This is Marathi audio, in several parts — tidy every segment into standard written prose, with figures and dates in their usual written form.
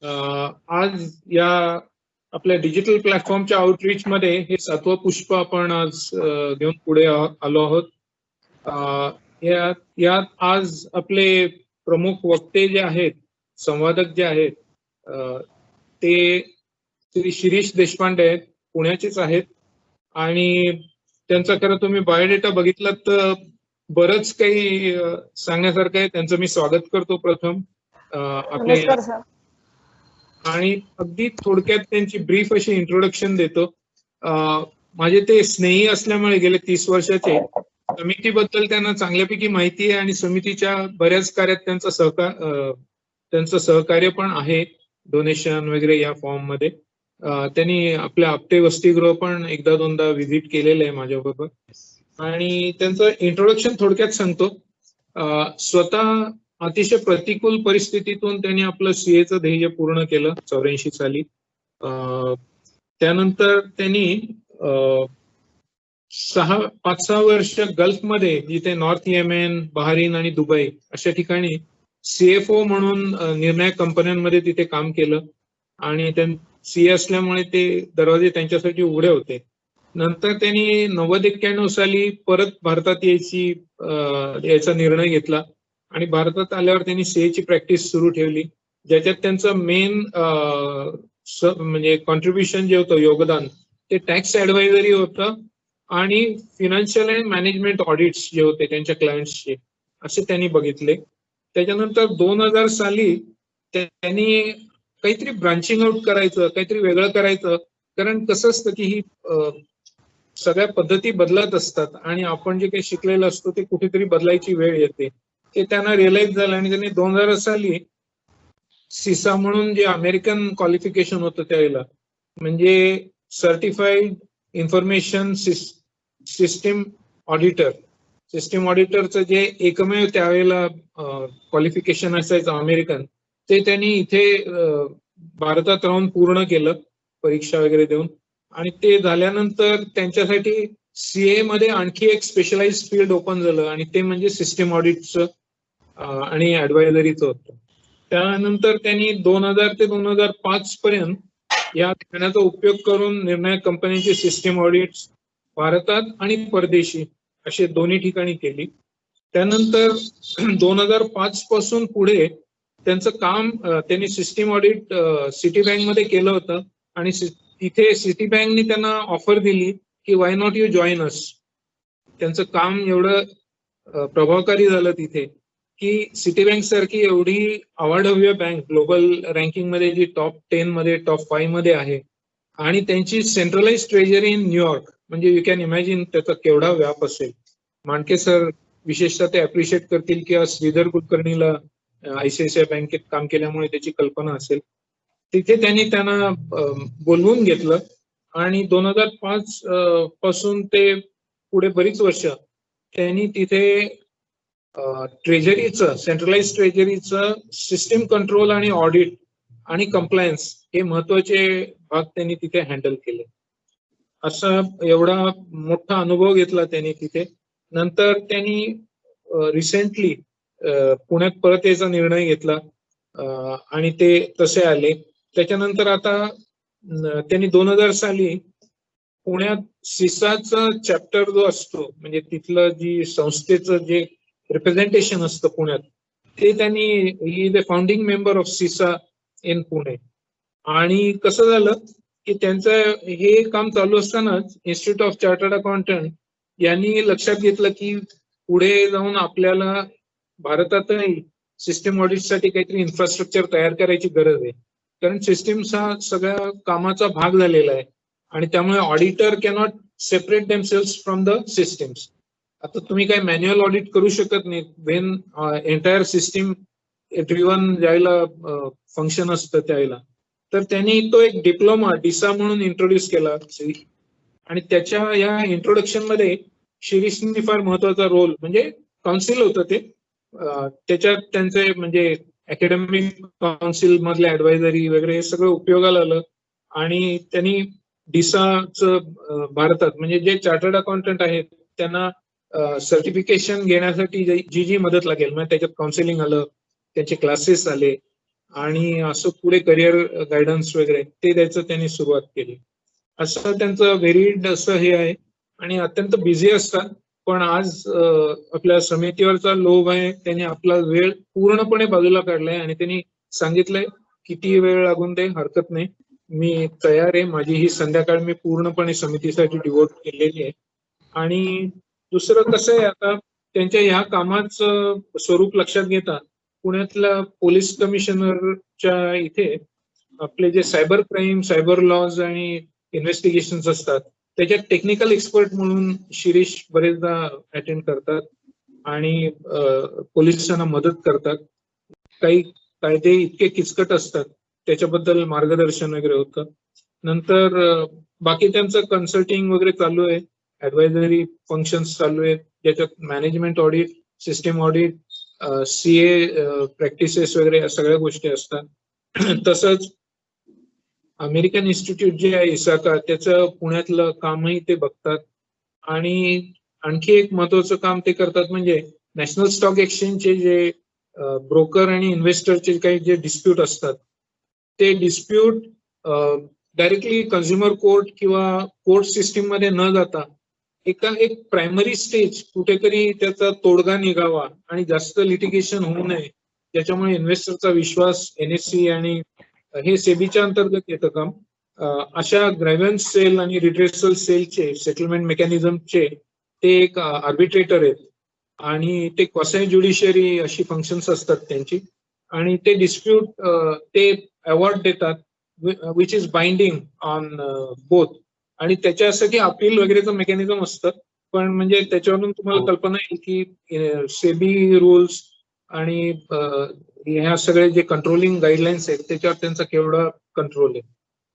आज या आपल्या डिजिटल प्लॅटफॉर्मच्या आउटरीच मध्ये हे 7वं पुष्प आपण आज घेऊन पुढे आलो आहोत. यात आज आपले प्रमुख वक्ते जे आहेत, संवादक जे आहेत, ते श्री शिरीष देशपांडे आहेत, पुण्याचेच आहेत. आणि त्यांचा खरं तुम्ही बायोडेटा बघितलात तर बरंच काही सांगण्यासारखं आहे. त्यांचं मी स्वागत करतो प्रथम आपले, आणि अगदी थोडक्यात त्यांची ब्रीफ अशी इंट्रोडक्शन देतो. माझे ते स्नेही असल्यामुळे गेले 30 वर्षाचे समितीबद्दल त्यांना चांगल्यापैकी माहिती आहे आणि समितीच्या बऱ्याच कार्यात त्यांचं सहकार्य पण आहे, डोनेशन वगैरे या फॉर्म मध्ये. त्यांनी आपल्या आपटे वसतिगृह पण एकदा दोनदा व्हिजिट केलेलं आहे माझ्याबरोबर. आणि त्यांचं इंट्रोडक्शन थोडक्यात सांगतो. स्वतः अतिशय प्रतिकूल परिस्थितीतून त्यांनी आपलं सीएचं ध्येय पूर्ण केलं 84 साली. त्यानंतर त्यांनी 5-6 वर्ष गल्फमध्ये, जिथे नॉर्थ येमेन, बहारीन आणि दुबई अशा ठिकाणी सीएफओ म्हणून निर्णायक कंपन्यांमध्ये तिथे काम केलं. आणि सीए असल्यामुळे ते दरवाजे त्यांच्यासाठी उघडे होते. नंतर त्यांनी 90-91 साली परत भारतात यायचा निर्णय घेतला आणि भारतात आल्यावर त्यांनी सीएची प्रॅक्टिस सुरू ठेवली, ज्याच्यात त्यांचं मेन म्हणजे कॉन्ट्रीब्युशन जे होतं, योगदान, ते टॅक्स ऍडवायझरी होतं आणि फिनान्शियल अँड मॅनेजमेंट ऑडिट्स जे होते त्यांच्या क्लायंट्सचे, असे त्यांनी बघितले. त्याच्यानंतर 2000 साली त्यांनी काहीतरी ब्रांचिंग आउट करायचं, काहीतरी वेगळं करायचं. कारण कसं असतं की ही सगळ्या पद्धती बदलत असतात आणि आपण जे काही शिकलेलं असतो ते कुठेतरी बदलायची वेळ येते. ते त्यांना रिअलाइज झालं आणि त्यांनी 2000 साली सिसा म्हणून जे अमेरिकन क्वालिफिकेशन होतं त्यावेळेला, म्हणजे certified information system auditor, system ऑडिटरचं जे एकमेव त्यावेळेला क्वालिफिकेशन असायचं अमेरिकन, ते त्यांनी इथे भारतात राहून पूर्ण केलं, परीक्षा वगैरे देऊन. आणि ते झाल्यानंतर त्यांच्यासाठी सीए मध्ये आणखी एक स्पेशलाइज फील्ड ओपन झालं आणि ते म्हणजे सिस्टीम ऑडिटचं आणि ऍडवायझरीचं होतं. त्यानंतर त्यांनी 2000 ते 2005 पर्यंत या ज्ञानाचा उपयोग करून निर्णायक कंपन्यांची सिस्टीम ऑडिट्स भारतात आणि परदेशी असे दोन्ही ठिकाणी केली. त्यानंतर 2005 पासून पुढे त्यांचं काम त्यांनी सिस्टीम ऑडिट सिटी बँक मध्ये केलं होतं आणि तिथे सिटी बँकनी त्यांना ऑफर दिली की वाय नॉट यू जॉईन अस. त्यांचं काम एवढं प्रभावकारी झालं तिथे की सिटी बँक सारखी एवढी अवाढव्य बँक ग्लोबल रँकिंग मध्ये, जी टॉप 10 मध्ये, टॉप 5 मध्ये आहे, आणि त्यांची सेंट्रलाइज ट्रेजरी इन न्यूयॉर्क, म्हणजे यू कॅन इमॅजिन त्याचा केवढा व्याप असेल. मांडके सर विशेषतः ते अप्रिशिएट करतील किंवा श्रीधर कुलकर्णीला आयसीआयसीआय बँकेत काम केल्यामुळे त्याची कल्पना असेल. तिथे त्यांना बोलवून घेतलं आणि 2005 पासून ते पुढे बरीच वर्ष त्यांनी तिथे ट्रेजरीचं, सेंट्रलाइज ट्रेजरीचं सिस्टीम कंट्रोल आणि ऑडिट आणि कंप्लायन्स हे महत्वाचे भाग त्यांनी तिथे हँडल केले. असा एवढा मोठा अनुभव घेतला त्यांनी तिथे. नंतर त्यांनी रिसेंटली पुण्यात परत यायचा निर्णय घेतला आणि ते तसे आले. त्याच्यानंतर आता त्यांनी 2000 साली पुण्यात सिसाचा चॅप्टर जो असतो, म्हणजे तिथलं जी संस्थेचं जे रिप्रेझेंटेशन असतं पुण्यात, ते त्यांनी, he is a founding member of सिसा इन पुणे. आणि कसं झालं की त्यांचं हे काम चालू असतानाच इन्स्टिट्यूट ऑफ चार्टर्ड अकाउंटंट यांनी लक्षात घेतलं की पुढे जाऊन आपल्याला भारतातही सिस्टीम ऑडिटसाठी काहीतरी इन्फ्रास्ट्रक्चर तयार करायची गरज आहे. कारण सिस्टीम्स हा सगळ्या कामाचा भाग झालेला आहे आणि त्यामुळे auditor cannot separate themselves from the systems. आता तुम्ही काही मॅन्युअल ऑडिट करू शकत नाही वेन एंटायर सिस्टीम ड्रिव्हन ज्यावेळेला फंक्शन असतं त्यावेळेला. तर त्यांनी तो एक डिप्लोमा डिसा म्हणून इंट्रोड्यूस केला आणि त्याच्या या इंट्रोडक्शन मध्ये शिरीषनी फार महत्वाचा रोल, म्हणजे काउन्सिल होतं ते, त्याच्यात त्यांचे म्हणजे अकॅडमिक काउन्सिल मधले ऍडवायझरी वगैरे हे सगळं उपयोगाला आलं. आणि त्यांनी डिसाचं भारतात, म्हणजे जे चार्टर्ड अकाउंटंट आहेत त्यांना सर्टिफिकेशन घेण्यासाठी जी मदत लागेल, म्हणजे त्याच्यात काउन्सिलिंग आलं, त्याचे क्लासेस आले आणि असं पुढे करिअर गायडन्स वगैरे ते द्यायचं त्यांनी सुरुवात केली. असं त्यांचं व्हेरिड असं हे आहे आणि अत्यंत बिझी असतात. पण आज आपल्या समितीवरचा लोभ आहे, त्यांनी आपला वेळ पूर्णपणे बाजूला काढलाय आणि त्यांनी सांगितलंय किती वेळ लागून दे हरकत नाही, मी तयार आहे, माझी ही संध्याकाळ मी पूर्णपणे समितीसाठी डिवोट केलेली आहे. आणि दुसरं कसं आहे, आता त्यांच्या ह्या कामाचं स्वरूप लक्षात घेता पुण्यातल्या पोलीस कमिशनरच्या इथे आपले जे सायबर क्राईम, सायबर लॉज आणि इन्व्हेस्टिगेशन असतात त्याच्यात टेक्निकल एक्सपर्ट म्हणून शिरीष बरेचदा अटेंड करतात आणि पोलिसांना मदत करतात. काही कायदे इतके किचकट असतात त्याच्याबद्दल मार्गदर्शन वगैरे होतं. नंतर बाकी त्यांचं कन्सल्टिंग वगैरे चालू आहे, ऍडवायझरी फंक्शन्स चालू आहेत ज्याच्यात management audit, system audit, CA practices वगैरे या सगळ्या गोष्टी असतात. तसंच अमेरिकन इन्स्टिट्यूट जे आहे इसाका त्याचं पुण्यातलं कामही ते बघतात. आणि आणखी एक महत्वाचं काम ते करतात म्हणजे नॅशनल स्टॉक एक्सचेंजचे जे ब्रोकर आणि इन्व्हेस्टरचे काही जे डिस्प्यूट असतात ते डिस्प्यूट डायरेक्टली कन्झ्युमर कोर्ट किंवा कोर्ट सिस्टीम मध्ये न जाता एक प्रायमरी स्टेज कुठेतरी त्याचा तोडगा निघावा आणि जास्त लिटिगेशन होऊ नये, ज्याच्यामुळे इन्व्हेस्टरचा विश्वास एनएससी आणि हे सेबीच्या अंतर्गत येतं काम. अशा ग्रॅव्हन्स सेल आणि रिड्रेसल सेलचे सेटलमेंट मेकॅनिझमचे ते एक आर्बिट्रेटर आहेत आणि ते क्वासाय ज्युडिशियरी अशी फंक्शन्स असतात त्यांची. आणि ते डिस्प्यूट ते अवॉर्ड देतात which is binding on both. आणि त्याच्यासाठी अपील वगैरेचं मेकॅनिझम असतं. पण म्हणजे त्याच्यावरून तुम्हाला कल्पना येईल की सेबी रूल्स आणि ह्या सगळे जे कंट्रोलिंग गाईडलाईन्स आहेत त्याच्यावर त्यांचा केवढा कंट्रोल आहे.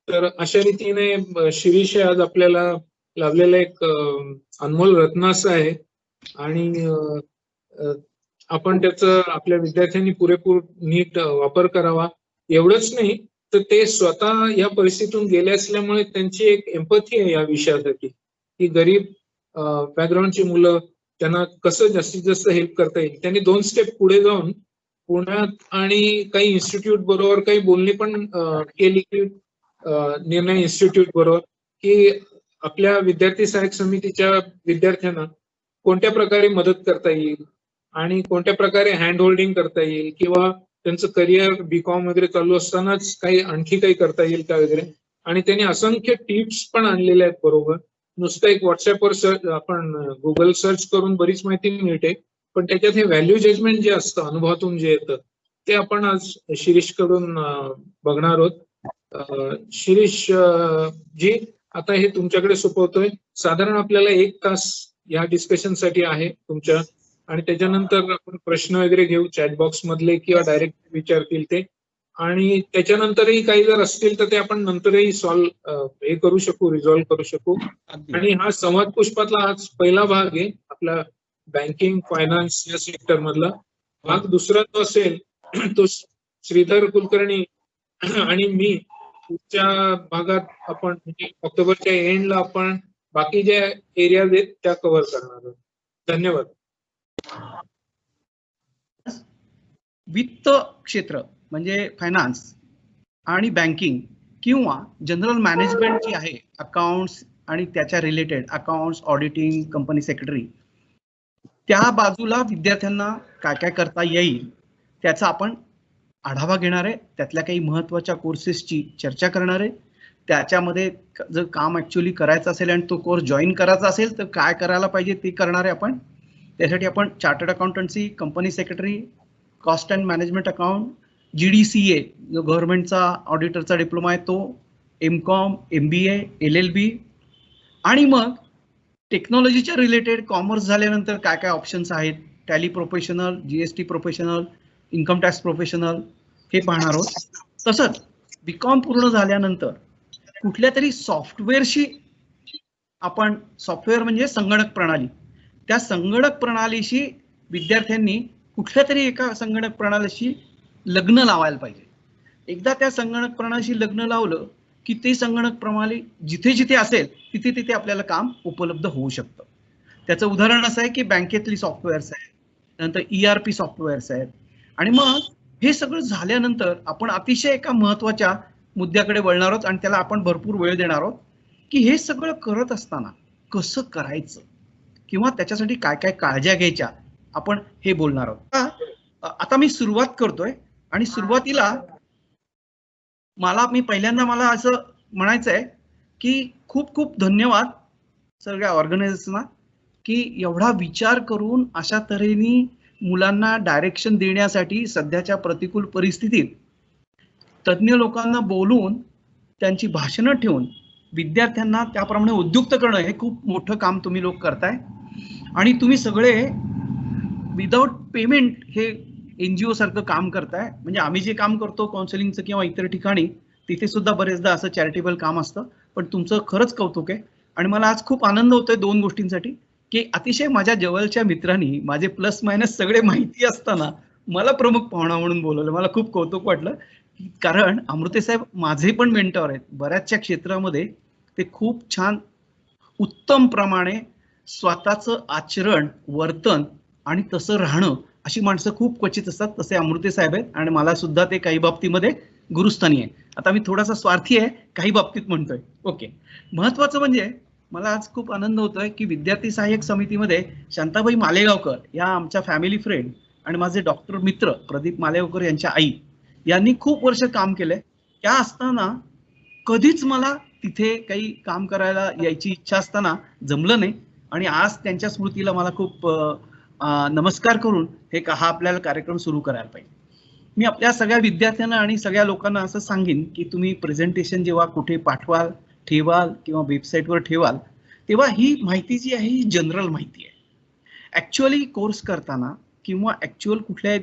तर अशा रीतीने शिरीष आज आपल्याला लाभलेला एक अनमोल रत्न असं आहे आणि आपण त्याचं आपल्या विद्यार्थ्यांनी पुरेपूर नीट वापर करावा. एवढंच नाही तर ते स्वतः या परिस्थितीतून गेले असल्यामुळे त्यांची एक एम्पथी आहे या विषयासाठी की गरीब बॅकग्राऊंडची मुलं त्यांना कसं जास्तीत जास्त हेल्प करता येईल. त्यांनी 2 स्टेप पुढे जाऊन पुण्यात आणि काही इन्स्टिट्यूट बरोबर काही बोलणी पण केली की निर्णय इन्स्टिट्यूट बरोबर की आपल्या विद्यार्थी सहाय्यक समितीच्या विद्यार्थ्यांना कोणत्या प्रकारे मदत करता येईल आणि कोणत्या प्रकारे हँड होल्डिंग करता येईल किंवा त्यांचं करिअर बीकॉम वगैरे चालू असतानाच काही आणखी काही करता येईल का वगैरे. आणि त्यांनी असंख्य टिप्स पण आणलेल्या आहेत बरोबर. नुसतं एक व्हॉट्सअपवर सर्च आपण गुगल सर्च करून बरीच माहिती मिळते, पण त्याच्यात हे व्हॅल्यू जजमेंट जे असतं अनुभवातून जे येतं ते आपण आज शिरीष कडून बघणार आहोत. शिरीष जी आता हे तुमच्याकडे सोपवतोय. साधारण आपल्याला 1 तास या डिस्कशनसाठी आहे तुमच्या आणि त्याच्यानंतर आपण प्रश्न वगैरे घेऊ चॅटबॉक्स मधले किंवा डायरेक्ट विचारतील ते. आणि त्याच्यानंतरही काही जर असतील तर ते आपण नंतरही हे करू शकू, रिझॉल्व्ह करू शकू. आणि हा संवाद पुष्पातला आज पहिला भाग आहे आपला बँकिंग फायनान्स या सेक्टर मधला. भाग दुसरा जो असेल तो श्रीधर कुलकर्णी आणि मी पुढच्या भागात आपण म्हणजे ऑक्टोबरच्या एंडला आपण बाकी ज्या एरियाज आहेत त्या कव्हर करणार आहोत. धन्यवाद. वित्त क्षेत्र म्हणजे फायनान्स आणि बँकिंग किंवा जनरल मॅनेजमेंट जी आहे अकाउंट्स आणि त्याच्या related accounts, auditing, company secretary, त्या बाजूला विद्यार्थ्यांना काय काय करता येईल त्याचा आपण आढावा घेणार आहे. त्यातल्या काही महत्त्वाच्या कोर्सेसची चर्चा करणार आहे. त्याच्यामध्ये जर काम ऍक्च्युअली करायचं असेल आणि तो कोर्स जॉईन करायचा असेल तर काय करायला पाहिजे ते करणार आहे आपण. त्यासाठी आपण chartered accountancy, company secretary, cost and management account, GDCA जो गव्हर्नमेंटचा ऑडिटरचा डिप्लोमा आहे तो, MCOM, MBA, LLB आणि मग टेक्नॉलॉजीच्या रिलेटेड कॉमर्स झाल्यानंतर काय काय ऑप्शन्स आहेत, tally professional, GST professional, income tax professional हे पाहणार आहोत. तसंच BCom पूर्ण झाल्यानंतर कुठल्या तरी सॉफ्टवेअरशी आपण, सॉफ्टवेअर म्हणजे संगणक प्रणाली, त्या संगणक प्रणालीशी विद्यार्थ्यांनी कुठल्या तरी एका संगणक प्रणालीशी लग्न लावायला पाहिजे. एकदा त्या संगणक प्रणालीशी लग्न लावलं की ते संगणक प्रणाली जिथे जिथे असेल तिथे तिथे आपल्याला काम उपलब्ध होऊ शकतं. त्याचं उदाहरण असं आहे की बँकेतली सॉफ्टवेअर्स आहेत, नंतर ERP सॉफ्टवेअर्स आहेत आणि मग हे सगळं झाल्यानंतर आपण अतिशय एका महत्वाच्या मुद्द्याकडे वळणार आहोत आणि त्याला आपण भरपूर वेळ देणार आहोत की हे सगळं करत असताना कसं करायचं किंवा त्याच्यासाठी काय काय काळज्या घ्यायच्या आपण हे बोलणार आहोत. आता मी सुरुवात करतोय आणि सुरुवातीला मला असं म्हणायचं आहे की खूप खूप धन्यवाद सगळ्या ऑर्गनायझर्सना की एवढा विचार करून अशा तऱ्हेने मुलांना डायरेक्शन देण्यासाठी सध्याच्या प्रतिकूल परिस्थितीत तज्ञ लोकांना बोलून त्यांची भाषणं ठेवून विद्यार्थ्यांना त्याप्रमाणे उद्युक्त करणं हे खूप मोठं काम तुम्ही लोक करताय. आणि तुम्ही सगळे विदाउट पेमेंट हे NGO सारखं काम करताय. म्हणजे आम्ही जे काम करतो काउन्सिलिंगचं किंवा इतर ठिकाणी तिथे सुद्धा बरेचदा असं चॅरिटेबल काम असतं, पण तुमचं खरंच कौतुक आहे. आणि मला आज खूप आनंद होतोय 2 गोष्टींसाठी की अतिशय माझ्या जवळच्या मित्रांनी माझे प्लस मायनस सगळे माहिती असताना मला प्रमुख पाहुणा म्हणून बोलवलं. मला खूप कौतुक वाटलं कारण अमृते साहेब माझे पण मेंटॉर आहेत. बऱ्याचशा क्षेत्रामध्ये ते खूप छान उत्तम प्रमाणे स्वतःचं आचरण वर्तन आणि तसं राहणं अशी माणसं खूप क्वचित असतात. तसे अमृते साहेब आहेत आणि मला सुद्धा ते काही बाबतीमध्ये गुरुस्थानी आहे. आता मी थोडासा स्वार्थी आहे काही बाबतीत म्हणतोय. ओके, महत्वाचं म्हणजे मला आज खूप आनंद होतोय की विद्यार्थी सहाय्यक समितीमध्ये शांताबाई मालेगावकर या आमच्या फॅमिली फ्रेंड आणि माझे डॉक्टर मित्र प्रदीप मालेगावकर यांच्या आई यांनी खूप वर्ष काम केलंय. त्या असताना कधीच मला तिथे काही काम करायला यायची इच्छा असताना जमलं नाही आणि आज त्यांच्या स्मृतीला मला खूप नमस्कार करून हा आपल्याला कार्यक्रम सुरू करायला पाहिजे. मी आपल्या सगळ्या विद्यार्थ्यांना आणि सगळ्या लोकांना असं सांगेन की तुम्ही प्रेझेंटेशन जेव्हा कुठे पाठवाल ठेवाल किंवा वेबसाईटवर ठेवाल तेव्हा ही माहिती जी आहे ही जनरल माहिती आहे. ऍक्च्युअली कोर्स करताना किंवा ऍक्च्युअल कुठल्या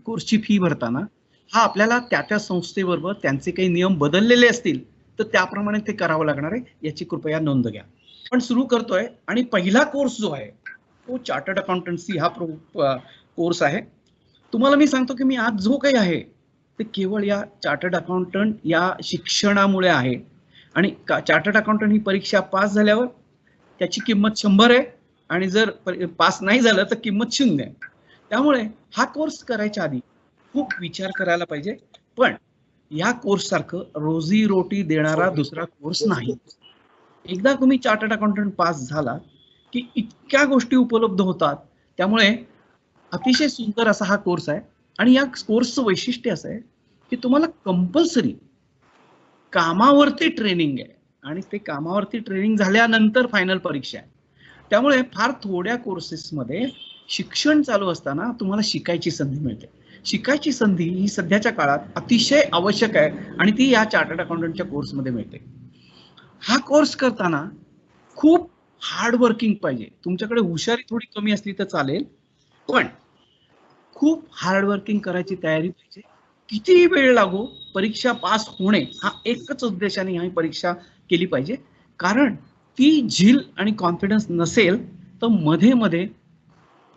कोर्सची फी भरताना हा आपल्याला त्या संस्थेबरोबर त्यांचे काही नियम बदललेले असतील तर त्याप्रमाणे ते करावं लागणार आहे, याची कृपया नोंद घ्या. पण सुरू करतोय आणि पहिला कोर्स जो आहे तो चार्टर्ड अकाउंटन्सी हा कोर्स आहे. तुम्हाला मी सांगतो की मी आज जो काही आहे ते केवळ या चार्टर्ड अकाउंटंट या शिक्षणामुळे आहे. आणि चार्टर्ड अकाउंटंट ही परीक्षा पास झाल्यावर त्याची किंमत 100 आहे आणि जर पास नाही झालं तर किंमत 0 आहे. त्यामुळे हा कोर्स करायच्या आधी खूप विचार करायला पाहिजे. पण या कोर्स सारखं रोजी रोटी देणारा दुसरा कोर्स नाही. एकदा तुम्ही चार्टर्ड अकाउंटंट पास झाला की इतक्या गोष्टी उपलब्ध होतात. त्यामुळे अतिशय सुंदर असा हा कोर्स आहे. आणि या कोर्सचं वैशिष्ट्य असं आहे की तुम्हाला कंपल्सरी कामावरती ट्रेनिंग आहे आणि ते कामावरती ट्रेनिंग झाल्यानंतर फायनल परीक्षा आहे. त्यामुळे फार थोड्या कोर्सेसमध्ये शिक्षण चालू असताना तुम्हाला शिकायची संधी मिळते. शिकायची संधी ही सध्याच्या काळात अतिशय आवश्यक आहे आणि ती या चार्टर्ड अकाउंटंटच्या कोर्समध्ये मिळते. हा कोर्स करताना खूप हार्ड वर्किंग पाहिजे. तुमच्याकडे हुशारी थोडी कमी असली तर चालेल, पण खूप हार्ड वर्किंग करायची तयारी पाहिजे. किती वेळ लागो परीक्षा पास होणे हा एकच उद्देशाने ही परीक्षा केली पाहिजे. कारण ती झील आणि कॉन्फिडन्स नसेल तर मध्ये मध्ये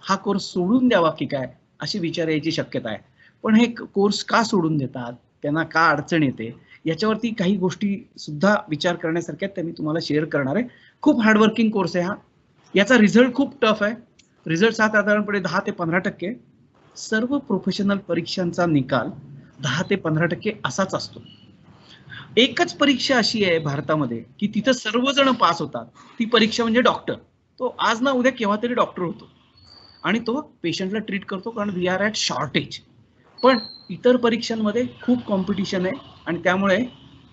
हा कोर्स सोडून द्यावा की काय अशी विचार यायची शक्यता आहे. पण हे कोर्स का सोडून देतात, त्यांना का अडचण येते, याच्यावरती काही गोष्टी सुद्धा विचार करण्यासारख्या त्या मी तुम्हाला शेअर करणार आहे. खूप हार्डवर्किंग कोर्स आहे हा. याचा रिझल्ट खूप टफ आहे. रिझल्ट साधारणपणे 10 ते 15% सर्व प्रोफेशनल परीक्षांचा निकाल 10 ते 15% असाच असतो. एकच परीक्षा अशी आहे भारतामध्ये की तिथं सर्वजण पास होतात. ती परीक्षा म्हणजे डॉक्टर. तो आज ना उद्या केव्हा तरी डॉक्टर होतो आणि तो पेशंटला ट्रीट करतो कारण वी आर ॲट शॉर्टेज. पण इतर परीक्षांमध्ये खूप कॉम्पिटिशन आहे आणि त्यामुळे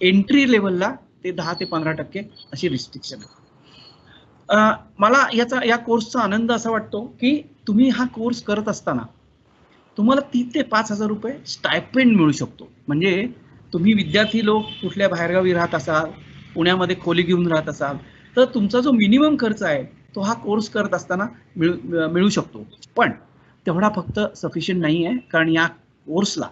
एंट्री लेवलला ते 10 ते 15% अशी रिस्ट्रिक्शन आहे. मला या कोर्सचा आनंद असा वाटतो की तुम्ही हा कोर्स करत असताना तुम्हाला 3 ते 5,000 रुपये स्टायपेंड मिळू शकतो. म्हणजे तुम्ही विद्यार्थी लोक कुठल्या बाहेरगावी राहत असाल, पुण्यामध्ये खोली घेऊन राहत असाल तर तुमचा जो मिनिमम खर्च आहे तो हा कोर्स करत असताना मिळू शकतो. पण तेवढा फक्त सफिशियंट नाही आहे कारण या कोर्सला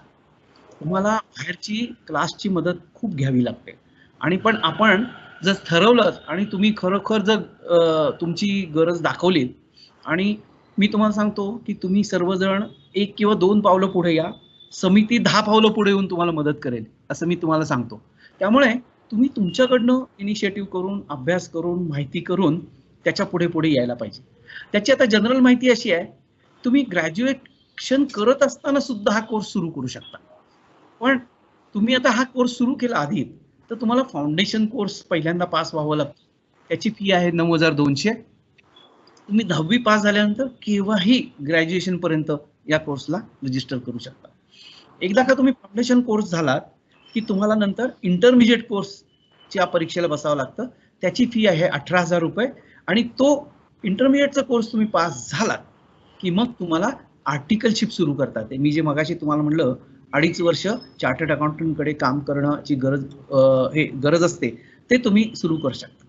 तुम्हाला बाहेरची क्लासची मदत खूप घ्यावी लागते. आणि पण आपण जर ठरवलं आणि तुम्ही खरोखर जर तुमची गरज दाखवली आणि मी तुम्हाला सांगतो की तुम्ही सर्वजण 1 किंवा 2 पावलं पुढे या, समिती 10 पावलं पुढे येऊन तुम्हाला मदत करेल असं मी तुम्हाला सांगतो. त्यामुळे तुम्ही तुमच्याकडनं इनिशिएटिव्ह करून अभ्यास करून माहिती करून त्याच्या पुढे पुढे यायला पाहिजे. त्याची आता जनरल माहिती अशी आहे, तुम्ही ग्रॅज्युएट शिक्षण करत असताना सुद्धा हा कोर्स सुरू करू शकता. पण तुम्ही आता हा कोर्स सुरू केला आधी तर तुम्हाला फाउंडेशन कोर्स पहिल्यांदा पास व्हावं लागतं. त्याची फी आहे 9,200. तुम्ही 10वी पास झाल्यानंतर केव्हाही ग्रॅज्युएशन पर्यंत या कोर्सला रजिस्टर करू शकता. एकदा का तुम्ही फाउंडेशन कोर्स झालात की तुम्हाला नंतर इंटरमिजिएट कोर्सच्या परीक्षेला बसावं लागतं. त्याची फी आहे 18,000 रुपये आणि तो इंटरमिजिएटचा कोर्स तुम्ही पास झालात की मग तुम्हाला आर्टिकलशिप सुरू करता येते. मी जे मगाशी तुम्हाला म्हणलं 2.5 वर्ष चार्टर्ड अकाउंटंटकडे काम करण्याची गरज असते ते तुम्ही सुरू करू शकता.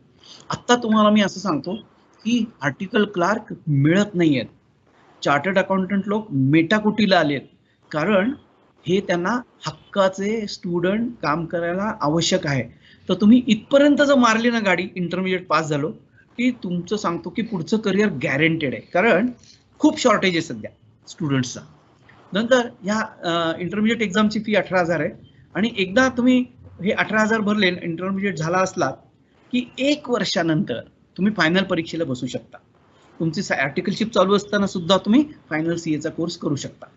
आत्ता तुम्हाला मी असं सांगतो की आर्टिकल क्लार्क मिळत नाहीयेत. चार्टर्ड अकाउंटंट लोक मेटाकुटीला आलेत कारण हे त्यांना हक्काचे स्टुडंट काम करायला आवश्यक आहे. तर तुम्ही इथपर्यंत जर मारली ना गाडी इंटरमिजिएट पास झालो की तुमचं सांगतो की पुढचं करिअर गॅरंटेड आहे कारण खूप शॉर्टेज आहे सध्या स्टुडंट्सचा. नंतर ह्या इंटरमिजिएट एक्झामची फी 18,000 आहे आणि एकदा तुम्ही हे 18,000 भरले इंटरमिजिएट झाला असलात की 1 वर्षानंतर तुम्ही फायनल परीक्षेला बसू शकता. तुमची आर्टिकलशिप चालू असताना सुद्धा तुम्ही फायनल सीएचा कोर्स करू शकता.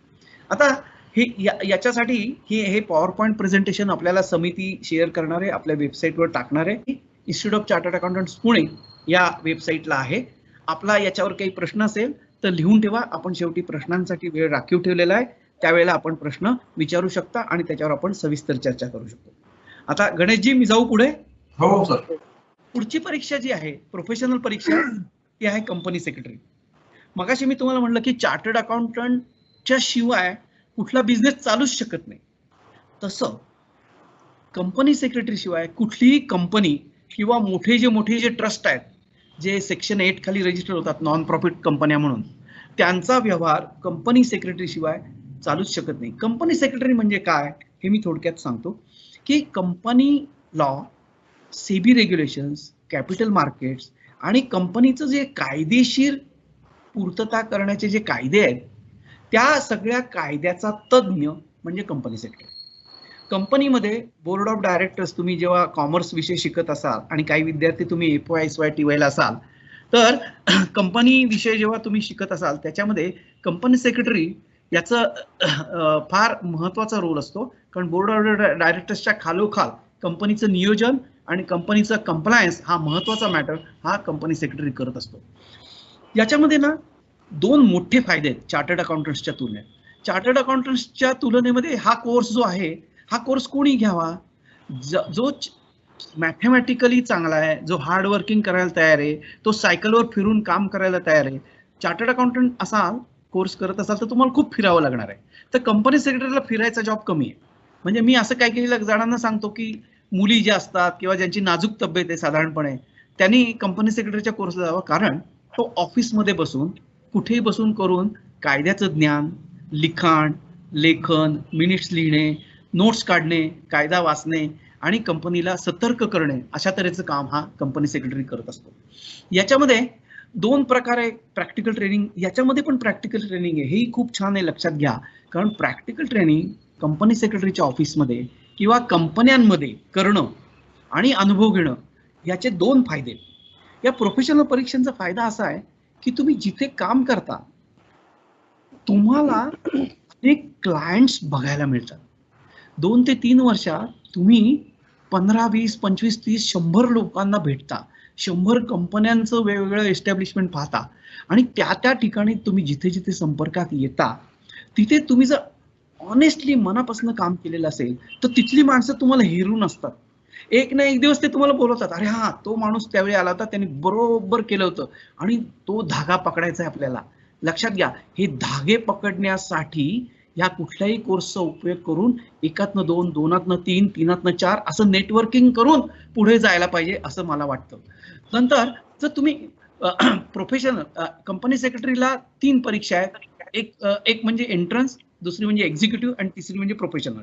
आता हे याच्यासाठी हे पॉवर पॉईंट प्रेझेंटेशन आपल्याला समिती शेअर करणार आहे, आपल्या वेबसाईटवर टाकणार आहे. Institute of chartered accountants Pune या वेबसाईटला आहे. आपला याच्यावर काही प्रश्न असेल तर लिहून ठेवा. आपण शेवटी प्रश्नांसाठी वेळ राखीव ठेवलेला आहे. त्यावेळेला आपण प्रश्न विचारू शकता आणि त्याच्यावर आपण सविस्तर चर्चा करू शकतो. आता गणेशजी मी जाऊ पुढे? हो सर. पुढची परीक्षा जी आहे प्रोफेशनल परीक्षा ती आहे कंपनी सेक्रेटरी. मगाशी मी तुम्हाला म्हटलं की चार्टर्ड अकाउंटंटच्या शिवाय कुठला बिझनेस चालूच शकत नाही. तसं कंपनी सेक्रेटरी शिवाय कुठलीही कंपनी किंवा मोठे जे ट्रस्ट आहेत जे सेक्शन 8 खाली रजिस्टर होतात नॉन प्रॉफिट कंपन्या म्हणून त्यांचा व्यवहार कंपनी सेक्रेटरी शिवाय चालूच शकत नाही. कंपनी सेक्रेटरी म्हणजे काय हे मी थोडक्यात सांगतो की company law, SEBI regulations, capital markets आणि कंपनीचं जे कायदेशीर पूर्तता करण्याचे जे कायदे आहेत त्या सगळ्या कायद्याचा तज्ञ म्हणजे कंपनी सेक्रेटरी. कंपनीमध्ये बोर्ड ऑफ डायरेक्टर्स तुम्ही जेव्हा कॉमर्स विषय शिकत असाल आणि काही विद्यार्थी तुम्ही FY, SY, TY ला असाल तर कंपनी विषय जेव्हा तुम्ही शिकत असाल त्याच्यामध्ये कंपनी सेक्रेटरी याचं फार महत्वाचा रोल असतो. कारण बोर्ड ऑफ डायरेक्टर्सच्या खालोखाल कंपनीचं नियोजन आणि कंपनीचं कंप्लायन्स हा महत्वाचा मॅटर हा कंपनी सेक्रेटरी करत असतो. याच्यामध्ये ना 2 मोठे फायदे आहेत चार्टर्ड अकाउंटंट्सच्या तुलनेत. चार्टर्ड अकाउंटंट्सच्या तुलनेमध्ये हा कोर्स जो आहे हा कोर्स कोणी घ्यावा? जो मॅथमॅटिकली चांगला आहे, जो हार्ड वर्किंग करायला तयार आहे, तो सायकलवर फिरून काम करायला तयार आहे. चार्टर्ड अकाउंटंट असाल कोर्स करत असाल तर तुम्हाला खूप फिरावं लागणार आहे. तर कंपनी सेक्रेटरीला फिरायचा जॉब कमी आहे. म्हणजे मी असं काही जणांना सांगतो की मुली ज्या असतात किंवा ज्यांची नाजूक तब्येत आहे साधारणपणे त्यांनी कंपनी सेक्रेटरीच्या कोर्सला जावं कारण तो ऑफिसमध्ये बसून कुठेही बसून करून कायद्याचं ज्ञान, लिखाण, लेखन, मिनिट्स लिहिणे, नोट्स काढणे, कायदा वाचणे आणि कंपनीला सतर्क करणे अशा तऱ्हेचं काम हा कंपनी सेक्रेटरी करत असतो. याच्यामध्ये 2 प्रकारे प्रॅक्टिकल ट्रेनिंग, याच्यामध्ये पण प्रॅक्टिकल ट्रेनिंग आहे. हेही खूप छान आहे, लक्षात घ्या. कारण प्रॅक्टिकल ट्रेनिंग कंपनी सेक्रेटरीच्या ऑफिसमध्ये किंवा कंपन्यांमध्ये करणं आणि अनुभव घेणं याचे 2 फायदे. या प्रोफेशनल परीक्षांचा फायदा असा आहे की तुम्ही जिथे काम करता तुम्हाला अनेक क्लायंट्स बघायला मिळतात. 2 ते 3 वर्षात तुम्ही 15, 20, 25, 30, 100 लोकांना भेटता, 100 कंपन्यांचं वेगवेगळं एस्टॅब्लिशमेंट पाहता आणि त्या ठिकाणी तुम्ही जिथे संपर्कात येता तिथे तुम्ही जर ऑनेस्टली मनापासून काम केलेलं असेल तर तिथली माणसं तुम्हाला हेरून असतात. एक ना एक दिवस ते तुम्हाला बोलवतात, अरे हा तो माणूस त्यावेळी आला होता, त्यांनी बरोबर केलं होतं आणि तो धागा पकडायचा आहे आपल्याला. लक्षात घ्या, हे धागे पकडण्यासाठी या कुठल्याही कोर्सचा उपयोग करून 1तनं 2, 2तनं 3, 3तनं 4 असं नेटवर्किंग करून पुढे जायला पाहिजे असं मला वाटतं. नंतर जर तुम्ही प्रोफेशनल कंपनी सेक्रेटरीला 3 परीक्षा आहेत. एक म्हणजे एंट्रन्स, दुसरी म्हणजे एक्झिक्युटिव्ह आणि तिसरी म्हणजे प्रोफेशनल.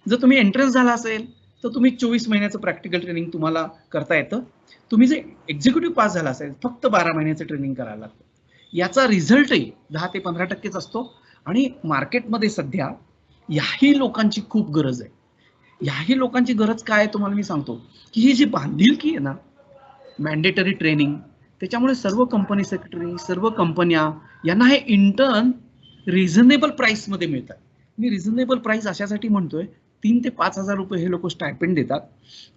जर तुम्ही एंट्रन्स झाला असेल तर तुम्ही 24 महिन्याचं प्रॅक्टिकल ट्रेनिंग तुम्हाला करता येतं. तुम्ही जे एक्झिक्युटिव्ह पास झाला असेल फक्त 12 महिन्याचं ट्रेनिंग करायला लागतं. याचा रिझल्टही 10 ते 15% असतो आणि मार्केटमध्ये सध्या याही लोकांची खूप गरज आहे. याही लोकांची गरज काय आहे तुम्हाला मी सांगतो की ही जी बांधिलकी आहे ना मॅन्डेटरी ट्रेनिंग, त्याच्यामुळे सर्व कंपनी सेक्रेटरी, सर्व कंपन्या यांना हे इंटर्न रिझनेबल प्राइस मध्ये मिळतात. मी रिझनेबल प्राइस अशासाठी म्हणतोय 3 ते 5,000 रुपये हे लोक स्टायपेंड देतात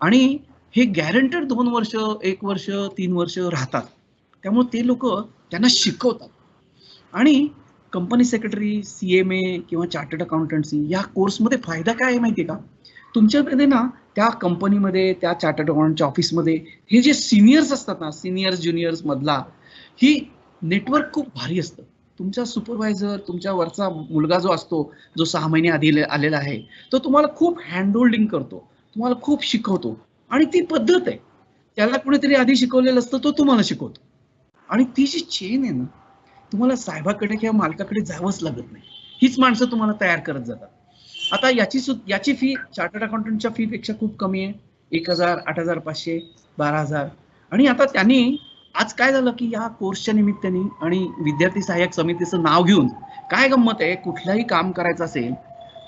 आणि हे गॅरंटेड 2 वर्ष, 1 वर्ष, 3 वर्ष राहतात. त्यामुळे ते लोक त्यांना शिकवतात. आणि कंपनी सेक्रेटरी, CMA किंवा चार्टर्ड अकाउंटन्सी या कोर्समध्ये फायदा काय आहे माहिती आहे का? तुमच्याकडे ना त्या कंपनीमध्ये, त्या चार्टर्ड अकाउंटच्या ऑफिसमध्ये हे जे सिनियर्स असतात ना, सिनियर्स ज्युनियर्स मधला ही नेटवर्क खूप भारी असतं. तुमचा सुपरवायझर, तुमच्या वरचा मुलगा जो असतो, जो 6 महिने आधी आलेला आहे, तो तुम्हाला खूप हँडहोल्डिंग करतो, तुम्हाला खूप शिकवतो आणि ती पद्धत आहे. त्याला कुणीतरी आधी शिकवलेलं असतं, तो तुम्हाला शिकवतो. आणि ती जी चेन आहे ना, तुम्हाला साहेबाकडे किंवा मालकाकडे जावंच लागत नाही. हीच माणसं तुम्हाला तयार करत जातात. आता याची फी चार्टर्ड अकाउंटंटच्या फी पेक्षा खूप कमी आहे. 1,000, 8,500, 12,000. आणि आता त्यांनी आज काय झालं की या कोर्सच्या निमित्ताने आणि विद्यार्थी सहाय्यक समितीचं नाव घेऊन काय गंमत आहे, कुठलाही काम करायचं असेल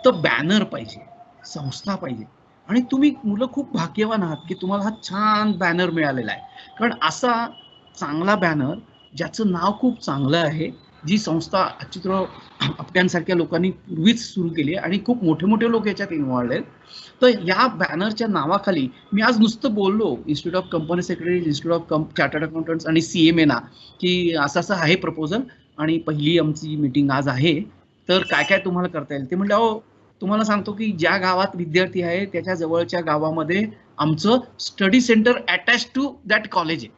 तर बॅनर पाहिजे, संस्था पाहिजे. आणि तुम्ही मुलं खूप भाग्यवान आहात की तुम्हाला हा छान बॅनर मिळालेला आहे. कारण असा चांगला बॅनर ज्याचं नाव खूप चांगलं आहे, जी संस्था अच्युतराव आपट्यांसारख्या लोकांनी पूर्वीच सुरू केली आहे आणि खूप मोठे मोठे लोक याच्यात इन्व्हॉल्व आहेत. तर या बॅनरच्या नावाखाली मी आज नुसतं बोललो institute of company secretary, institute of chartered accountants आणि CMA ना की असं असं आहे प्रपोजल आणि पहिली आमची मीटिंग आज आहे, तर काय काय तुम्हाला करता येईल. ते म्हणले अहो तुम्हाला सांगतो की ज्या गावात विद्यार्थी आहे त्याच्या जवळच्या गावामध्ये आमचं study centre attach to that college आहे.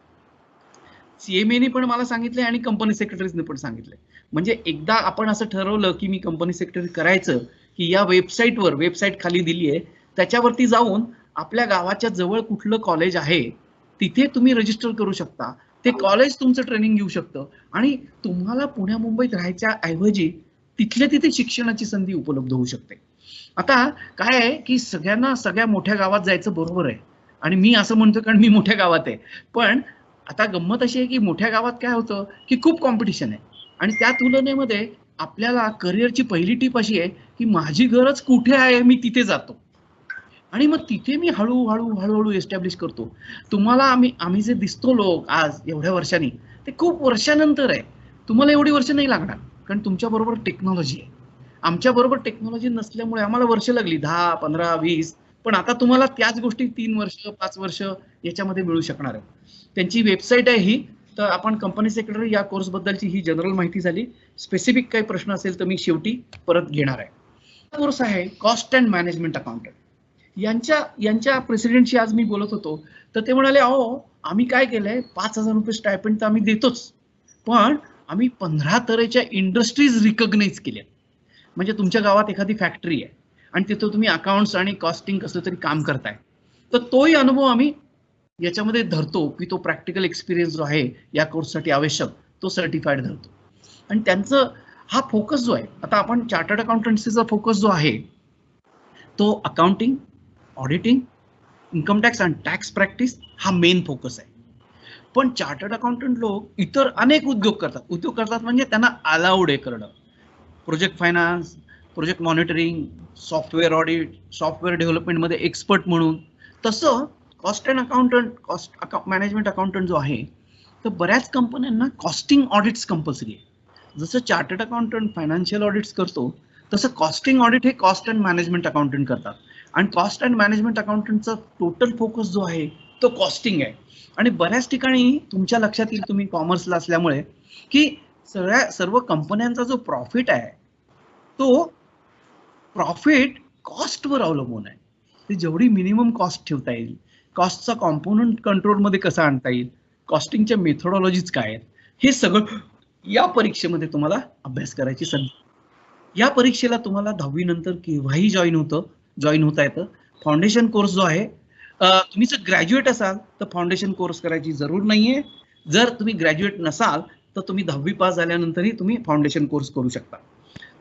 CMAने पण मला सांगितलंय आणि कंपनी सेक्रेटरीजने पण सांगितलंय. म्हणजे एकदा आपण असं ठरवलं की मी कंपनी सेक्रेटरी करायचं की या वेबसाईट खाली दिली आहे त्याच्यावरती जाऊन आपल्या गावाच्या जवळ कुठलं कॉलेज आहे तिथे तुम्ही रजिस्टर करू शकता. ते कॉलेज तुमचं ट्रेनिंग घेऊ शकतं आणि तुम्हाला पुण्या मुंबईत राहायच्या ऐवजी तिथल्या तिथे शिक्षणाची संधी उपलब्ध होऊ शकते. आता काय आहे की सगळ्यांना सगळ्या मोठ्या गावात जायचं बरोबर आहे आणि मी असं म्हणतो कारण मी मोठ्या गावात आहे. पण आता गंमत अशी आहे की मोठ्या गावात काय होतं की खूप कॉम्पिटिशन आहे आणि त्या तुलनेमध्ये आपल्याला करिअरची पहिली टीप अशी आहे की माझी गरज कुठे आहे मी तिथे जातो आणि मग तिथे मी हळूहळू एस्टॅब्लिश करतो. तुम्हाला आम्ही जे दिसतो लोक आज एवढ्या वर्षांनी ते खूप वर्षानंतर आहे. तुम्हाला एवढी वर्ष नाही लागणार कारण तुमच्या बरोबर टेक्नॉलॉजी आहे. आमच्या बरोबर टेक्नॉलॉजी नसल्यामुळे आम्हाला वर्ष लागली 10, 15, 20. पण आता तुम्हाला त्याच गोष्टी 3 वर्ष, 5 वर्ष याच्यामध्ये मिळू शकणार आहे. त्यांची वेबसाईट आहे ही. तर आपण कंपनी सेक्रेटरी या कोर्स बद्दलची ही जनरल माहिती झाली. स्पेसिफिक काही प्रश्न असेल तर मी शेवटी परत घेणार आहे. कोर्स आहे कॉस्ट अँड मॅनेजमेंट अकाउंटंट. यांच्या प्रेसिडेंटशी आज मी बोलत होतो तर ते म्हणाले अहो आम्ही काय केलंय 5,000 रुपये स्टायपेंड तर आम्ही देतोच पण आम्ही 15 तऱ्हेच्या इंडस्ट्रीज रिकॉग्नाइज केल्या. म्हणजे तुमच्या गावात एखादी फॅक्टरी आहे आणि तिथं तुम्ही अकाउंट्स आणि कॉस्टिंग कसलं तरी काम करताय तर तोही अनुभव आम्ही याच्यामध्ये धरतो की तो प्रॅक्टिकल एक्सपिरियन्स जो आहे या कोर्ससाठी आवश्यक तो सर्टिफाईड धरतो. आणि त्यांचं हा फोकस जो आहे आता आपण चार्टर्ड अकाउंटन्सीचा फोकस जो आहे तो अकाउंटिंग, ऑडिटिंग, इन्कम टॅक्स आणि टॅक्स प्रॅक्टिस हा मेन फोकस आहे. पण चार्टर्ड अकाउंटंट लोक इतर अनेक उद्योग करतात म्हणजे त्यांना अलाउड आहे करणं. Project finance, project monitoring, software audit, software डेव्हलपमेंटमध्ये एक्सपर्ट म्हणून. तसं कॉस्ट मॅनेजमेंट अकाउंटंट जो आहे तर बऱ्याच कंपन्यांना कॉस्टिंग ऑडिट्स कंपल्सरी आहे. जसं चार्टर्ड अकाउंटंट फायनान्शियल ऑडिट्स करतो तसं कॉस्टिंग ऑडिट हे कॉस्ट अँड मॅनेजमेंट अकाउंटंट करतात. आणि कॉस्ट अँड मॅनेजमेंट अकाउंटंटचा टोटल फोकस जो आहे तो कॉस्टिंग आहे. आणि बऱ्याच ठिकाणी तुमच्या लक्षात येईल तुम्ही कॉमर्सला असल्यामुळे की सर्व कंपन्यांचा जो प्रॉफिट आहे तो प्रॉफिट कॉस्टवर अवलंबून आहे. ते जेवढी मिनिमम कॉस्ट ठेवता येईल, कॉस्टचा कॉम्पोनंट कंट्रोलमध्ये कसा आणता येईल, कॉस्टिंगच्या मेथोडॉलॉजीज काय आहेत, हे सगळं या परीक्षेमध्ये तुम्हाला अभ्यास करायची संधी. या परीक्षेला तुम्हाला 10वी नंतर केव्हाही जॉईन होता येतं. फाउंडेशन कोर्स जो आहे तुम्ही जर ग्रॅज्युएट असाल तर फाउंडेशन कोर्स करायची जरूर नाहीये. जर तुम्ही ग्रॅज्युएट नसाल तर तुम्ही 10वी पास झाल्यानंतरही तुम्ही फाउंडेशन कोर्स करू शकता.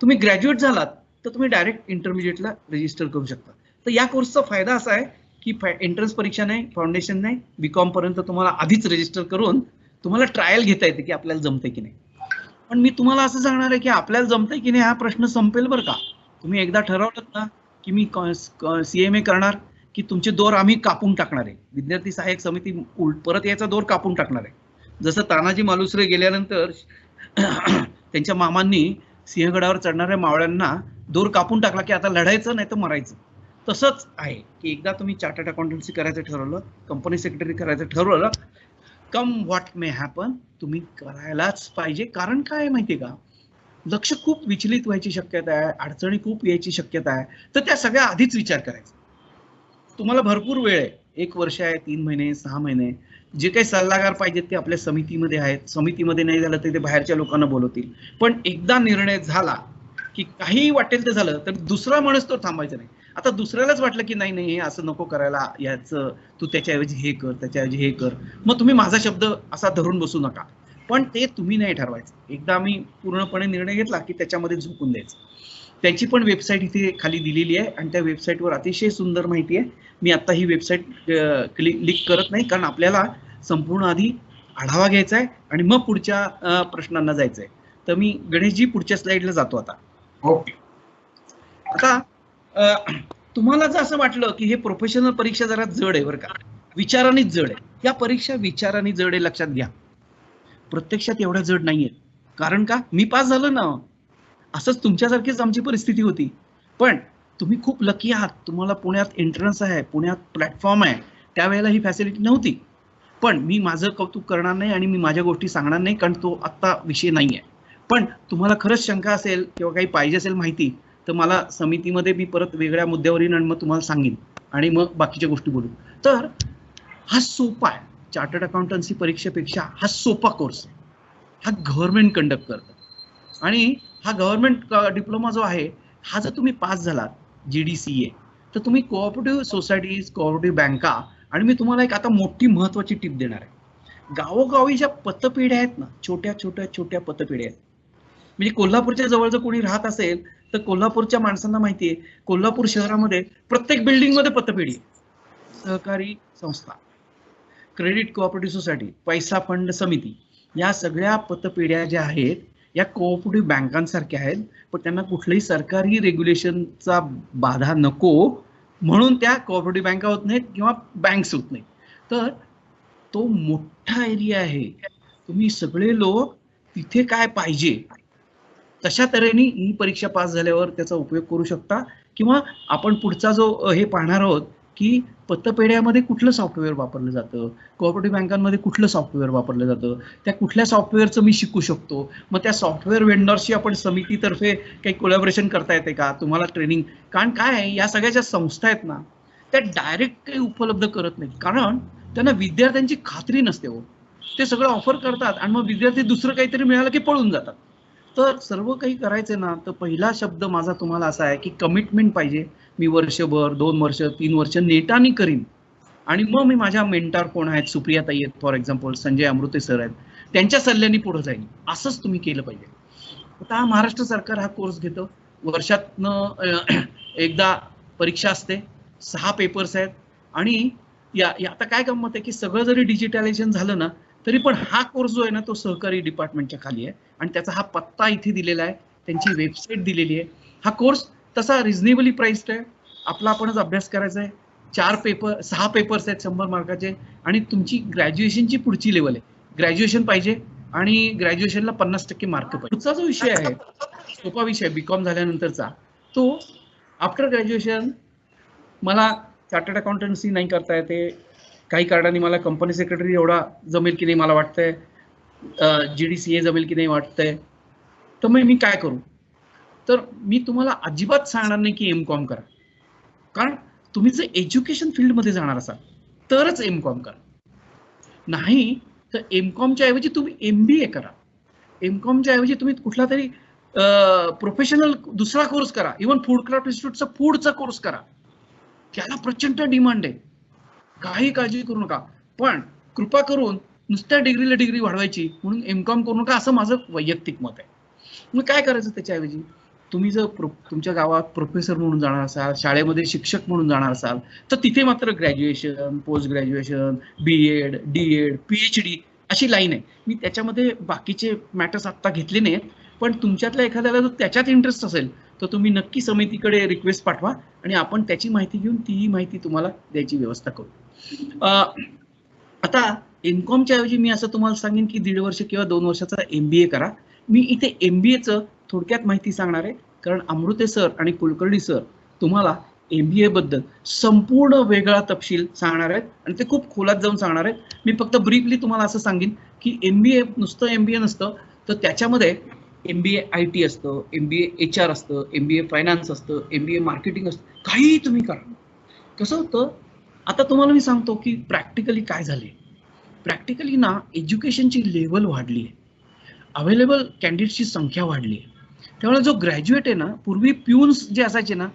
तुम्ही ग्रॅज्युएट झालात तर तुम्ही डायरेक्ट इंटरमिजिएटला रजिस्टर करू शकता. तर या कोर्सचा फायदा असा आहे की एंट्रन्स परीक्षा नाही, फाउंडेशन नाही, BCom पर्यंत तुम्हाला आधीच रजिस्टर करून तुम्हाला ट्रायल घेता येते की आपल्याला जमतंय की नाही. पण मी तुम्हाला असं सांगणार आहे की आपल्याला जमतंय की नाही हा प्रश्न संपेल बरं का. तुम्ही एकदा ठरवलं ना की मी CMA करणार की तुमचे दोर आम्ही कापून टाकणार आहे. विद्यार्थी सहाय्यक समिती परत याचा दोर कापून टाकणार आहे. जसं तानाजी मालुसरे गेल्यानंतर त्यांच्या मामांनी सिंहगडावर चढणाऱ्या मावळ्यांना दोर कापून टाकला की आता लढायचं नाही तर मरायचं. तसंच आहे की एकदा तुम्ही चार्टर्ड अकाउंटन्सी करायचं ठरवलं, कंपनी सेक्रेटरी करायचं ठरवलं, कम व्हॉट मे हॅपन तुम्ही करायलाच पाहिजे. कारण काय माहितीये का, लक्ष खूप विचलित व्हायची शक्यता आहे, अडचणी खूप यायची शक्यता आहे, तर त्या सगळ्या आधीच विचार करायचा. तुम्हाला भरपूर वेळ आहे, 1 वर्ष आहे, 3 महिने, 6 महिने. जे काही सल्लागार पाहिजेत ते आपल्या समितीमध्ये आहेत. समितीमध्ये नाही झालं तर ते बाहेरच्या लोकांना बोलवतील. पण एकदा निर्णय झाला की काहीही वाटेल ते झालं तर दुसरा माणूस तो थांबायचा नाही. आता दुसऱ्यालाच वाटलं की नाही नाही हे असं नको करायला, याचं तू त्याच्याऐवजी हे कर, त्याच्याऐवजी हे कर, मग तुम्ही माझा शब्द असा धरून बसू नका. पण ते तुम्ही नाही ठरवायचं. एकदा आम्ही पूर्णपणे निर्णय घेतला की त्याच्यामध्ये झोकून द्यायचं. त्याची पण वेबसाईट इथे खाली दिलेली आहे आणि त्या वेबसाईटवर अतिशय सुंदर माहिती आहे. मी आता ही वेबसाईट क्लिक करत नाही, कारण आपल्याला संपूर्ण आधी आढावा घ्यायचा आहे आणि मग पुढच्या प्रश्नांना जायचंय. तर मी गणेशजी पुढच्या स्लाइडला जातो आता. ओके. आता तुम्हाला जर असं वाटलं की हे प्रोफेशनल परीक्षा जरा जड आहे बरं का, विचारानेच जड आहे, या परीक्षा विचाराने जड आहे लक्षात घ्या. प्रत्यक्षात एवढ्या जड नाहीये. कारण का, मी पास झालो ना, असंच तुमच्यासारखीच आमची परिस्थिती होती. पण तुम्ही खूप लकी आहात, तुम्हाला पुण्यात एंट्रन्स आहे, पुण्यात प्लॅटफॉर्म आहे. त्यावेळेला ही फॅसिलिटी नव्हती. पण मी माझं कौतुक करणार नाही आणि मी माझ्या गोष्टी सांगणार नाही, कारण तो आत्ता विषय नाही आहे. पण तुम्हाला खरंच शंका असेल किंवा काही पाहिजे असेल माहिती, तर मला समितीमध्ये मी परत वेगळ्या मुद्द्यावर येईन आणि मग तुम्हाला सांगेन आणि मग बाकीच्या गोष्टी बोलू. तर हा सोपा आहे, चार्टर्ड अकाउंटन्सी परीक्षेपेक्षा हा सोपा कोर्स आहे. हा गव्हर्नमेंट कंडक्ट करतं आणि हा गव्हर्नमेंट डिप्लोमा जो आहे, हा जर तुम्ही पास झालात GDCA, तर तुम्ही कोऑपरेटिव्ह सोसायटीज, कोऑपरेटिव्ह बँका, आणि मी तुम्हाला एक आता मोठी महत्वाची टिप देणार आहे. गावोगावी ज्या पतपेढ्या आहेत ना, छोट्या छोट्या छोट्या पतपेढ्या आहेत, म्हणजे कोल्हापूरच्या जवळ जर कोणी राहत असेल तर कोल्हापूरच्या माणसांना माहिती आहे, कोल्हापूर शहरामध्ये प्रत्येक बिल्डिंग मध्ये पतपेढी आहे. सहकारी संस्था, क्रेडिट कोऑपरेटिव्ह सोसायटी, पैसा फंड समिती, या सगळ्या पतपेढ्या ज्या आहेत या कोऑपरेटिव्ह बँकांसारख्या आहेत, पण त्यांना कुठल्याही सरकारी रेग्युलेशनचा बाधा नको म्हणून त्या कोऑपरेटिव्ह बँका होत नाहीत किंवा बँक्स होत नाहीत. तर तो मोठा एरिया आहे. तुम्ही सगळे लोक तिथे काय पाहिजे तशा तऱ्हेने ही परीक्षा पास झाल्यावर त्याचा उपयोग करू शकता. किंवा आपण पुढचा जो हे पाहणार आहोत की पतपेढ्यामध्ये कुठलं सॉफ्टवेअर वापरलं जातं, कोऑपरेटिव्ह बँकांमध्ये कुठलं सॉफ्टवेअर वापरलं जातं, त्या कुठल्या सॉफ्टवेअरचं मी शिकू शकतो, मग त्या सॉफ्टवेअर वेंडर्सशी आपण समितीतर्फे काही कोलॅबोरेशन करता येते का, तुम्हाला ट्रेनिंग. कारण काय आहे, या सगळ्या ज्या संस्था आहेत ना, त्या डायरेक्ट काही उपलब्ध करत नाहीत, कारण त्यांना विद्यार्थ्यांची खात्री नसते हो. ते सगळं ऑफर करतात आणि मग विद्यार्थी दुसरं काहीतरी मिळालं की पळून जातात. तर सर्व काही करायचं ना, तर पहिला शब्द माझा तुम्हाला असा आहे की कमिटमेंट पाहिजे. मी वर्षभर, 2 वर्ष, 3 वर्ष नेटाने करीन आणि मग मी माझ्या मेंटर कोण आहेत, सुप्रिया ताई आहेत for example, Sanjay Amrute sir आहेत, त्यांच्या सल्ल्याने पुढे जाईल. असंच तुम्ही केलं पाहिजे. आता महाराष्ट्र सरकार हा कोर्स घेतं, वर्षातनं एकदा परीक्षा असते, 6 पेपर्स आहेत आणि या आता काय गंमत आहे की सगळं जरी डिजिटलायझेशन झालं ना, तरी पण हा कोर्स जो आहे ना, तो सहकारी डिपार्टमेंटच्या खाली आहे आणि त्याचा हा पत्ता इथे दिलेला आहे, त्यांची वेबसाईट दिलेली आहे. हा कोर्स तसा रिझनेबली प्राइस्ड आहे. आपला आपणच अभ्यास करायचा आहे. 6 पेपर्स आहेत 100 मार्काचे आणि तुमची ग्रॅज्युएशनची पुढची लेवल आहे. ग्रॅज्युएशन पाहिजे आणि ग्रॅज्युएशनला 50% मार्क पाहिजे. पुढचा जो विषय आहे, सोपा विषय बीकॉम झाल्यानंतरचा, तो आफ्टर ग्रॅज्युएशन मला चार्टर्ड अकाउंटन्सी नाही करता येते, काही कारणाने मला कंपनी सेक्रेटरी एवढा जमेल की नाही मला वाटतंय, GDCA जमेल की नाही वाटतंय, तर मग मी काय करू. तर मी तुम्हाला अजिबात सांगणार नाही की M.Com करा, कारण तुम्ही जर एज्युकेशन फील्डमध्ये जाणार असाल तरच M.Com करा, नाही तर M.Com ऐवजी तुम्ही MBA करा. M.Com ऐवजी तुम्ही कुठला तरी प्रोफेशनल दुसरा कोर्स करा. इव्हन फूड क्राफ्ट इन्स्टिट्यूटचा फूडचा कोर्स करा, त्याला प्रचंड डिमांड आहे. काही काळजी करू नका. पण कृपा करून नुसत्या डिग्रीला डिग्री वाढवायची म्हणून M.Com करू नका, असं माझं वैयक्तिक मत आहे. मग काय करायचं त्याच्याऐवजी, तुम्ही जर तुमच्या गावात प्रोफेसर म्हणून जाणार असाल, शाळेमध्ये शिक्षक म्हणून जाणार असाल, तर तिथे मात्र graduation, post graduation, B.Ed, D.Ed, PhD अशी लाईन आहे. मी त्याच्यामध्ये बाकीचे मॅटर्स आत्ता घेतले नाहीत, पण तुमच्यातल्या एखाद्याला जर त्याच्यात इंटरेस्ट असेल तर तुम्ही नक्की समितीकडे रिक्वेस्ट पाठवा आणि आपण त्याची माहिती घेऊन तीही माहिती तुम्हाला द्यायची व्यवस्था करू. आता M.Com ऐवजी मी असं तुम्हाला सांगेन की 1.5 वर्ष किंवा 2 वर्षाचा MBA करा. मी इथे MBAचं थोडक्यात माहिती सांगणार आहे, कारण अमृते सर आणि कुलकर्णी सर तुम्हाला MBA बद्दल संपूर्ण वेगळा तपशील सांगणार आहेत आणि ते खूप खोलात जाऊन सांगणार आहेत. मी फक्त ब्रीफली तुम्हाला असं सांगेन की MBA नुसतं MBA नसतं, तर त्याच्यामध्ये MBA IT असतं, MBA HR असतं, MBA फायनान्स असतं, MBA मार्केटिंग असतं, काही तुम्ही करा. कसं होतं, आता तुम्हाला मी सांगतो की प्रॅक्टिकली काय झाले. प्रॅक्टिकली ना एज्युकेशनची लेवल वाढली आहे, अवेलेबल कॅन्डिडेटची संख्या वाढली आहे. त्यामुळे जो ग्रॅज्युएट आहे ना, पूर्वी प्यून्स जे असायचे ना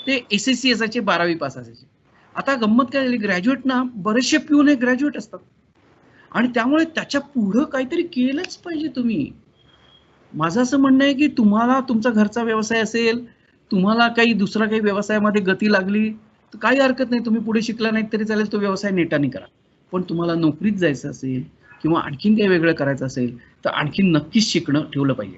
ते SSC असायचे, 12वी पास असायचे. आता गंमत काय झाली, ग्रॅज्युएट ना बरेचसे पिऊन हे ग्रॅज्युएट असतात आणि त्यामुळे त्याच्या पुढं काहीतरी केलंच पाहिजे तुम्ही. माझं असं म्हणणं आहे की तुम्हाला तुमचा घरचा व्यवसाय असेल, तुम्हाला काही दुसरा काही व्यवसायामध्ये गती लागली तर काही हरकत नाही, तुम्ही पुढे शिकला नाही तरी चालेल, तो व्यवसाय नेटाने करा. पण तुम्हाला नोकरीत जायचं असेल किंवा आणखीन काही वेगळं करायचं असेल तर आणखीन नक्कीच शिकणं ठेवलं पाहिजे.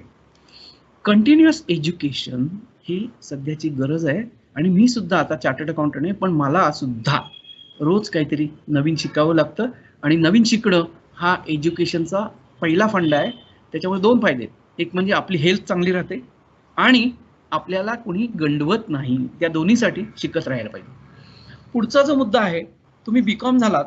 कंटिन्युअस एज्युकेशन ही सध्याची गरज आहे आणि मी सुद्धा आता चार्टर्ड अकाउंटंट आहे, पण मला सुद्धा रोज काहीतरी नवीन शिकावं लागतं आणि नवीन शिकणं हा एज्युकेशनचा पहिला फंड आहे. त्याच्यामुळे 2 फायदे, एक म्हणजे आपली हेल्थ चांगली राहते आणि आपल्याला कोणी गंडवत नाही. त्या दोन्हीसाठी शिकत राहायला पाहिजे. पुढचा जो मुद्दा आहे, तुम्ही BCom झालात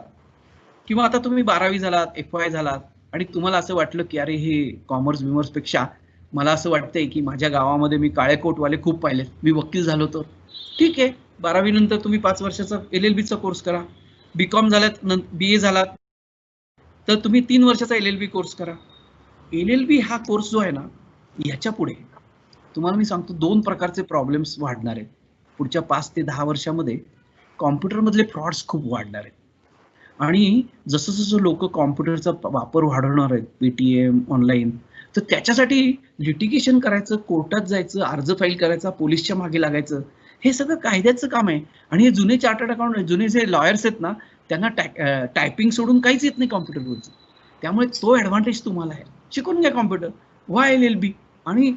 किंवा आता तुम्ही 12वी झालात, FY झालात आणि तुम्हाला असं वाटलं की अरे हे कॉमर्स बिमर्स पेक्षा मला असं वाटतंय की माझ्या गावामध्ये मी काळे कोटवाले खूप पाहिलेत, मी वकील झालो तर ठीक आहे. 12वी नंतर तुम्ही 5 वर्षाचा LLB चा कोर्स करा. BCom झालात, BA झालात तर तुम्ही 3 वर्षाचा LLB कोर्स करा. LLB हा कोर्स जो आहे ना, याच्या पुढे तुम्हाला मी सांगतो 2 प्रकारचे प्रॉब्लेम्स वाढणार आहेत. पुढच्या 5 ते 10 वर्षामध्ये कॉम्प्युटरमधले फ्रॉड्स खूप वाढणार आहेत आणि जसं जसं लोक कॉम्प्युटरचा वापर वाढवणार आहेत, PTM ऑनलाईन, तर त्याच्यासाठी लिटिगेशन करायचं, कोर्टात जायचं, अर्ज फाईल करायचा, पोलिसच्या मागे लागायचं, हे सगळं कायद्याचं काम आहे. आणि हे जुने चार्टर्ड अकाउंटंट, जुने जे लॉयर्स आहेत ना, त्यांना टायपिंग सोडून काहीच येत नाही कॉम्प्युटरवरचं. त्यामुळे तो ॲडव्हान्टेज तुम्हाला आहे. शिकून घ्या कॉम्प्युटर, व्हा LLB. आणि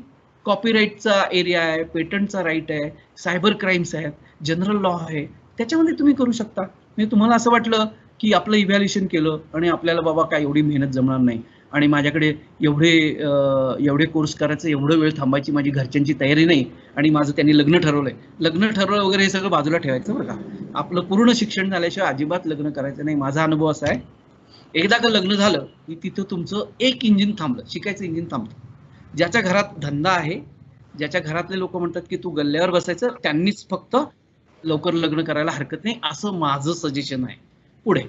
कॉपीराईटचा एरिया आहे, पेटंटचा राईट आहे, सायबर क्राईम्स आहेत, जनरल लॉ आहे, त्याच्यामध्ये तुम्ही करू शकता. म्हणजे तुम्हाला असं वाटलं की आपलं इव्हॅल्युएशन केलं आणि आपल्याला बाबा काय एवढी मेहनत जमणार नाही आणि माझ्याकडे एवढे कोर्स करायचं, एवढं वेळ थांबायची माझी घरच्यांची तयारी नाही आणि माझं त्यांनी लग्न ठरवलं वगैरे, हे सगळं बाजूला ठेवायचं बरं का. आपलं पूर्ण शिक्षण झाल्याशिवाय अजिबात लग्न करायचं नाही. माझा अनुभव असा आहे, एकदा का लग्न झालं की तिथं तुमचं एक इंजिन थांबलं, शिकायचं इंजिन थांबतं. ज्याच्या घरात धंदा आहे, ज्याच्या घरातले लोक म्हणतात की तू गल्ल्यावर बसायचं, त्यांनीच फक्त लवकर लग्न करायला हरकत नाही, असं माझं सजेशन आहे. पुढे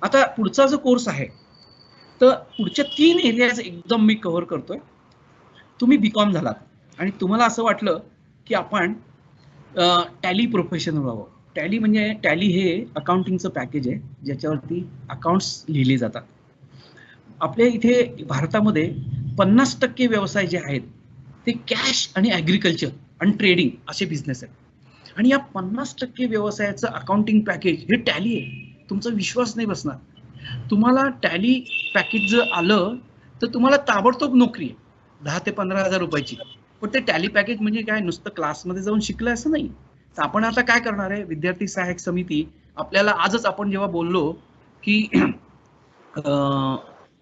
आता पुढचा जो कोर्स आहे, तर पुढच्या 3 एरियाज एकदम मी कव्हर करतोय. तुम्ही BCom झालात आणि तुम्हाला असं वाटलं की आपण टॅली प्रोफेशनल व्हावं. टॅली म्हणजे टॅली हे अकाउंटिंगचं पॅकेज आहे, ज्याच्यावरती अकाउंट्स लिहिले जातात. आपल्या इथे भारतामध्ये 50% व्यवसाय जे आहेत ते कॅश आणि ॲग्रिकल्चर आणि ट्रेडिंग असे बिझनेस आहेत आणि या 50% व्यवसायाचं अकाउंटिंग पॅकेज हे टॅली आहे. तुमचा विश्वास नाही बसणार. तुम्हाला टॅली पॅकेज जर आलं तर तुम्हाला ताबडतोब नोकरी आहे, 10 ते 15,000 रुपयाची. पण ते टॅली पॅकेज म्हणजे काय, नुसतं क्लासमध्ये जाऊन शिकलं असं नाही. तर आपण आता काय करणार आहे, विद्यार्थी सहाय्यक समिती आपल्याला आजच आपण जेव्हा बोललो की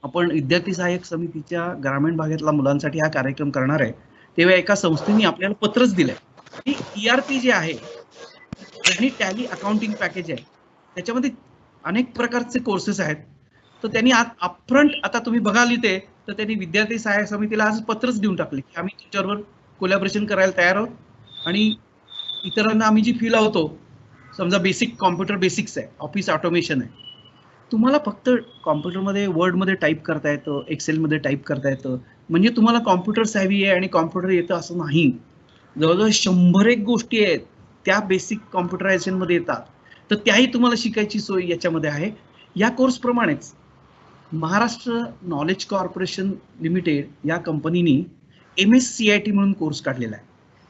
आपण विद्यार्थी सहाय्यक समितीच्या ग्रामीण भागातल्या मुलांसाठी हा कार्यक्रम करणार आहे, तेव्हा एका संस्थेने आपल्याला पत्रच दिलंय की ERP जे आहे आणि टॅली अकाउंटिंग पॅकेज आहे, त्याच्यामध्ये अनेक प्रकारचे कोर्सेस आहेत. तर त्यांनी अपफ्रंट, आता तुम्ही बघाल इथे, तर त्यांनी विद्यार्थी सहाय्यक समितीला आज पत्रच देऊन टाकले की आम्ही तुमच्याबरोबर कोलॅबोरेशन करायला तयार आहोत आणि इतरांना आम्ही जी फी लावतो, समजा बेसिक कॉम्प्युटर बेसिक्स आहे, ऑफिस ऑटोमेशन आहे, तुम्हाला फक्त कॉम्प्युटरमध्ये वर्डमध्ये टाईप करता येतं, एक्सेलमध्ये टाईप करता येतं, म्हणजे तुम्हाला कॉम्प्युटर सॅव्ही आहे आणि कॉम्प्युटर येतं असं नाही. जवळजवळ 100 गोष्टी आहेत त्या बेसिक कॉम्प्युटरायझेशनमध्ये येतात, तर त्याही तुम्हाला शिकायची सोय याच्यामध्ये आहे. या कोर्सप्रमाणेच महाराष्ट्र नॉलेज कॉर्पोरेशन लिमिटेड या कंपनीने MSCIT म्हणून कोर्स काढलेला आहे.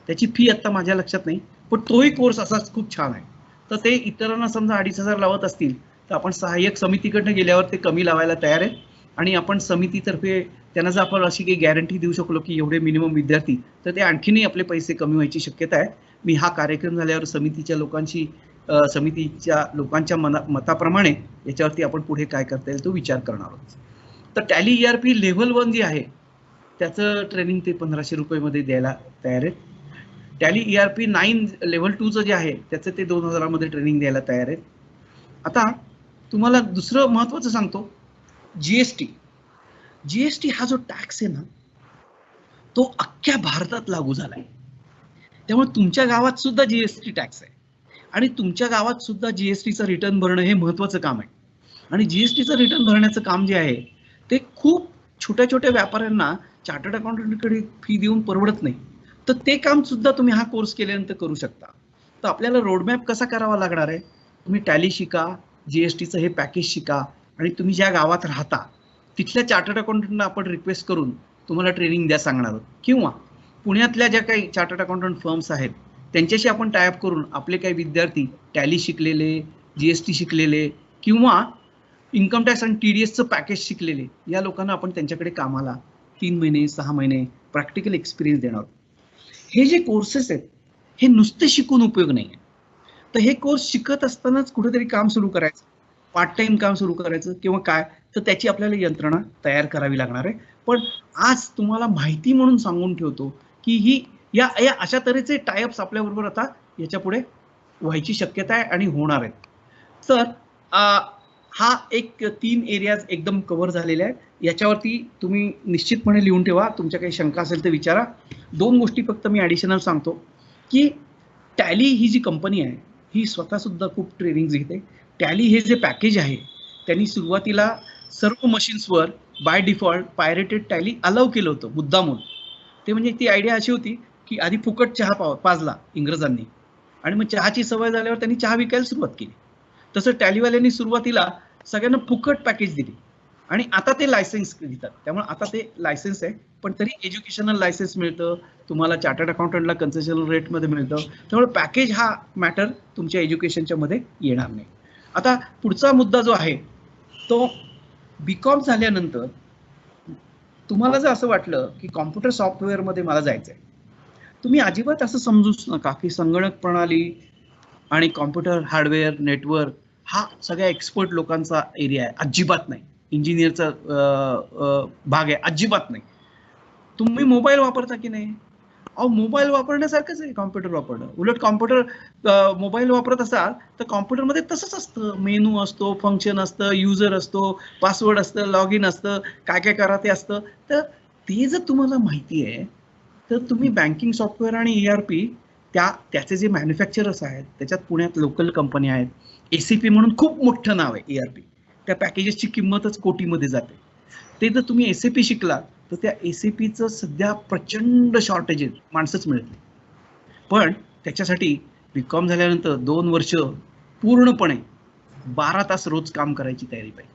त्याची फी आता माझ्या लक्षात नाही, पण तोही कोर्स असाच खूप छान आहे. तर ते इतरांना समजा 2,500 लावत असतील तर आपण सहाय्यक समितीकडनं गेल्यावर ते कमी लावायला तयार आहे आणि आपण समितीतर्फे त्यांना जर आपण अशी काही गॅरंटी देऊ शकलो की एवढे मिनिमम विद्यार्थी, तर ते आणखीनही आपले पैसे कमी व्हायची शक्यता आहे. मी हा कार्यक्रम झाल्यावर समितीच्या लोकांच्या मताप्रमाणे याच्यावरती आपण पुढे काय करता येईल तो विचार करणार आहोत. तर टॅली ERP लेव्हल 1 जी आहे त्याचं ट्रेनिंग ते 1500 रुपये द्यायला तयार आहेत. टॅली ERP 9 लेव्हल 2चं जे आहे त्याचं ते 2000 मध्ये ट्रेनिंग द्यायला तयार आहेत. आता तुम्हाला दुसरं महत्वाचं सांगतो, जीएसटी हा जो टॅक्स आहे ना, तो अख्ख्या भारतात लागू झालाय. त्यामुळे तुमच्या गावात सुद्धा जीएसटी टॅक्स आहे आणि तुमच्या गावात सुद्धा जीएसटीचं रिटर्न भरणं हे महत्वाचं काम आहे. आणि जीएसटीचं रिटर्न भरण्याचं काम जे आहे ते खूप छोट्या छोट्या व्यापाऱ्यांना चार्टर्ड अकाउंटंटकडे फी देऊन परवडत नाही. तर ते काम सुद्धा तुम्ही हा कोर्स केल्यानंतर करू शकता. तर आपल्याला रोडमॅप कसा करावा लागणार आहे, तुम्ही टॅली शिका, जीएसटीचं हे पॅकेज शिका आणि तुम्ही ज्या गावात राहता तिथल्या चार्टर्ड अकाउंटंटना आपण रिक्वेस्ट करून तुम्हाला ट्रेनिंग द्या सांगणार आहोत. किंवा पुण्यातल्या ज्या काही चार्टर्ड अकाउंटंट फर्म्स आहेत त्यांच्याशी आपण टायअप करून आपले काही विद्यार्थी टॅली शिकलेले, जीएसटी शिकलेले किंवा इन्कम टॅक्स आणि TDSचं पॅकेज शिकलेले या लोकांना आपण त्यांच्याकडे कामाला 3 महिने 6 महिने प्रॅक्टिकल एक्सपिरियन्स देणार. हे जे कोर्सेस आहेत हे नुसते शिकून उपयोग नाही आहे. तर हे कोर्स शिकत असतानाच कुठेतरी काम सुरू करायचं, पार्ट टाइम काम सुरू करायचं किंवा काय, तर त्याची आपल्याला यंत्रणा तयार करावी लागणार आहे. पण आज तुम्हाला माहिती म्हणून सांगून ठेवतो की ही या अशा तऱ्हेचे टायअप्स आपल्याबरोबर आता याच्या पुढे व्हायची शक्यता आहे आणि होणार आहेत. तर हा एक 3 एरियाज एकदम कव्हर झालेले आहेत. याच्यावरती तुम्ही निश्चितपणे लिहून ठेवा, तुमच्या काही शंका असेल तर विचारा. 2 गोष्टी फक्त मी ॲडिशनल सांगतो की टॅली ही जी कंपनी आहे ही स्वतः सुद्धा खूप ट्रेनिंग घेते. टॅली हे जे पॅकेज आहे त्यांनी सुरुवातीला सर्व मशीन्सवर by default pirated Tally allow केलं होतं मुद्दामून. ते म्हणजे ती आयडिया अशी होती की आधी फुकट चहा पाजला इंग्रजांनी आणि मग चहाची सवय झाल्यावर त्यांनी चहा विकायला सुरुवात केली. तसं टॅलीवाल्यांनी सुरुवातीला सगळ्यांना फुकट पॅकेज दिली आणि आता ते लायसन्स घेतात. त्यामुळे आता ते लायसन्स आहे, पण तरी एज्युकेशनल लायसन्स मिळतं तुम्हाला, चार्टर्ड अकाउंटंटला कन्सेशनल रेटमध्ये मिळतं. त्यामुळे पॅकेज हा मॅटर तुमच्या एज्युकेशनच्या मध्ये येणार नाही. आता पुढचा मुद्दा जो आहे तो BCom झाल्यानंतर तुम्हाला जर असं वाटलं की कॉम्प्युटर सॉफ्टवेअरमध्ये मला जायचं आहे, तुम्ही अजिबात असं समजूच नका की संगणक प्रणाली आणि कॉम्प्युटर हार्डवेअर नेटवर्क हा सगळ्या एक्सपर्ट लोकांचा एरिया आहे. अजिबात नाही. इंजिनियरचा भाग आहे, अजिबात नाही. तुम्ही मोबाईल वापरता की नाही? अहो मोबाईल वापरण्यासारखंच आहे कॉम्प्युटर वापरणं. उलट कॉम्प्युटर मोबाईल वापरत असाल तर कॉम्प्युटरमध्ये तसंच असतं, मेनू असतो, फंक्शन असतं, युजर असतो, पासवर्ड असतं, लॉग इन असतं, काय काय करा ते असतं. तर ते जर तुम्हाला माहिती आहे तर तुम्ही बँकिंग सॉफ्टवेअर आणि ERP त्याचे जे मॅन्युफॅक्चरर्स आहेत त्याच्यात पुण्यात लोकल कंपनी आहेत. ACP म्हणून खूप मोठं नाव आहे ERP. त्या पॅकेजेसची किंमतच कोटीमध्ये जाते. ते जर तुम्ही ACP शिकला तर त्या ACPचं सध्या प्रचंड शॉर्टेज आहे, माणसंच मिळत नाही. पण त्याच्यासाठी BCom झाल्यानंतर 2 वर्ष पूर्णपणे 12 तास रोज काम करायची तयारी पाहिजे.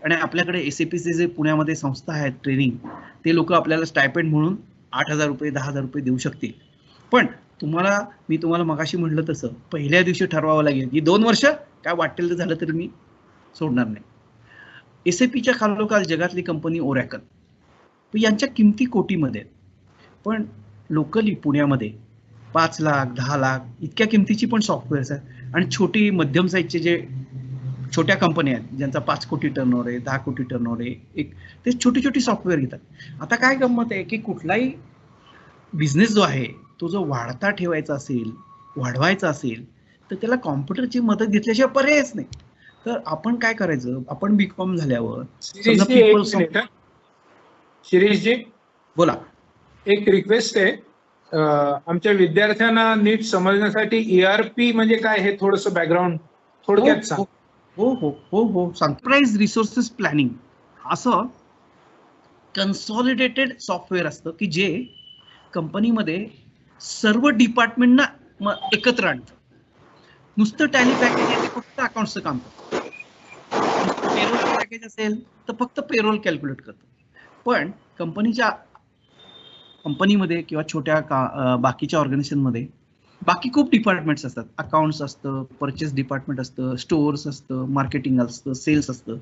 आणि आपल्याकडे ACPचे जे पुण्यामध्ये संस्था आहेत ट्रेनिंग, ते लोक आपल्याला स्टायपेंड म्हणून 8,000 रुपये 10,000 रुपये देऊ शकतील. पण मी तुम्हाला मगाशी म्हटलं तसं पहिल्या दिवशी ठरवावं लागेल की 2 वर्ष काय वाटेल तर झालं तरी मी सोडणार नाही. ACPच्या खालोखाल जगातली कंपनी ओरॅकल, यांच्या किमती कोटीमध्ये, पण लोकली पुण्यामध्ये 5 लाख 10 लाख इतक्या किमतीची पण सॉफ्टवेअर्स आहेत. आणि छोटी मध्यम साईजचे जे छोट्या कंपन्या आहेत ज्यांचा 5 कोटी टर्नओव्हर आहे, 10 कोटी टर्नओव्हर आहे, ते छोटी छोटी सॉफ्टवेअर घेतात. आता काय गंमत आहे की कुठलाही बिझनेस जो आहे तो जो वाढता ठेवायचा असेल, वाढवायचा असेल, तर त्याला कॉम्प्युटरची मदत घेतल्याशिवाय पर्यायच नाही. तर आपण काय करायचं, आपण BCom झाल्यावर शिरीषजी बोला. एक रिक्वेस्ट आहे, आमच्या विद्यार्थ्यांना नीट समजण्यासाठी ERP म्हणजे काय हे थोडंसं बॅकग्राऊंड थोडक्यात सांग. हो सांग. एंटरप्राइज रिसोर्सेस प्लॅनिंग असं कन्सॉलिडेटेड सॉफ्टवेअर असतं की जे कंपनीमध्ये सर्व डिपार्टमेंटना एकत्र आणतं. नुसतं टॅली पॅकेज आहे ते फक्त अकाउंटचं काम करतं. पेरोल पॅकेज असेल तर फक्त पेरोल कॅल्क्युलेट करतं. पण कंपनीमध्ये किंवा छोट्या बाकीच्या ऑर्गनायझेशनमध्ये बाकी खूप डिपार्टमेंट्स असतात. अकाउंट्स असतं, परचेस डिपार्टमेंट असतं, स्टोअर्स असतं, मार्केटिंग असतं, सेल्स असतं.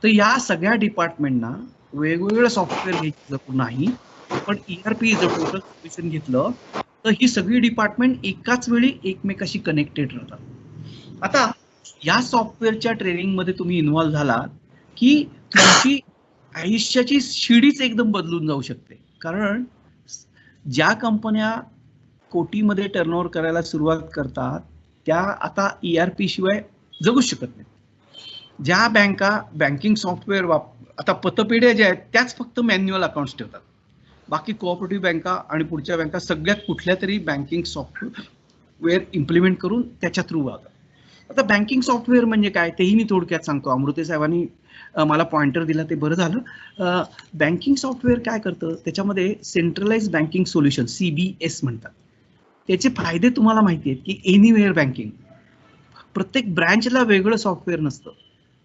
तर या सगळ्या डिपार्टमेंटना वेगवेगळं सॉफ्टवेअर घ्यायचं नाही. पण ERP जर टोटल सोल्युशन घेतलं तर ही सगळी डिपार्टमेंट एकाच वेळी एकमेकाशी कनेक्टेड राहतात. आता या सॉफ्टवेअरच्या ट्रेनिंगमध्ये तुम्ही इन्व्हॉल्व्ह झालात की तुमची आयुष्याची शिडीच एकदम बदलून जाऊ शकते. कारण ज्या कंपन्या कोटीमध्ये टर्नओव्हर करायला सुरुवात करतात त्या आता ERP शिवाय जगू शकत नाही. ज्या बँका बँकिंग सॉफ्टवेअर आता पतपेढ्या ज्या आहेत त्याच फक्त मॅन्युअल अकाउंट्स ठेवतात. बाकी कोऑपरेटिव्ह बँका आणि पुढच्या बँका सगळ्यात कुठल्या तरी बँकिंग सॉफ्टवेअर इम्प्लिमेंट करून त्याच्या थ्रू वागतात. आता बँकिंग सॉफ्टवेअर म्हणजे काय तेही मी थोडक्यात सांगतो. अमृते साहेबांनी मला पॉइंटर दिला ते बरं झालं. बँकिंग सॉफ्टवेअर काय करतं त्याच्यामध्ये सेंट्रलाइज बँकिंग सोल्युशन CBS म्हणतात. त्याचे फायदे तुम्हाला माहिती आहेत की एनिवेअर बँकिंग, प्रत्येक ब्रँचला वेगळं सॉफ्टवेअर नसतं.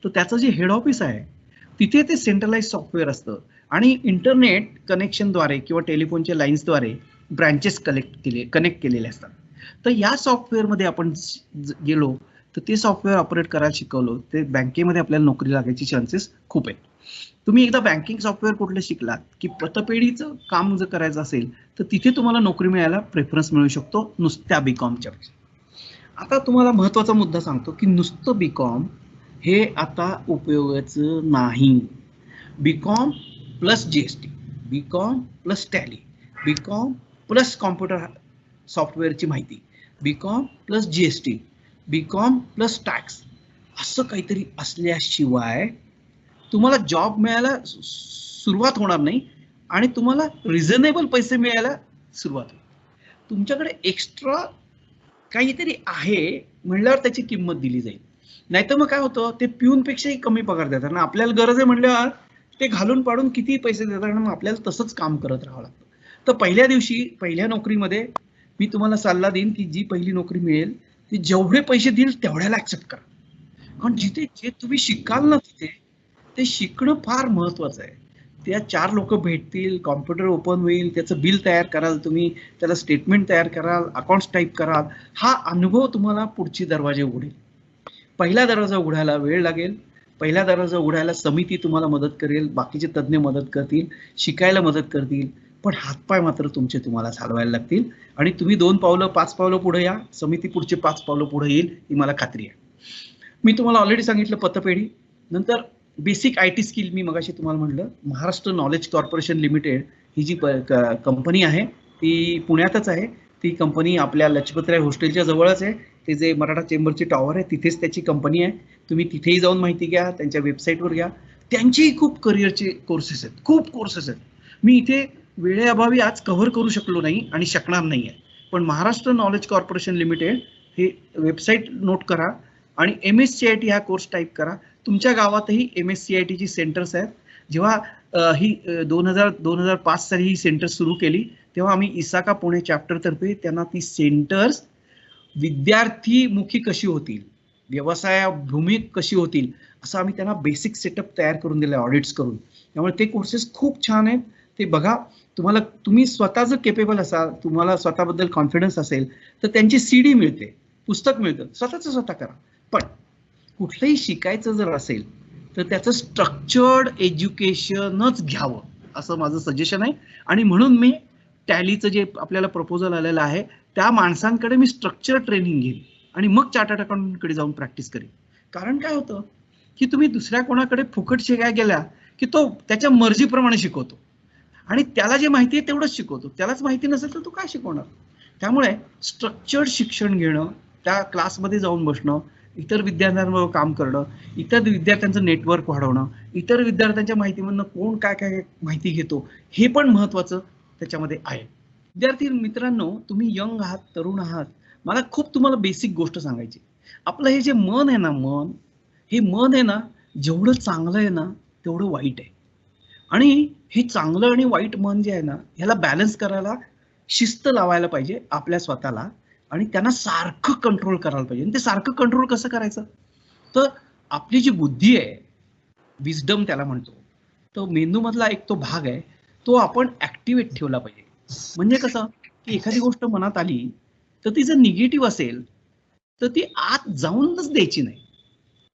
तर त्याचं जे हेड ऑफिस आहे तिथे ते सेंट्रलाइज सॉफ्टवेअर असतं आणि इंटरनेट कनेक्शनद्वारे किंवा टेलिफोनच्या लाईन्सद्वारे ब्रँचेस कनेक्ट केलेले असतात. तर या सॉफ्टवेअरमध्ये आपण गेलो तर ते सॉफ्टवेअर ऑपरेट करायला शिकवलं ते बँकेमध्ये आपल्याला नोकरी लागायची चान्सेस खूप आहेत. तुम्ही एकदा बँकिंग सॉफ्टवेअर कुठलं शिकलात की पतपेढीचं काम जर करायचं असेल तर तिथे तुम्हाला नोकरी मिळायला प्रेफरन्स मिळू शकतो नुसत्या BComच्या. आता तुम्हाला महत्त्वाचा मुद्दा सांगतो की नुसतं BCom हे आता उपयोगाचं नाही. BCom plus GST, BCom plus tally, BCom plus computer सॉफ्टवेअरची माहिती, BCom plus GST, BCom plus tax असं काहीतरी असल्याशिवाय तुम्हाला जॉब मिळायला सुरुवात होणार नाही आणि तुम्हाला रिझनेबल पैसे मिळायला सुरुवात होईल. तुमच्याकडे एक्स्ट्रा काहीतरी आहे म्हणल्यावर त्याची किंमत दिली जाईल. नाहीतर मग काय होतं ते पिऊनपेक्षाही कमी पगार देतात ना. आपल्याला गरज आहे म्हणल्यावर ते घालून पाडून किती पैसे देतात आणि मग आपल्याला तसंच काम करत राहावं लागतं. तर पहिल्या दिवशी पहिल्या नोकरीमध्ये मी तुम्हाला सल्ला देईन की जी पहिली नोकरी मिळेल ती जेवढे पैसे देईल तेवढ्याला ऍक्सेप्ट करा. कारण जिथे जे तुम्ही शिकाल ना तिथे ते शिकणं फार महत्वाचं आहे. त्या 4 लोक भेटतील, कॉम्प्युटर ओपन होईल, त्याचं बिल तयार कराल तुम्ही, त्याला स्टेटमेंट तयार कराल, अकाउंट्स टाईप कराल. हा अनुभव तुम्हाला पुढचे दरवाजे उघडेल. पहिला दरवाजा उघडायला वेळ लागेल, पहिला दरवाजा उघडायला समिती तुम्हाला मदत करेल, बाकीचे तज्ज्ञ मदत करतील, शिकायला मदत करतील, पण हातपाय मात्र तुमचे तुम्हाला चालवायला लागतील आणि तुम्ही 2 पावलं 5 पावलं पुढे या, समिती पुढचे 5 पावलं पुढे येईल ही मला खात्री आहे. मी तुम्हाला ऑलरेडी सांगितलं पतपेढी. नंतर बेसिक IT स्किल मी मगाशी तुम्हाला म्हटलं महाराष्ट्र नॉलेज कॉर्पोरेशन लिमिटेड ही जी कंपनी आहे ती पुण्यातच आहे. ती कंपनी आपल्या लजपतराय हॉस्टेलच्या जवळच आहे. ते जे मराठा चेंबरची टॉवर आहे तिथेच त्याची कंपनी आहे. तुम्ही तिथेही जाऊन माहिती घ्या, त्यांच्या वेबसाईटवर घ्या. त्यांचेही खूप करिअरचे कोर्सेस आहेत, खूप कोर्सेस आहेत. मी इथे वेळेअभावी आज कव्हर करू शकलो नाही आणि शकणार नाही आहे. पण महाराष्ट्र नॉलेज कॉर्पोरेशन लिमिटेड हे वेबसाईट नोट करा आणि MSCIT हा कोर्स टाईप करा. तुमच्या गावातही MSCITची सेंटर्स आहेत. जेव्हा ही 2005 साली ही सेंटर सुरू केली तेव्हा आम्ही इसाका पुणे चॅप्टर तर्फे त्यांना ती सेंटर्स विद्यार्थीमुखी कशी होतील, व्यवसायाभिमुख कशी होतील असं आम्ही त्यांना बेसिक सेटअप तयार करून दिलं ऑडिट्स करून. त्यामुळे ते कोर्सेस खूप छान आहेत, ते बघा. तुम्ही स्वतः जर केपेबल असाल, तुम्हाला स्वतःबद्दल कॉन्फिडन्स असेल तर त्यांची CD मिळते, पुस्तक मिळतं, स्वतः करा. पण कुठलंही शिकायचं जर असेल तर त्याचं स्ट्रक्चर्ड एज्युकेशनच घ्यावं असं माझं सजेशन आहे. आणि म्हणून मी टॅलीचं जे आपल्याला प्रपोजल आलेलं आहे त्या माणसांकडे मी स्ट्रक्चर ट्रेनिंग घेईन आणि मग चार्टर्ड अकाउंटंटकडे जाऊन प्रॅक्टिस करेन. कारण काय होतं की तुम्ही दुसऱ्या कोणाकडे फुकट शिकायला गेला की तो त्याच्या मर्जीप्रमाणे शिकवतो आणि त्याला जे माहिती आहे तेवढंच शिकवतो. त्यालाच माहिती नसेल तर तो काय शिकवणार. त्यामुळे स्ट्रक्चर्ड शिक्षण घेणं, त्या क्लासमध्ये जाऊन बसणं, इतर विद्यार्थ्यांबरोबर काम करणं, इतर विद्यार्थ्यांचं नेटवर्क वाढवणं, इतर विद्यार्थ्यांच्या माहितीमधनं कोण काय काय माहिती घेतो हे पण महत्वाचं त्याच्यामध्ये आहे. विद्यार्थी मित्रांनो, तुम्ही यंग आहात, तरुण आहात, मला खूप तुम्हाला बेसिक गोष्ट सांगायची. आपलं हे जे मन आहे ना, हे मन आहे ना, जेवढं चांगलं आहे ना तेवढं वाईट आहे. आणि हे चांगलं आणि वाईट मन जे आहे ना ह्याला बॅलन्स करायला शिस्त लावायला पाहिजे आपल्या स्वतःला आणि त्यांना सारखं कंट्रोल करायला पाहिजे. आणि ते सारखं कंट्रोल कसं करायचं तर आपली जी बुद्धी आहे, विजडम त्याला म्हणतो, तो मेंदूमधला एक तो भाग आहे तो आपण ऍक्टिव्हेट ठेवला पाहिजे. म्हणजे कसं की एखादी गोष्ट मनात आली तर ती जर निगेटिव्ह असेल तर ती आत जाऊनच द्यायची नाही.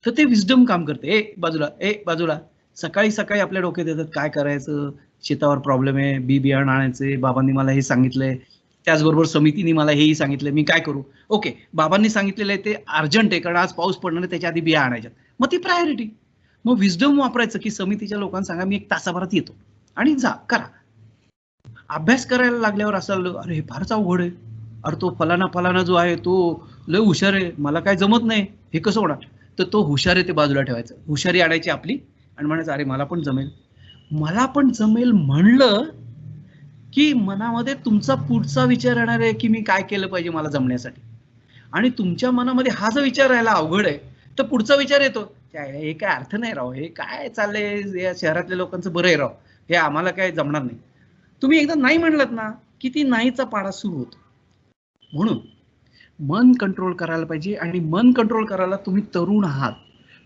तर ते विजडम काम करते. बाजूला सकाळी सकाळी आपल्या डोक्यात येतात काय करायचं, शेतावर प्रॉब्लेम आहे, बियाणं आणायचे, बाबांनी मला हे सांगितलंय, त्याचबरोबर समितीने मला हेही सांगितलंय, मी काय करू. ओके, बाबांनी सांगितलेलं आहे ते अर्जंट आहे कारण आज पाऊस पडणार आहे, त्याच्या आधी बिया आणायच्यात, मग ती प्रायोरिटी. मग विजडम वापरायचं की समितीच्या लोकांना सांगा मी 1 तासाभरात येतो आणि जा करा. अभ्यास करायला लागल्यावर असं लागलं, अरे हे फारच अवघड आहे, अरे तो फलाना जो आहे तो लय हुशार आहे, मला काय जमत नाही, हे कसं होणार. तर तो हुशार आहे ते बाजूला ठेवायचं, हुशारी आणायची आपली आणि म्हणायचं अरे मला पण जमेल. मला पण जमेल म्हणलं की मनामध्ये तुमचा पुढचा विचार येणार आहे की मी काय केलं पाहिजे मला जमण्यासाठी. आणि तुमच्या मनामध्ये हा जो विचार राहिला अवघड आहे, तर पुढचा विचार येतो हे काय अर्थ नाही राव, हे काय चाललंय या शहरातल्या लोकांचं बरं आहे राव, हे आम्हाला काय जमणार नाही. तुम्ही एकदा नाही म्हणलात ना की ती नाहीचा पाडा सुरू होतो. म्हणून मन कंट्रोल करायला पाहिजे. आणि मन कंट्रोल करायला तुम्ही तरुण आहात,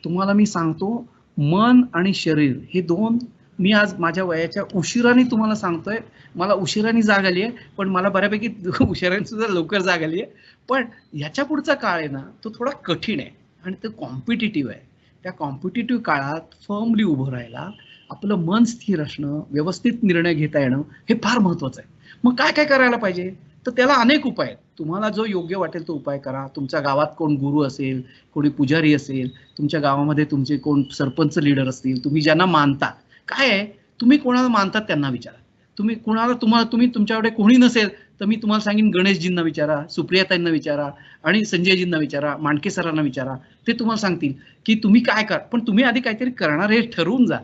तुम्हाला मी सांगतो मन आणि शरीर हे दोन, मी आज माझ्या वयाच्या उशिराने तुम्हाला सांगतोय, मला उशिराने जाग आली आहे, पण मला बऱ्यापैकी उशिराने सुद्धा लवकर जाग आली आहे. पण ह्याच्या पुढचा काळ आहे ना तो थोडा कठीण आहे आणि तो कॉम्पिटिटिव्ह आहे. त्या कॉम्पिटिटिव्ह काळात फर्मली उभं राहायला आपलं मन स्थिर असणं, व्यवस्थित निर्णय घेता येणं हे फार महत्वाचं आहे. मग काय काय करायला पाहिजे, तर त्याला अनेक उपाय आहेत. तुम्हाला जो योग्य वाटेल तो उपाय करा. तुमच्या गावात कोण गुरु असेल, कोणी पुजारी असेल, तुमच्या गावामध्ये तुमचे कोण सरपंच लीडर असतील, तुम्ही ज्यांना मानता, काय आहे तुम्ही कोणाला मानतात त्यांना विचारा. तुम्ही तुमच्याकडे कोणी नसेल तर मी तुम्हाला सांगेन गणेशजींना विचारा, सुप्रियाताईंना विचारा आणि संजयजींना विचारा, मांडके सरांना विचारा. ते तुम्हाला सांगतील की तुम्ही काय करा. पण तुम्ही आधी काहीतरी करणार हे ठरवून जा.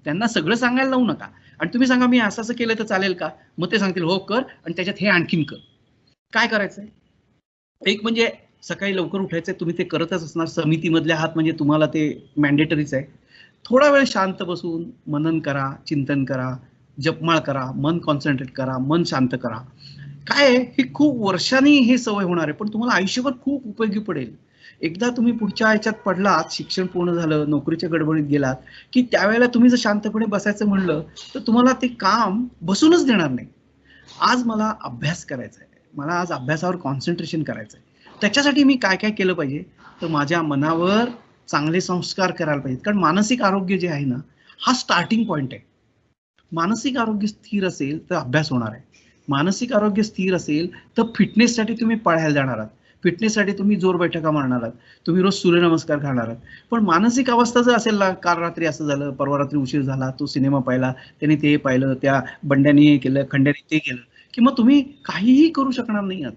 त्यांना सगळं सांगायला लावू नका. आणि तुम्ही सांगा मी असं केलं तर चालेल का, मग ते सांगतील हो कर, आणि त्याच्यात हे आणखीन कर. काय करायचंय, एक म्हणजे सकाळी लवकर उठायचंय, तुम्ही ते करतच असणार, समितीमधले आहात म्हणजे तुम्हाला ते मॅन्डेटरीच आहे. थोडा वेळ शांत बसून मनन करा, चिंतन करा, जपमाळ करा, मन कॉन्सन्ट्रेट करा, मन शांत करा. काय आहे हे खूप वर्षांनी हे सवय होणार आहे, पण तुम्हाला आयुष्यभर खूप उपयोगी पडेल. एकदा तुम्ही पुढच्या ह्याच्यात पडलात, शिक्षण पूर्ण झालं, नोकरीच्या गडबडीत गेलात की त्यावेळेला तुम्ही जर शांतपणे बसायचं म्हणलं तर तुम्हाला ते काम बसूनच देणार नाही. आज मला अभ्यास करायचा आहे, मला आज अभ्यासावर कॉन्सन्ट्रेशन करायचं आहे, त्याच्यासाठी मी काय काय केलं पाहिजे, तर माझ्या मनावर चांगले संस्कार करायला पाहिजेत. कारण मानसिक आरोग्य जे आहे ना हा स्टार्टिंग पॉइंट आहे. मानसिक आरोग्य स्थिर असेल तर अभ्यास होणार आहे. मानसिक आरोग्य स्थिर असेल तर फिटनेससाठी तुम्ही पळायला जाणार आहात, फिटनेससाठी तुम्ही जोर बैठका मारणार आहात, तुम्ही रोज सूर्यनमस्कार घालणार आहात. पण मानसिक अवस्था जर असेल ना, काल रात्री असं झालं, परवा रात्री उशीर झाला, तो सिनेमा पाहिला, त्याने ते पाहिलं, त्या बंड्याने हे केलं, खंड्याने ते केलं, की मग तुम्ही काहीही करू शकणार नाही आहात.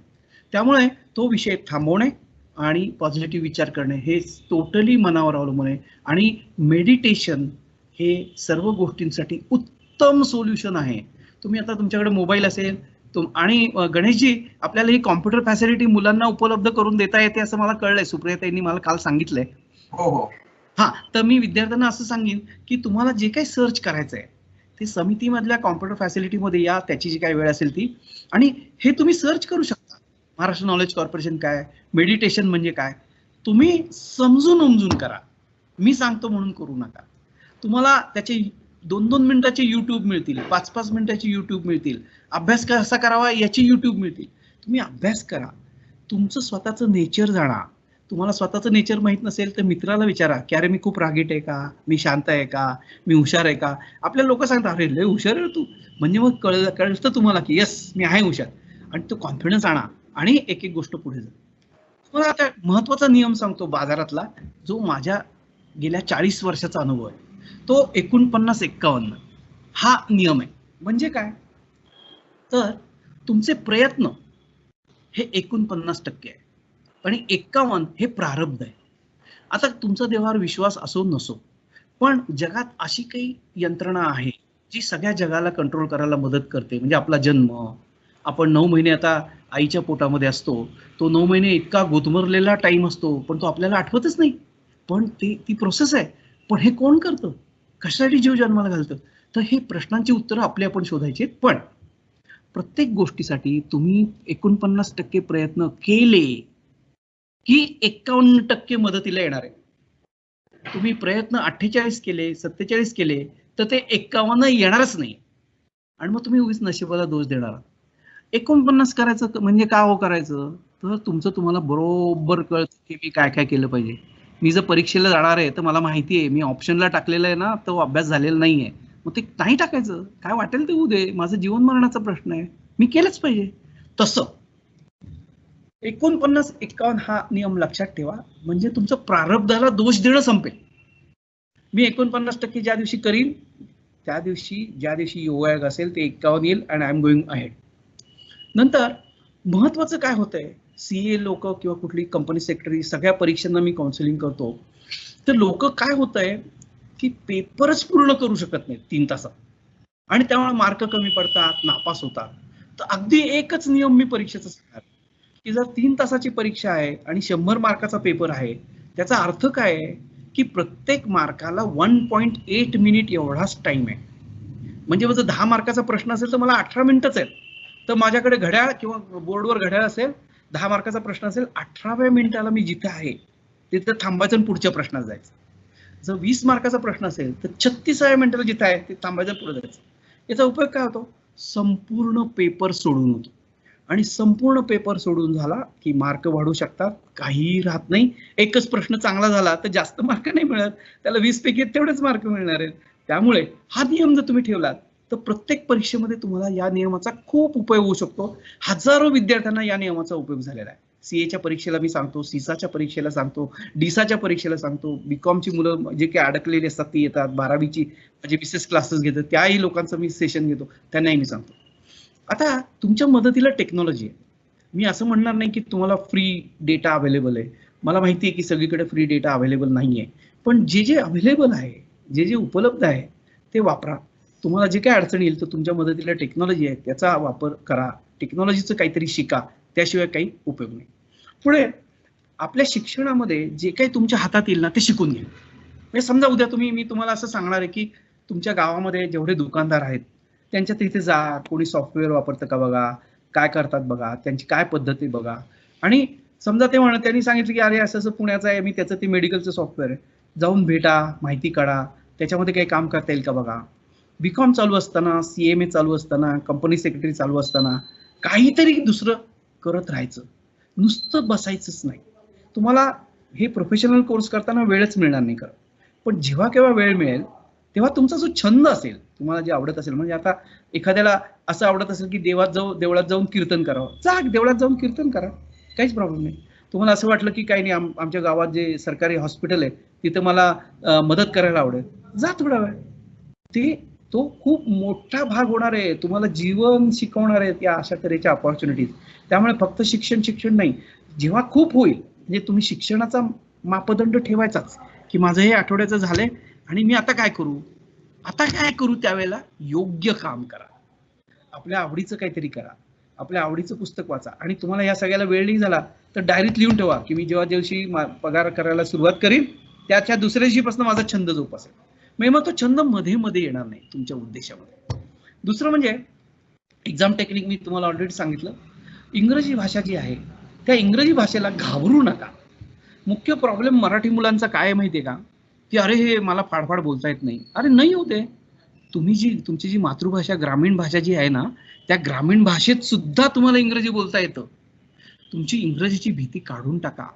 त्यामुळे तो विषय थांबवणे आणि पॉझिटिव्ह विचार करणे हे टोटली मनावर अवलंबून आहे. आणि मेडिटेशन हे सर्व गोष्टींसाठी उत्तम सोल्युशन आहे. तुम्ही आता तुमच्याकडे मोबाईल असेल आणि गणेशजी आपल्याला ही कॉम्प्युटर फॅसिलिटी मुलांना उपलब्ध करून देता येते असं मला कळलंय, सुप्रियाताईंनी मला काल सांगितलंय. हो हो. हा, तर मी विद्यार्थ्यांना असं सांगेन की तुम्हाला जे काही सर्च करायचं आहे ते समितीमधल्या कॉम्प्युटर फॅसिलिटीमध्ये या, त्याची जी काही वेळ असेल ती, आणि हे तुम्ही सर्च करू शकता. महाराष्ट्र नॉलेज कॉर्पोरेशन काय, मेडिटेशन म्हणजे काय, तुम्ही समजून उमजून करा. मी सांगतो म्हणून करू नका. तुम्हाला त्याचे 2-2 मिनिटाचे युट्यूब मिळतील, 5-5 मिनिटाचे युट्यूब मिळतील, अभ्यास कसा करावा याची युट्यूब मिळतील. तुम्ही अभ्यास करा, तुमचं स्वतःचं नेचर जाणा. तुम्हाला स्वतःचं नेचर माहित नसेल तर मित्राला विचारा की अरे मी खूप रागीट आहे का, मी शांत आहे का, मी हुशार आहे का. आपल्या लोक सांगतात अरे लय हुशार आहे तू, म्हणजे मग कळतं तुम्हाला की यस मी आहे हुशार, आणि तो कॉन्फिडन्स आणा आणि एक एक गोष्ट पुढे जा. तुम्हाला आता महत्वाचा नियम सांगतो बाजारातला, जो माझ्या गेल्या 40 वर्षाचा अनुभव आहे, तो 49-51 हा नियम आहे. म्हणजे काय, तर तुमचे प्रयत्न हे 49% आहे आणि 51 हे प्रारब्ध आहे. आता तुमचा देवावर विश्वास असो नसो, पण जगात अशी काही यंत्रणा आहे जी सगळ्या जगाला कंट्रोल करायला मदत करते. म्हणजे आपला जन्म, आपण 9 महिने आता आईच्या पोटामध्ये असतो, तो 9 महिने इतका गुदमरलेला टाइम असतो, पण तो आपल्याला आठवतच नाही. पण ती प्रोसेस आहे. पण हे कोण करतं, कशासाठी जीव जन्माला घालतं, तर हे प्रश्नांची उत्तरं आपले आपण शोधायची. पण प्रत्येक गोष्टीसाठी तुम्ही 49% प्रयत्न केले की 51% मदतीला येणार आहे. तुम्ही प्रयत्न 48 केले, 47 केले तर ते 51 येणारच नाही, आणि मग तुम्ही उगीच नशिबाला दोष देणार. 49 करायचं म्हणजे काय हो करायचं, तर तुमचं तुम्हाला बरोबर कळतं की मी काय काय केलं पाहिजे. मी जर परीक्षेला जाणार आहे तर मला माहिती आहे मी ऑप्शनला टाकलेलं आहे ना, तो अभ्यास झालेला नाहीये, मग ते नाही टाकायचं, काय वाटेल ते होऊ दे, माझं जीवन मरणाचा प्रश्न आहे, मी केलंच पाहिजे. तसं 49-51 हा नियम लक्षात ठेवा, म्हणजे तुमचं प्रारब्धाला दोष देणं संपेल. मी 49% ज्या दिवशी करीन त्या दिवशी ज्या दिवशी योगायोग असेल ते 51 येईल and I am going ahead. नंतर महत्वाचं काय होतंय, सीए लोक किंवा कुठली कंपनी सेक्रेटरी सगळ्या परीक्षांना मी काउन्सिलिंग करतो, तर लोक काय होतंय की पेपरच पूर्ण करू शकत नाहीत 3 तासात आणि त्यामुळे मार्क कमी पडतात, नापास होतात. तर अगदी एकच नियम मी परीक्षेचा सांगणार की जर 3 तासाची परीक्षा आहे आणि 100 मार्काचा पेपर आहे, त्याचा अर्थ काय आहे की प्रत्येक मार्काला 1.8 मिनिट एवढाच टाइम आहे. म्हणजे जर 10 मार्काचा प्रश्न असेल तर मला 18 मिनिटच आहेत. तर माझ्याकडे घड्याळ किंवा बोर्डवर घड्याळ असेल, 10 मार्काचा प्रश्न असेल, 18व्या मिनिटाला मी जिथे आहे तिथे थांबायचं आणि पुढच्या प्रश्नात जायचं. जर 20 मार्काचा प्रश्न असेल तर 36व्या मिनिटाला जिथे आहे ते थांबायचं पुढे जायचं. याचा उपयोग काय होतो, संपूर्ण पेपर सोडून होतो आणि संपूर्ण पेपर सोडून झाला की मार्क वाढू शकतात, काहीही राहत नाही. एकच प्रश्न चांगला झाला तर जास्त मार्क नाही मिळत, त्याला 20 पैकी तेवढेच मार्क मिळणार आहेत. त्यामुळे हा नियम जर तुम्ही ठेवलात तर प्रत्येक परीक्षेमध्ये तुम्हाला या नियमाचा खूप उपयोग होऊ शकतो. हजारो विद्यार्थ्यांना या नियमाचा उपयोग झालेला आहे. सीएच्या परीक्षेला मी सांगतो, सीसाच्या परीक्षेला सांगतो, डीसाच्या परीक्षेला सांगतो. बीकॉमची मुलं जे काही अडकलेली असतात ती येतात, 12वीची म्हणजे विशेष क्लासेस घेतात, त्याही लोकांचं मी सेशन घेतो, त्यांनाही मी सांगतो. आता तुमच्या मदतीला टेक्नॉलॉजी आहे. मी असं म्हणणार नाही की तुम्हाला फ्री डेटा अवेलेबल आहे. मला माहिती आहे की सगळीकडे फ्री डेटा अवेलेबल नाहीये, पण जे जे अवेलेबल आहे, जे जे उपलब्ध आहे ते वापरा. तुम्हाला जे काही अडचण येईल तर तुमच्या मदतीला टेक्नॉलॉजी आहे, त्याचा वापर करा. टेक्नॉलॉजीचं काहीतरी शिका, त्याशिवाय काही उपयोग नाही. पुढे आपल्या शिक्षणामध्ये जे काही तुमच्या हातात येईल ना ते शिकून घ्या. म्हणजे समजा उद्या मी तुम्हाला असं सांगणार आहे की तुमच्या गावामध्ये जेवढे दुकानदार आहेत त्यांच्या तिथे जा, कोणी सॉफ्टवेअर वापरतं का बघा, काय करतात बघा, त्यांची काय पद्धती बघा. आणि समजा त्यांनी सांगितलं की अरे असं पुण्याचं आहे, मी त्याचं ते मेडिकलचं सॉफ्टवेअर आहे, जाऊन भेटा, माहिती काढा, त्याच्यामध्ये काही काम करता येईल का बघा. बीकॉम चालू असताना, सीएमए चालू असताना, कंपनी सेक्रेटरी चालू असताना काहीतरी दुसरं करत राहायचं, नुसतं बसायचंच नाही. तुम्हाला हे प्रोफेशनल कोर्स करताना वेळच मिळणार नाही खरं, पण जेव्हा केव्हा वेळ मिळेल तेव्हा तुमचा जो छंद असेल, तुम्हाला जे आवडत असेल, म्हणजे आता एखाद्याला असं आवडत असेल की देवळात जाऊन कीर्तन करावं, जा देवळात जाऊन कीर्तन करा, काहीच प्रॉब्लेम नाही. तुम्हाला असं वाटलं की काही नाही, आमच्या गावात जे सरकारी हॉस्पिटल आहे तिथं मला मदत करायला आवडेल, जा थोडा वेळ. तो खूप मोठा भाग होणार आहे, तुम्हाला जीवन शिकवणार आहे या अशा तऱ्हेच्या अपॉर्च्युनिटीज. त्यामुळे फक्त शिक्षण नाही, जेव्हा खूप होईल म्हणजे तुम्ही शिक्षणाचा मापदंड ठेवायचाच की माझं हे आठवड्याचं झालंय आणि मी आता काय करू. त्यावेळेला योग्य काम करा, आपल्या आवडीचं काहीतरी करा, आपल्या आवडीचं पुस्तक वाचा. आणि तुम्हाला या सगळ्याला वेळ नाही झाला तर डायरीत लिहून ठेवा की मी जेव्हा दिवशी पगार करायला सुरुवात करीन त्याच्या दुसऱ्या दिवशीपासून माझा छंद जोपासेल. म्हणजे मग तो छंद मध्ये येणार नाही तुमच्या उद्देशामध्ये. दुसरं म्हणजे एक्झाम टेक्निक मी तुम्हाला ऑलरेडी सांगितलं. इंग्रजी भाषा जी आहे त्या इंग्रजी भाषेला घाबरू नका. मुख्य प्रॉब्लेम मराठी मुलांचा काय माहितीये का, की अरे हे मला फाडफाड बोलता येत नाही. अरे नाही होते, तुमची जी मातृभाषा ग्रामीण भाषा जी आहे ना, त्या ग्रामीण भाषेत सुद्धा तुम्हाला इंग्रजी बोलता येतं. तुमची इंग्रजीची भीती काढून टाका.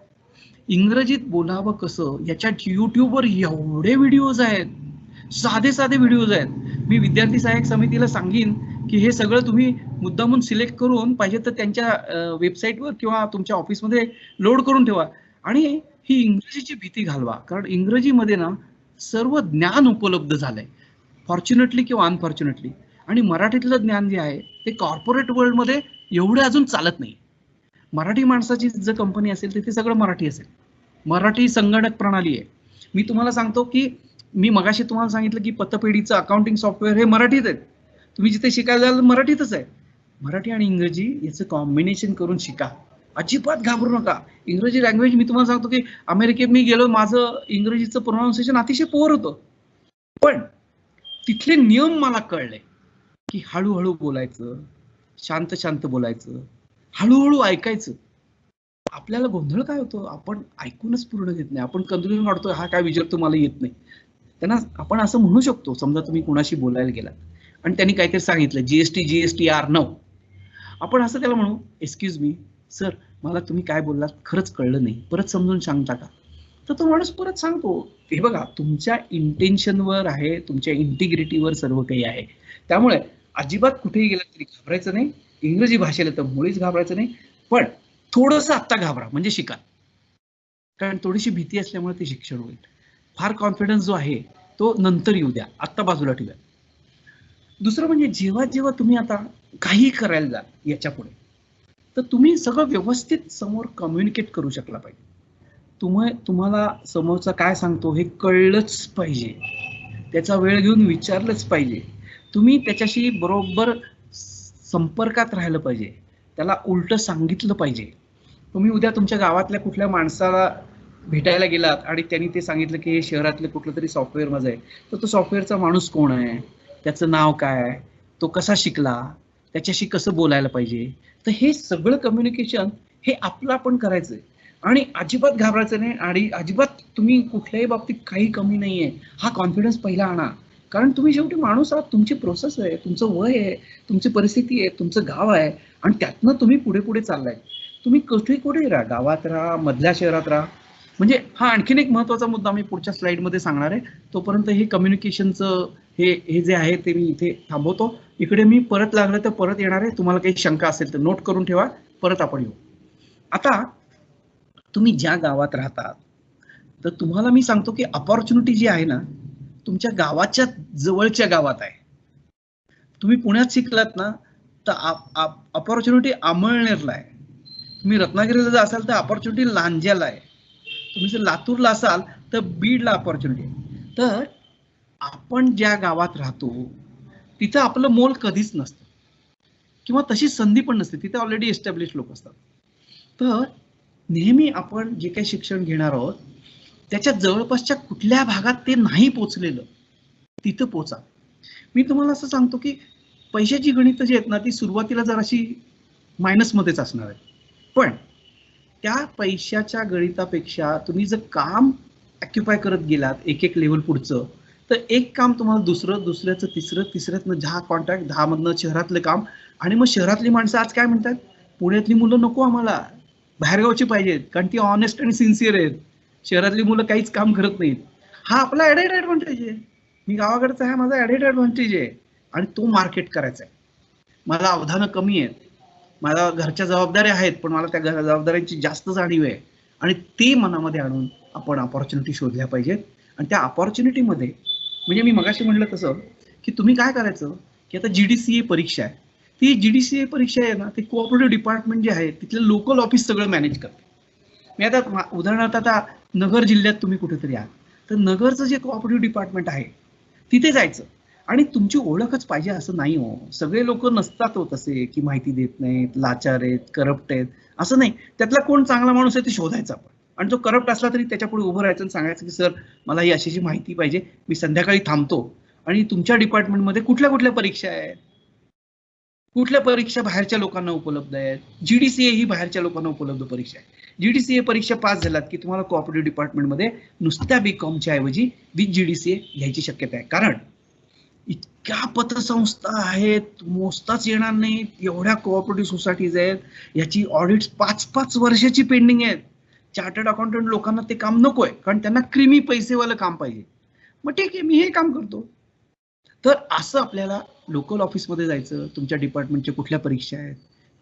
इंग्रजीत बोलावं कसं याच्यात युट्यूबवर एवढे व्हिडिओज आहेत, साधे व्हिडिओज आहेत. मी विद्यार्थी सहाय्यक समितीला सांगेन की हे सगळं तुम्ही मुद्दामून सिलेक्ट करून पाहिजे तर त्यांच्या वेबसाईटवर किंवा तुमच्या ऑफिसमध्ये लोड करून ठेवा आणि ही इंग्रजीची भीती घालवा. कारण इंग्रजीमध्ये ना सर्व ज्ञान उपलब्ध झालंय, फॉर्च्युनेटली किंवा अनफॉर्च्युनेटली. आणि मराठीतलं ज्ञान जे आहे ते कॉर्पोरेट वर्ल्डमध्ये एवढे अजून चालत नाही. मराठी माणसाची जर कंपनी असेल तिथे सगळं मराठी असेल, मराठी संगणक प्रणाली आहे. मी तुम्हाला सांगतो की मी मगाशी तुम्हाला सांगितलं की पतपेढीचं अकाउंटिंग सॉफ्टवेअर हे मराठीत आहे. तुम्ही जिथे शिकायला जाल मराठीतच आहे. मराठी आणि इंग्रजी याचं कॉम्बिनेशन करून शिका, अजिबात घाबरू नका. इंग्रजी लँग्वेज मी तुम्हाला सांगतो की अमेरिकेत मी गेलो, माझं इंग्रजीचं प्रोनाऊन्सिएशन अतिशय पोअर होतं, पण तिथले नियम मला कळले की हळूहळू बोलायचं, शांत बोलायचं, हळूहळू ऐकायचं. आपल्याला गोंधळ काय होतो, आपण ऐकूनच पूर्ण घेत नाही, आपण कन्क्लुजन काढतो, हा काय विचारतो मला येत नाही. त्यांना आपण असं म्हणू शकतो, समजा तुम्ही कुणाशी बोलायला गेलात आणि त्यांनी काहीतरी सांगितलं GSTR 9, आपण असं त्याला म्हणू, एक्सक्यूज मी सर, मला तुम्ही काय बोललात खरंच कळलं नाही, परत समजून सांगता का. तर तो माणूस परत सांगतो. हे बघा, तुमच्या इंटेन्शनवर आहे, तुमच्या इंटिग्रिटीवर सर्व काही आहे. त्यामुळे अजिबात कुठेही गेलं तरी घाबरायचं नाही. इंग्रजी भाषेला तर मुळीच घाबरायचं नाही, पण थोडंसं आत्ता घाबरा म्हणजे शिका, कारण थोडीशी भीती असल्यामुळे ते शिक्षण होईल. फार कॉन्फिडन्स जो आहे तो नंतर येऊ द्या, आत्ता बाजूला ठेवा. दुसरं म्हणजे जेव्हा जेव्हा तुम्ही आता काही करायला जा याच्या पुढे, तर तुम्ही सगळं व्यवस्थित समोर कम्युनिकेट करू शकला पाहिजे. तुम्हाला समोरचा काय सांगतो हे कळलंच पाहिजे, त्याचा वेळ घेऊन विचारलंच पाहिजे, तुम्ही त्याच्याशी बरोबर संपर्कात राहिलं पाहिजे, त्याला उलट सांगितलं पाहिजे. तुम्ही उद्या तुमच्या गावातल्या कुठल्या माणसाला भेटायला गेलात आणि त्यांनी ते सांगितलं की हे शहरातलं कुठलं तरी सॉफ्टवेअर माझं आहे, तर तो सॉफ्टवेअरचा माणूस कोण आहे, त्याचं नाव काय, तो कसा शिकला, त्याच्याशी कसं बोलायला पाहिजे, तर हे सगळं कम्युनिकेशन हे आपलं आपण करायचंय. आणि अजिबात घाबरायचं नाही आणि अजिबात तुम्ही कुठल्याही बाबतीत काही कमी नाहीये हा कॉन्फिडन्स पहिला आणा. कारण तुम्ही शेवटी माणूस आहात, तुमची प्रोसेस आहे, तुमचं वय आहे, तुमची परिस्थिती आहे, तुमचं गाव आहे आणि त्यातनं तुम्ही पुढे पुढे चाललाय. तुम्ही कुठे राहा, गावात राहा, मधल्या शहरात राहा. म्हणजे हा आणखीन एक महत्वाचा मुद्दा मी पुढच्या स्लाइडमध्ये सांगणार आहे. तोपर्यंत हे कम्युनिकेशनचं हे जे आहे ते मी इथे थांबवतो. इकडे मी परत लागलं तर परत येणार आहे. तुम्हाला काही शंका असेल तर नोट करून ठेवा, परत आपण येऊ. आता तुम्ही ज्या गावात राहतात तर तुम्हाला मी सांगतो की अपॉर्च्युनिटी जी आहे ना तुमच्या गावाच्या जवळच्या गावात आहे. तुम्ही पुण्यात शिकलात ना तर अपॉर्च्युनिटी अमळनेरला आहे. तुम्ही रत्नागिरीला जर असाल तर अपॉर्च्युनिटी लांज्याला आहे. तुम्ही जर लातूरला असाल तर बीडला अपॉर्च्युनिटी आहे. तर आपण ज्या गावात राहतो तिथं आपलं मोल कधीच नसतं किंवा तशी संधी पण नसते, तिथे ऑलरेडी एस्टॅब्लिश लोक असतात. तर नेहमी आपण जे काही शिक्षण घेणार आहोत त्याच्या जवळपासच्या कुठल्या भागात ते नाही पोचलेलं तिथं पोचा. मी तुम्हाला असं सांगतो की पैशाची गणितं जी आहेत ना ती सुरुवातीला जराशी मायनसमध्येच असणार आहे, पण त्या पैशाच्या गणितापेक्षा तुम्ही जर काम ऑक्युपाय करत गेलात एक एक लेवल पुढचं, तर एक काम तुम्हाला दुसरं, दुसऱ्याचं तिसरं, तिसऱ्यातनं 10 कॉन्टॅक्ट, 10 मधनं शहरातलं काम. आणि मग शहरातली माणसं आज काय म्हणतात, पुण्यातली मुलं नको आम्हाला, बाहेरगावची पाहिजेत, कारण ती ऑनेस्ट आणि सिन्सिअर आहेत. शहरातली मुलं काहीच काम करत नाहीत. हा आपला ऍडेड ऍडव्हान्टेज आहे. मी गावाकडचा आहे, माझा ऍडेड ऍडव्हान्टेज आहे आणि तो मार्केट करायचा आहे. मला अवधानं कमी आहेत, मला घरच्या जबाबदाऱ्या आहेत, पण मला त्या जबाबदाऱ्यांची जास्त जाणीव आहे आणि ते मनामध्ये आणून आपण अपॉर्च्युनिटी शोधल्या पाहिजेत. आणि त्या अपॉर्च्युनिटीमध्ये म्हणजे मी मगाशी म्हटलं तसं की तुम्ही काय करायचं की आता GDCA परीक्षा आहे, ती GDCA परीक्षा आहे ना ते कोऑपरेटिव्ह डिपार्टमेंट जे आहे तिथले लोकल ऑफिस सगळं मॅनेज करते. मी आता उदाहरणार्थ आता नगर जिल्ह्यात तुम्ही कुठेतरी आहात तर नगरचं जे कोऑपरेटिव्ह डिपार्टमेंट आहे तिथे जायचं. आणि तुमची ओळखच पाहिजे असं नाही हो, सगळे लोक नसतात हो तसे की माहिती देत नाहीत, लाचार आहेत, करप्ट आहेत, असं नाही. त्यातला कोण चांगला माणूस आहे ते शोधायचा आपण, आणि जो करप्ट असला तरी त्याच्या पुढे उभं राहायचं आणि सांगायचं की सर मला ही अशी माहिती पाहिजे, मी संध्याकाळी थांबतो. आणि तुमच्या डिपार्टमेंटमध्ये कुठल्या कुठल्या परीक्षा आहेत, कुठल्या परीक्षा बाहेरच्या लोकांना उपलब्ध आहेत. GDCA ही बाहेरच्या लोकांना उपलब्ध परीक्षा आहे. GDCA परीक्षा पास झालात की तुम्हाला कोऑपरेटिव्ह डिपार्टमेंटमध्ये नुसत्या BComच्या ऐवजी विथ GDCA घ्यायची शक्यता आहे. कारण इतक्या पतसंस्था आहेत, मोजताच येणार नाहीत, एवढ्या कोऑपरेटिव्ह सोसायटीज आहेत, याची ऑडिट्स 5-5 वर्षाची पेंडिंग आहेत. चार्टर्ड अकाउंटंट लोकांना ते काम नकोय, कारण त्यांना क्रिमी पैसेवालं काम पाहिजे. मग ठीक आहे, मी हे काम करतो. तर असं आपल्याला लोकल ऑफिसमध्ये जायचं, तुमच्या डिपार्टमेंटच्या कुठल्या परीक्षा आहेत,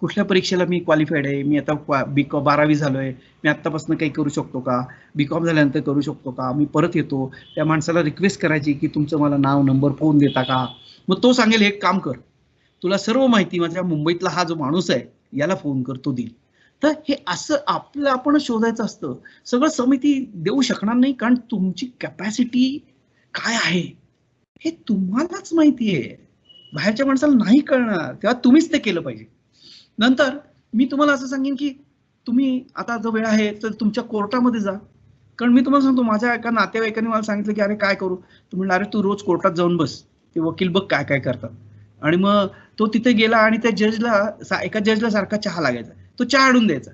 कुठल्या परीक्षेला मी क्वालिफाईड आहे, मी आता BCom 12वी झालोय, मी आत्तापासून काही करू शकतो का, BCom झाल्यानंतर करू शकतो का, मी परत येतो. त्या माणसाला रिक्वेस्ट करायची की तुमचं मला नाव, नंबर, फोन देता का. मग तो सांगेल एक काम कर, तुला सर्व माहिती माझ्या मुंबईतला हा जो माणूस आहे याला फोन कर, तो देईल. तर हे असं आपलं आपण शोधायचं असतं. सगळं समिती देऊ शकणार नाही, कारण तुमची कॅपॅसिटी काय आहे हे तुम्हालाच माहिती आहे, बाहेरच्या माणसाला नाही कळणार, तेव्हा तुम्हीच ते केलं पाहिजे. नंतर मी तुम्हाला असं सांगेन की तुम्ही आता जो वेळ आहे तर तुमच्या कोर्टामध्ये जा. कारण मी तुम्हाला सांगतो, माझ्या एका नातेवाईकांनी मला सांगितलं की अरे काय करू, तू म्हणलं अरे तू रोज कोर्टात जाऊन बस, ते वकील बघ काय काय करतात. आणि मग तो तिथे गेला आणि त्या जजला, एका जजला सारखा चहा लागायचा, तो चहा आणून द्यायचा.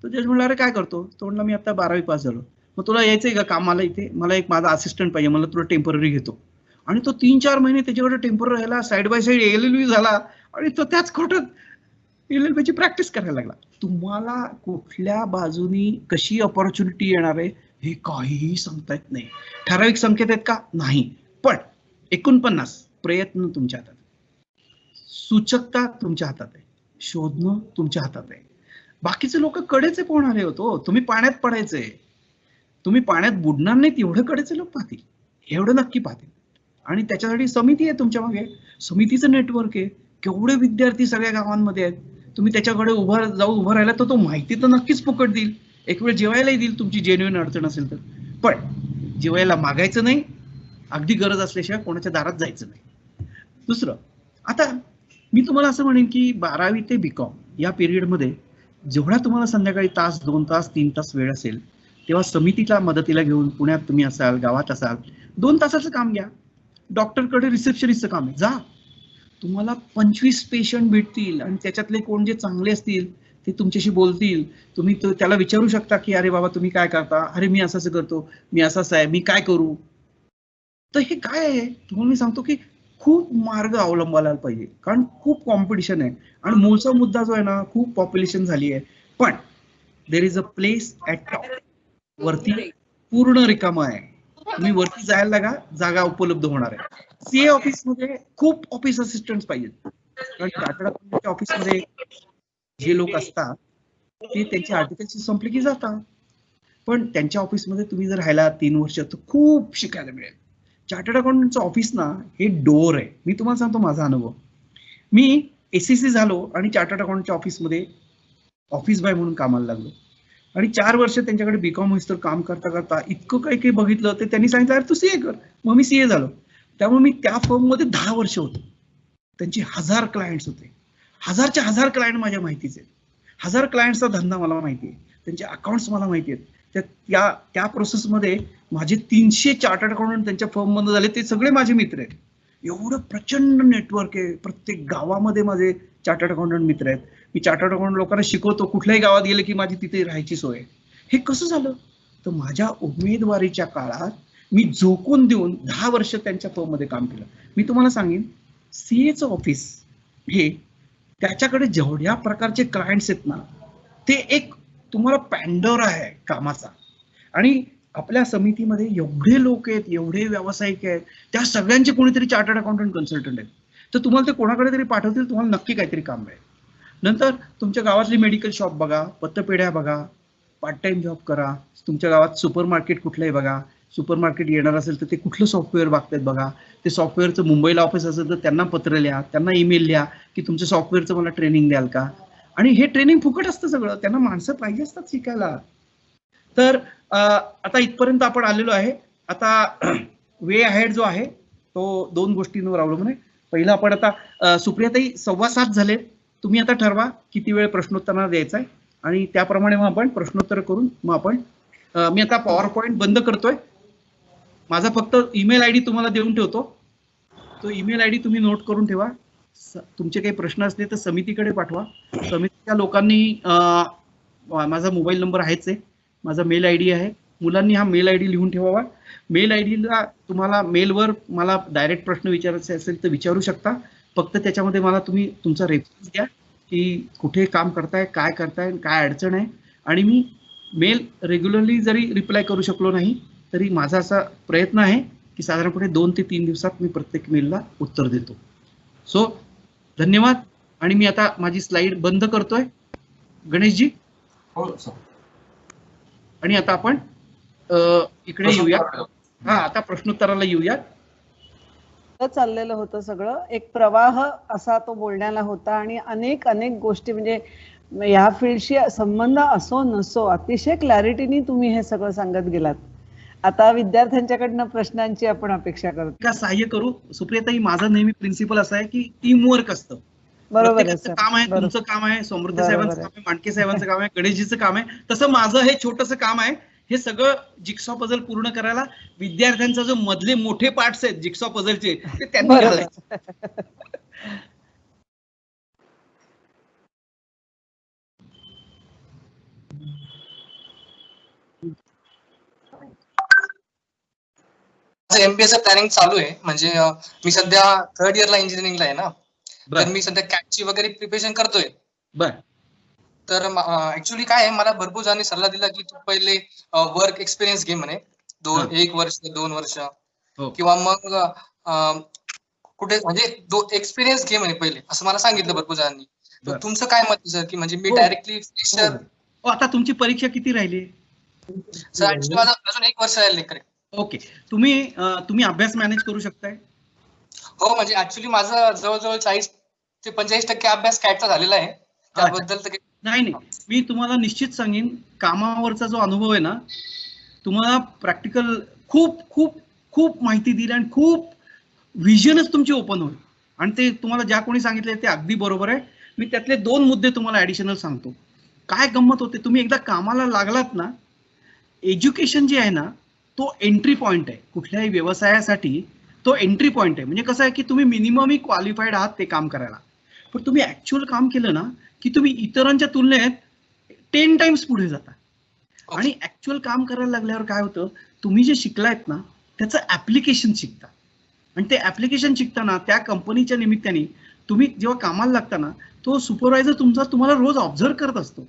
तो जज म्हणला अरे काय करतो, तो म्हणला मी आता 12वी पास झालो. मग तुला यायचंय का कामाला इथे, मला एक माझा असिस्टंट पाहिजे, मला तुला टेम्पररी घेतो. आणि तो 3-4 महिने त्याच्याकडे टेम्पररी राहिला, साईड बाय साईड LLB झाला आणि तो त्याच कोर्टात LLBची प्रॅक्टिस करायला लागला. तुम्हाला कुठल्या बाजूनी कशी अपॉर्च्युनिटी येणार आहे हे काहीही सांगता येत नाही. ठराविक संकेत आहेत का, नाही, पण 49 प्रयत्न तुमच्या हातात, सूचकता तुमच्या हातात आहे, शोधणं तुमच्या हातात आहे. बाकीचे लोक कडेचे पोहणारे होतो, तुम्ही पाण्यात पडायचंय, तुम्ही पाण्यात बुडणार नाहीत एवढं कडेचे लोक पाहतील, एवढं नक्की पाहतील. आणि त्याच्यासाठी समिती आहे तुमच्या मागे, समितीचं नेटवर्क आहे, केवढे विद्यार्थी सगळ्या गावांमध्ये आहेत, तुम्ही त्याच्याकडे उभं राहिला तर तो माहिती तर नक्कीच फुकट देईल, एक वेळ जेवायलाही देईल तुमची जेन्युइन अडचण असेल तर. पण जेवायला मागायचं नाही, अगदी गरज असल्याशिवाय कोणाच्या दारात जायचं नाही. दुसरं, आता मी तुम्हाला असं म्हणेन की 12वी ते बीकॉम या पिरियडमध्ये जेवढा तुम्हाला संध्याकाळी तास, 2 तास, 3 तास वेळ असेल, तेव्हा समितीला मदतीला घेऊन पुण्यात तुम्ही असाल, गावात असाल, 2 तासाचं काम घ्या. डॉक्टरकडे रिसेप्शनिस्टचं काम आहे, जा. तुम्हाला 25 पेशंट भेटतील आणि त्याच्यातले कोण जे चांगले असतील ते तुमच्याशी बोलतील. तुम्ही त्याला विचारू शकता की अरे बाबा तुम्ही काय करता, अरे मी असं करतो, मी असंच आहे, मी काय करू. तर हे काय आहे, तुम्हाला मी सांगतो की खूप मार्ग अवलंबायला पाहिजे, कारण खूप कॉम्पिटिशन आहे. आणि मूळचा मुद्दा जो आहे ना, खूप पॉप्युलेशन झाली आहे, पण there is a place at top. वरती पूर्ण रिकामा आहे, तुम्ही वरती जायला लागा, जागा उपलब्ध होणार आहे. सीए ऑफिस मध्ये खूप ऑफिस असिस्टंट पाहिजेत, कारण चार्टर्ड अकाउंटंटच्या ऑफिसमध्ये जे लोक असतात ते त्यांची आर्टिकलची संपली की जातात, पण त्यांच्या ऑफिसमध्ये तुम्ही जर राहिला 3 वर्ष तर खूप शिकायला मिळेल. चार्टर्ड अकाउंटंटचं ऑफिस ना हे डोअर आहे. मी तुम्हाला सांगतो माझा अनुभव, मी एसीसी झालो आणि चार्टर्ड अकाउंटच्या ऑफिसमध्ये ऑफिस बॉय म्हणून कामाला लागलो आणि 4 वर्ष त्यांच्याकडे बीकॉम होईस तर काम करता करता इतकं काही काही बघितलं, ते त्यांनी सांगितलं अरे तू सीए कर, मग मी सीए झालो. त्यामुळे मी त्या फर्ममध्ये 10 वर्ष होतो. त्यांची 1000 क्लायंट्स होते, 1000च्या 1000 क्लायंट माझ्या माहितीचे, 1000 क्लायंट्सचा धंदा मला माहिती आहे, त्यांचे अकाउंट्स मला माहिती आहेत. त्या प्रोसेसमध्ये माझे 300 चार्टर्ड अकाउंटंट त्यांच्या फर्म मध्ये झाले, ते सगळे माझे मित्र आहेत. एवढं प्रचंड नेटवर्क आहे, प्रत्येक गावामध्ये माझे चार्टर्ड अकाउंटंट मित्र आहेत. मी चार्टर्ड अकाउंटंट लोकांना शिकवतो, कुठल्याही गावात गेले की माझी तिथे राहायची सोय आहे. हे कसं झालं, तर माझ्या उमेदवारीच्या काळात मी झोकून देऊन 10 वर्ष त्यांच्या फर्म मध्ये काम केलं. मी तुम्हाला सांगेन, सीएचं ऑफिस हे त्याच्याकडे जेवढ्या प्रकारचे क्लायंट्स आहेत ना, ते एक तुम्हाला पॅन्डोरा आहे कामाचा. आणि आपल्या समितीमध्ये एवढे लोक आहेत, एवढे व्यावसायिक आहेत, त्या सगळ्यांचे कोणीतरी चार्टर्ड अकाउंटंट कन्सल्टंट आहेत, तर तुम्हाला ते कोणाकडे तरी पाठवतील, तुम्हाला नक्की काहीतरी काम मिळेल. नंतर तुमच्या गावातली मेडिकल शॉप बघा, पत्तपेढ्या बघा, पार्ट टाइम जॉब करा. तुमच्या गावात सुपर मार्केट कुठलं आहे बघा, सुपर मार्केट येणार असेल तर ते कुठलं सॉफ्टवेअर बघतायत बघा. ते सॉफ्टवेअरचं मुंबईला ऑफिस असेल तर त्यांना पत्र लिहा, त्यांना ईमेल लिहा की तुमच्या सॉफ्टवेअरचं मला ट्रेनिंग द्याल का. आणि हे ट्रेनिंग फुकट असतं सगळं, त्यांना माणसं पाहिजे असतात शिकायला. तर आता इथपर्यंत आपण आलेलो आहे. आता वे अहेड जो आहे तो 2 गोष्टींवर अवलंबून आहे. पहिलं आपण आता सुप्रियाताई 7:15 झाले, तुम्ही आता ठरवा किती वेळ प्रश्नोत्तरांना द्यायचा आहे आणि त्याप्रमाणे मग आपण प्रश्नोत्तर करून मग आपण मी आता पॉवर पॉईंट बंद करतोय. माझा फक्त ईमेल आयडी तुम्हाला देऊन ठेवतो, तो ईमेल आयडी तुम्ही नोट करून ठेवा. तुमचे काही प्रश्न असले तर समितीकडे पाठवा. समितीच्या लोकांनी माझा मोबाईल नंबर आहेच आहे, माझा मेल आयडी आहे, मुलांनी हा मेल आयडी लिहून ठेवावा. मेल आयडीला तुम्हाला मेलवर मला डायरेक्ट प्रश्न विचारायचे असेल तर विचारू शकता. फक्त त्याच्यामध्ये मला तुम्ही तुमचा रेफरन्स द्या की कुठे काम करताय, काय करताय, काय अडचण आहे. आणि मी मेल रेग्युलरली जरी रिप्लाय करू शकलो नाही तरी माझा असा प्रयत्न आहे की साधारणपणे 2 ते 3 दिवसात मी प्रत्येक मेलला उत्तर देतो. सो धन्यवाद. आणि मी आता माझी स्लाइड बंद करतोय गणेशजी. हो सर. आणि आता आपण इकडे येऊया. हा, आता प्रश्नोत्तराला येऊया. चाललेलं होतं सगळं, एक प्रवाह असा तो बोलण्याला होता आणि अनेक गोष्टी, म्हणजे ह्या फील्डशी संबंध असो नसो अतिशय क्लॅरिटीने तुम्ही हे सगळं सांगत गेलात. आता विद्यार्थ्यांच्याकडनं प्रश्नांची आपण अपेक्षा करतो. का सहाय्य करू सुप्रियाताई? माझा नेहमी प्रिन्सिपल असा आहे की टीम वर्क असतं. बरोबर आहे सर. काम आहे, तुमचं काम आहे, समृद्धी साहेबांचं काम आहे, मांडके साहेबांचं काम आहे, गणेशजीचं काम आहे, तसं माझं हे छोटंसं काम आहे. हे सगळं जिक्सॉ पझल पूर्ण करायला विद्यार्थ्यांचा जो मधले मोठे पार्ट्स आहेत जिक्सॉ पझलचे ते त्यांनी घालायचे. एमबीएचं प्लॅनिंग चालू आहे, म्हणजे मी सध्या 3rd इयरला इंजिनिअरिंगला आहे ना, तर मी सध्या कॅटची वगैरे प्रिपरेशन करतोय. बर. तर ऍक्च्युली काय आहे, मला भरपूर जणांनी सल्ला दिला की तू पहिले वर्क एक्सपिरियन्स घे म्हणे, 1 वर्ष 2 वर्ष किंवा मग कुठे म्हणजे एक्सपिरियन्स घे म्हणे पहिले, असं मला सांगितलं भरपूर जणांनी. तर तुमचं काय मत सर, की म्हणजे मी डायरेक्टली फ्रेशर? आता तुमची परीक्षा किती राहिली सर? ऍक्च्युली माझं अजून 1 वर्ष राहिले. ओके. तुम्ही अभ्यास मॅनेज करू शकताय, हो, म्हणजे ऍक्च्युली माझं जवळजवळ 40 ते 45% अभ्यास कॅटचा झालेला आहे. त्याबद्दल तर नाही, मी तुम्हाला निश्चित सांगेन, कामावरचा जो अनुभव आहे ना, तुम्हाला प्रॅक्टिकल खूप खूप खूप माहिती दिली आणि खूप व्हिजनच तुमची ओपन होईल. आणि ते तुम्हाला ज्या कोणी सांगितले ते अगदी बरोबर आहे. मी त्यातले 2 मुद्दे तुम्हाला ऍडिशनल सांगतो. काय गंमत होते, तुम्ही एकदा कामाला लागलात ना, एज्युकेशन जे आहे ना, तो एंट्री पॉइंट आहे कुठल्याही व्यवसायासाठी. तो एंट्री पॉइंट आहे. म्हणजे कसं आहे की तुम्ही मिनिमम क्वालिफाईड आहात ते काम करायला, पण तुम्ही ऍक्च्युअल काम केलं ना की तुम्ही इतरांच्या तुलनेत 10 टाइम्स पुढे जाता. आणि ऍक्च्युअल काम करायला लागल्यावर काय होतं, तुम्ही जे शिकलायत ना त्याचं ऍप्लिकेशन शिकता. आणि ते ऍप्लिकेशन शिकताना त्या कंपनीच्या निमित्ताने तुम्ही जेव्हा कामाला लागताना तो सुपरवायझर तुम्हाला रोज ऑब्झर्व करत असतो.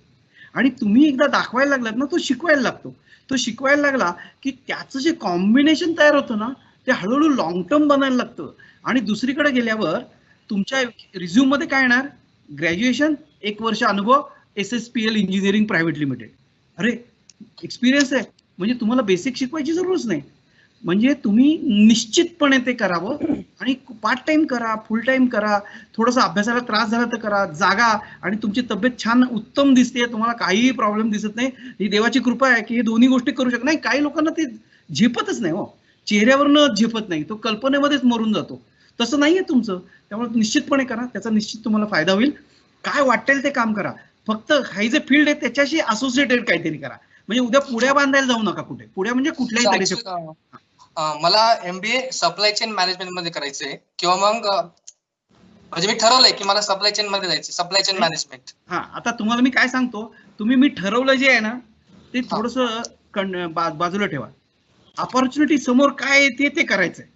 आणि तुम्ही एकदा दाखवायला लागलात ना, तो शिकवायला लागतो. तो शिकवायला लागला की त्याचं जे कॉम्बिनेशन तयार होतं ना, ते हळूहळू लॉंग टर्म बनायला लागतं. आणि दुसरीकडे गेल्यावर तुमच्या रिझ्यूम मध्ये काय येणार, ग्रॅज्युएशन, 1 वर्ष अनुभव, SSPL इंजिनिअरिंग प्रायव्हेट लिमिटेड. अरे एक्सपिरियन्स आहे, म्हणजे तुम्हाला बेसिक शिकवायची जरूरच नाही. म्हणजे तुम्ही निश्चितपणे ते करावं. आणि पार्ट टाइम करा, फुल टाइम करा, थोडासा अभ्यासाला त्रास झाला तर करा, जागा. आणि तुमची तब्येत छान उत्तम दिसते, तुम्हाला काहीही प्रॉब्लेम दिसत नाही, ही देवाची कृपा आहे की हे दोन्ही गोष्टी करू शकत नाही. काही लोकांना ते झेपतच नाही हो, चेहऱ्यावरनं झेपत नाही, तो कल्पनेमध्येच मरून जातो. तसं नाहीये तुमचं. त्यामुळे निश्चितपणे करा, त्याचा निश्चित तुम्हाला फायदा होईल. काय वाटेल ते काम करा, फक्त हाय जे फील्ड आहे त्याच्याशी असोसिएटेड काहीतरी करा. म्हणजे उद्या पुढ्या बांधायला जाऊ नका कुठे. पुढ्या म्हणजे कुठल्याही तऱ्हेच्या. मला MBA सप्लाय चेन मॅनेजमेंट मध्ये करायचंय, किंवा मग म्हणजे मी ठरवलंय की मला सप्लाय चेन मध्ये जायचं, सप्लाय चेन मॅनेजमेंट. हा, आता तुम्हाला मी काय सांगतो, तुम्ही मी ठरवलं जे आहे ना ते थोडंसं बाजूला ठेवा. अपॉर्च्युनिटी समोर काय येते ते करायचंय,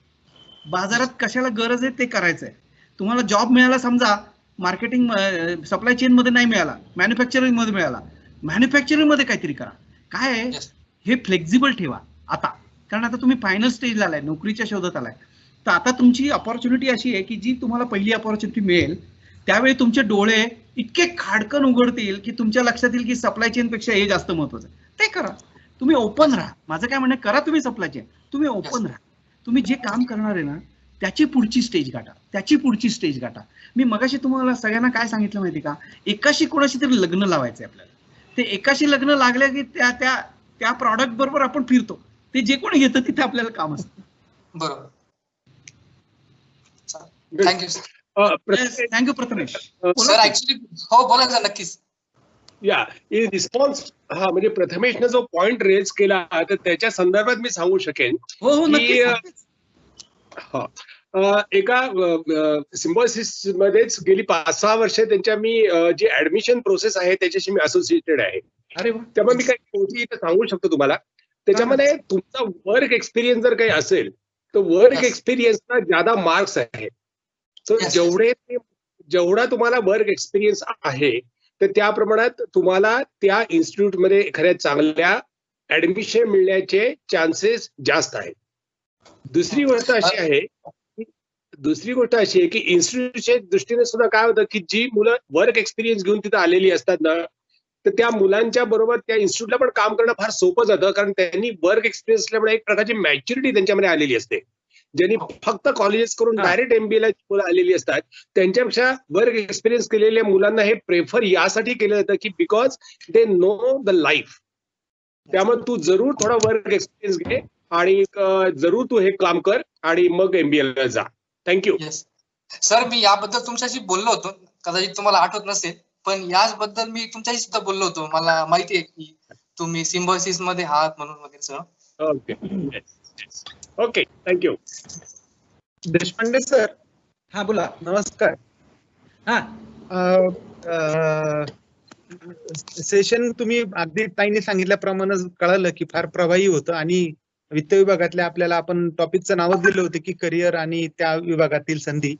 बाजारात कशाला गरज आहे ते करायचंय. तुम्हाला जॉब मिळाला समजा मार्केटिंग सप्लाय चेन मध्ये नाही मिळाला, मॅन्युफॅक्चरिंग मध्ये मिळाला, मॅन्युफॅक्चरिंग मध्ये काहीतरी करा. काय आहे हे फ्लेक्झिबल ठेवा आता, कारण आता तुम्ही फायनल स्टेजला आलाय, नोकरीच्या शोधात आलाय. तर आता तुमची अपॉर्च्युनिटी अशी आहे की जी तुम्हाला पहिली अपॉर्च्युनिटी मिळेल त्यावेळी तुमचे डोळे इतके खाडकन उघडतील की तुमच्या लक्षात येईल की सप्लाय चेन पेक्षा हे जास्त महत्वाचं आहे. ते करा. तुम्ही ओपन राहा. माझं काय म्हणणं, करा तुम्ही सप्लाय चेन, तुम्ही ओपन राहा. तुम्ही जे काम करणार आहे ना त्याची पुढची स्टेज गाठा, त्याची पुढची स्टेज गाठा. मी मगाशी तुम्हाला सगळ्यांना काय सांगितलं माहिती का, एकाशी कोणाशी तरी लग्न लावायचंय आपल्याला. ते एकाशी लग्न लागले की त्या प्रॉडक्ट बरोबर आपण फिरतो. ते जे कोणी घेतं तिथे आपल्याला काम असतं. बरोबर. Thank you sir. Thank you Prathamesh. Sir actually हो, बोला सर, नक्कीच. या इन रिस्पॉन्स, हा म्हणजे प्रथमेशने जो पॉइंट रेज केला तर त्याच्या संदर्भात मी सांगू शकेन की एका सिम्बॉयसिस मध्येच गेली 5-6 वर्ष त्यांच्या मी जी ऍडमिशन प्रोसेस आहे त्याच्याशी मी असोसिएटेड आहे. अरे त्यामुळे मी काही गोष्टी इथे सांगू शकतो तुम्हाला. त्याच्यामध्ये तुमचा वर्क एक्सपिरियन्स जर काही असेल तर वर्क एक्सपिरियन्सला ज्यादा मार्क्स आहे. जेवढा तुम्हाला वर्क एक्सपिरियन्स आहे तर त्या प्रमाणात तुम्हाला त्या इन्स्टिट्यूटमध्ये एखाद्या चांगल्या ऍडमिशन मिळण्याचे चान्सेस जास्त आहेत. दुसरी गोष्ट अशी आहे की इन्स्टिट्यूटच्या दृष्टीने सुद्धा काय होतं की जी मुलं वर्क एक्सपिरियन्स घेऊन तिथे आलेली असतात ना, तर त्या मुलांच्या बरोबर त्या इन्स्टिट्यूटला पण काम करणं फार सोपं जातं, कारण त्यांनी वर्क एक्सपिरियन्स असल्यामुळे एक प्रकारची मॅच्युरिटी त्यांच्यामध्ये आलेली असते. ज्यांनी फक्त कॉलेजेस करून डायरेक्ट MBA ला मुलं आलेली असतात त्यांच्यापेक्षा वर्क एक्सपिरियन्स केलेल्या मुलांना हे प्रेफर यासाठी केलं जातं की because they know the life. त्यामुळे तू जरूर थोडा वर्क एक्सपिरियन्स घे आणि जरूर तू हे काम कर आणि मग MBA ला जा. थँक्यू. सर, मी याबद्दल तुमच्याशी बोललो होतो, कदाचित तुम्हाला आठवत नसेल, पण याबद्दल मी तुमच्याशी सुद्धा बोललो होतो. मला माहिती आहे की तुम्ही सिम्बॉयसिस मध्ये आहात म्हणून वगैरे sir. Okay, thank you. Deshpande sir. हा बोला. नमस्कार. हा, सेशन तुम्ही अगदी ताईने सांगितल्याप्रमाणे कळालं की फार प्रभावी होतं आणि वित्त विभागातल्या आपल्याला आपण टॉपिकचं नावच दिलं होतं की करिअर आणि त्या विभागातील संधी.